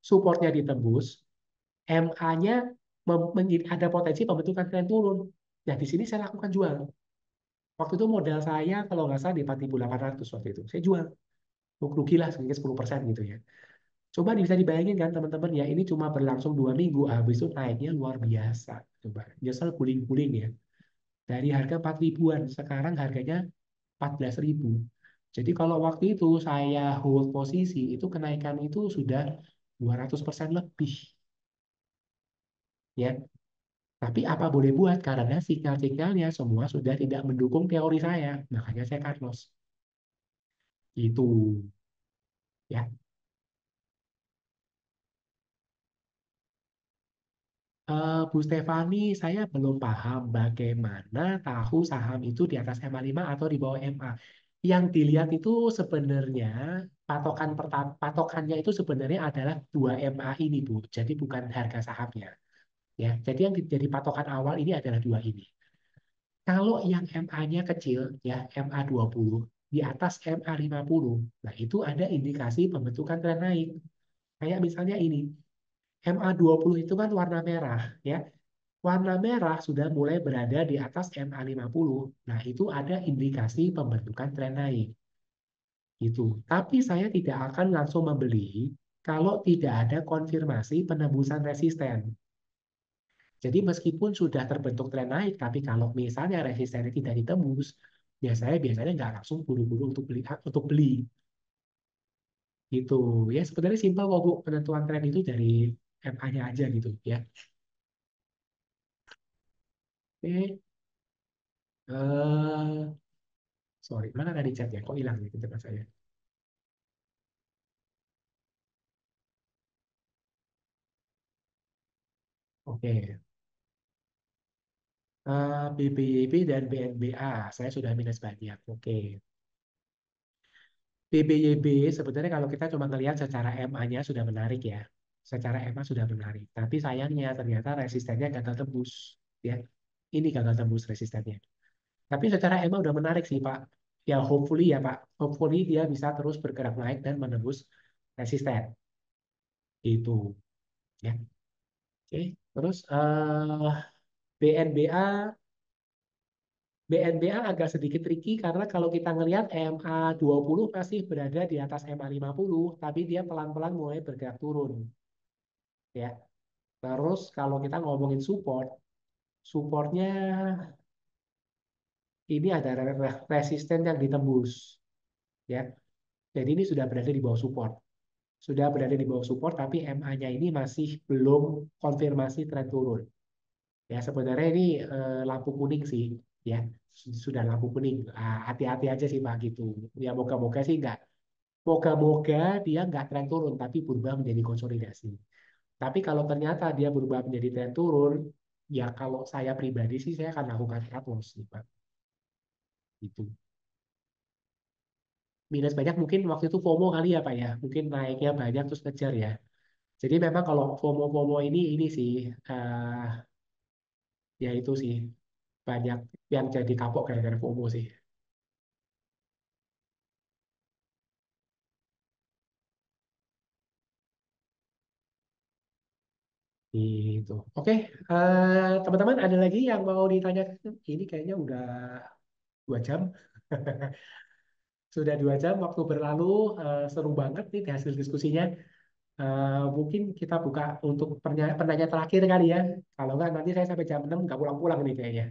A: supportnya ditembus, MA-nya ada potensi pembentukan tren turun. Nah, di sini saya lakukan jual. Waktu itu modal saya kalau nggak salah di 4.800 waktu itu. Saya jual. Rugi lah sedikit 10% gitu ya. Coba bisa dibayangin kan teman-teman ya, ini cuma berlangsung 2 minggu, habis itu naiknya luar biasa. Coba, nyesel guling-guling ya. Dari harga 4 ribuan, sekarang harganya 14 ribu. Jadi kalau waktu itu saya hold posisi, itu kenaikan itu sudah 200% lebih. Ya, tapi apa boleh buat karena sinyal-sinyalnya semua sudah tidak mendukung teori saya, makanya saya cut loss. Itu ya. Bu Stefani, saya belum paham bagaimana tahu saham itu di atas MA5 atau di bawah MA. Yang dilihat itu sebenarnya patokannya itu sebenarnya adalah 2 MA ini, Bu. Jadi bukan harga sahamnya. Ya, jadi yang jadi patokan awal ini adalah dua ini. Kalau yang MA-nya kecil, ya MA20 di atas MA50, nah itu ada indikasi pembentukan tren naik. Kayak misalnya ini, MA20 itu kan warna merah, ya. Warna merah sudah mulai berada di atas MA50. Nah, itu ada indikasi pembentukan tren naik. Itu. Tapi saya tidak akan langsung membeli kalau tidak ada konfirmasi penembusan resisten. Jadi meskipun sudah terbentuk tren naik, tapi kalau misalnya resistennya tidak ditembus, biasanya nggak langsung buru-buru untuk beli. Gitu. Ya sebenarnya simpel kok Bu, penentuan tren itu dari MA-nya aja gitu ya. Oke. Eh, sorry, mana tadi chatnya? Kok hilang nih tempat saya? Oke. BBYB dan BNBA, saya sudah minus banyak. Oke. BBYB sebenarnya kalau kita cuma ngelihat secara MA-nya sudah menarik ya. Secara MA sudah menarik. Tapi sayangnya ternyata resistennya gagal tembus. Ya, ini gagal tembus resistennya. Tapi secara MA udah menarik sih Pak. Ya hopefully ya Pak. Hopefully dia bisa terus bergerak naik dan menembus resisten. Itu. Ya. Oke. Terus BNBA BNBA agak sedikit tricky karena kalau kita ngelihat MA20 masih berada di atas MA50, tapi dia pelan-pelan mulai bergerak turun. Ya. Terus kalau kita ngomongin support, supportnya ini ada resisten yang ditembus. Ya. Jadi ini sudah berada di bawah support. Sudah berada di bawah support, tapi MA-nya ini masih belum konfirmasi tren turun. Ya sebenarnya ini lampu kuning sih, ya sudah lampu kuning. Hati-hati aja sih Pak gitu. Ya moga-moga sih nggak. Moga-moga dia nggak tren turun, tapi berubah menjadi konsolidasi. Tapi kalau ternyata dia berubah menjadi tren turun, ya kalau saya pribadi sih saya akan lakukan cut loss sih Pak. Gitu. Minus banyak mungkin waktu itu FOMO kali ya Pak ya. Mungkin naiknya banyak terus ngejar ya. Jadi memang kalau FOMO-FOMO ini sih, ya itu sih banyak yang jadi kapok gara-gara FOMO sih. Gitu. Oke, teman-teman ada lagi yang mau ditanya? Ini kayaknya udah 2 jam. Sudah 2 jam waktu berlalu, seru banget nih hasil diskusinya. Mungkin kita buka untuk penanya terakhir kali ya. Kalau nggak nanti saya sampai jam 6 nggak pulang-pulang nih kayaknya.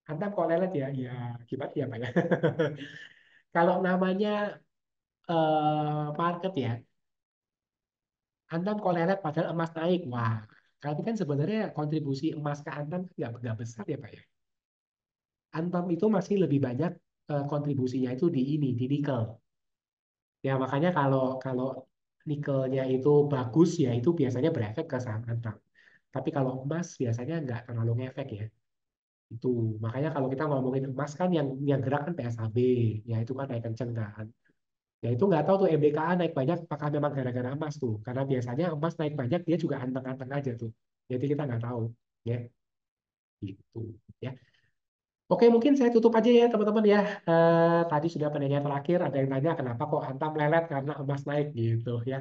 A: Antam kok lelet ya? Ya gimana ya Pak ya? Kalau namanya market ya, Antam kok lelet padahal emas naik. Wah, tapi kan sebenarnya kontribusi emas ke Antam nggak besar ya Pak ya. Antam itu masih lebih banyak kontribusinya itu di ini, di nikel. Ya makanya kalau kalau nikelnya itu bagus ya itu biasanya berefek ke saham Antam. Tapi kalau emas biasanya nggak terlalu ngefek ya. Itu makanya kalau kita ngomongin emas kan yang gerak kan PSAB, ya itu kan naik kenceng kan. Ya itu nggak tahu tuh MBKA naik banyak apakah memang gara-gara emas tuh. Karena biasanya emas naik banyak dia juga anteng-anteng aja tuh. Jadi kita nggak tahu ya gitu ya. Oke, mungkin saya tutup aja ya teman-teman ya. Tadi sudah penanya terakhir, ada yang tanya kenapa kok Antam lelet karena emas naik gitu ya.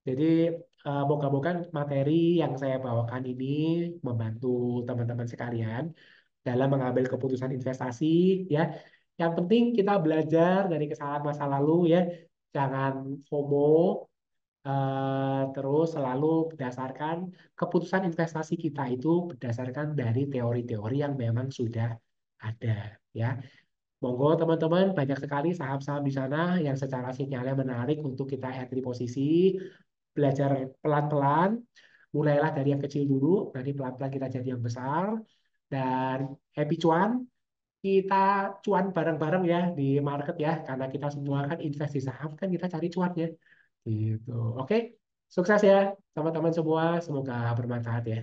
A: Jadi moga-moga materi yang saya bawakan ini membantu teman-teman sekalian dalam mengambil keputusan investasi ya. Yang penting kita belajar dari kesalahan masa lalu ya. Jangan FOMO, terus selalu berdasarkan keputusan investasi kita itu berdasarkan dari teori-teori yang memang sudah ada ya. Monggo teman-teman, banyak sekali saham-saham di sana yang secara sinyalnya menarik untuk kita entry posisi, belajar pelan-pelan, mulailah dari yang kecil dulu, nanti pelan-pelan kita jadi yang besar, dan happy cuan, kita cuan bareng-bareng ya di market ya, karena kita semua kan invest di saham, kan kita cari cuan ya. Gitu. Oke, sukses ya teman-teman semua, semoga bermanfaat ya.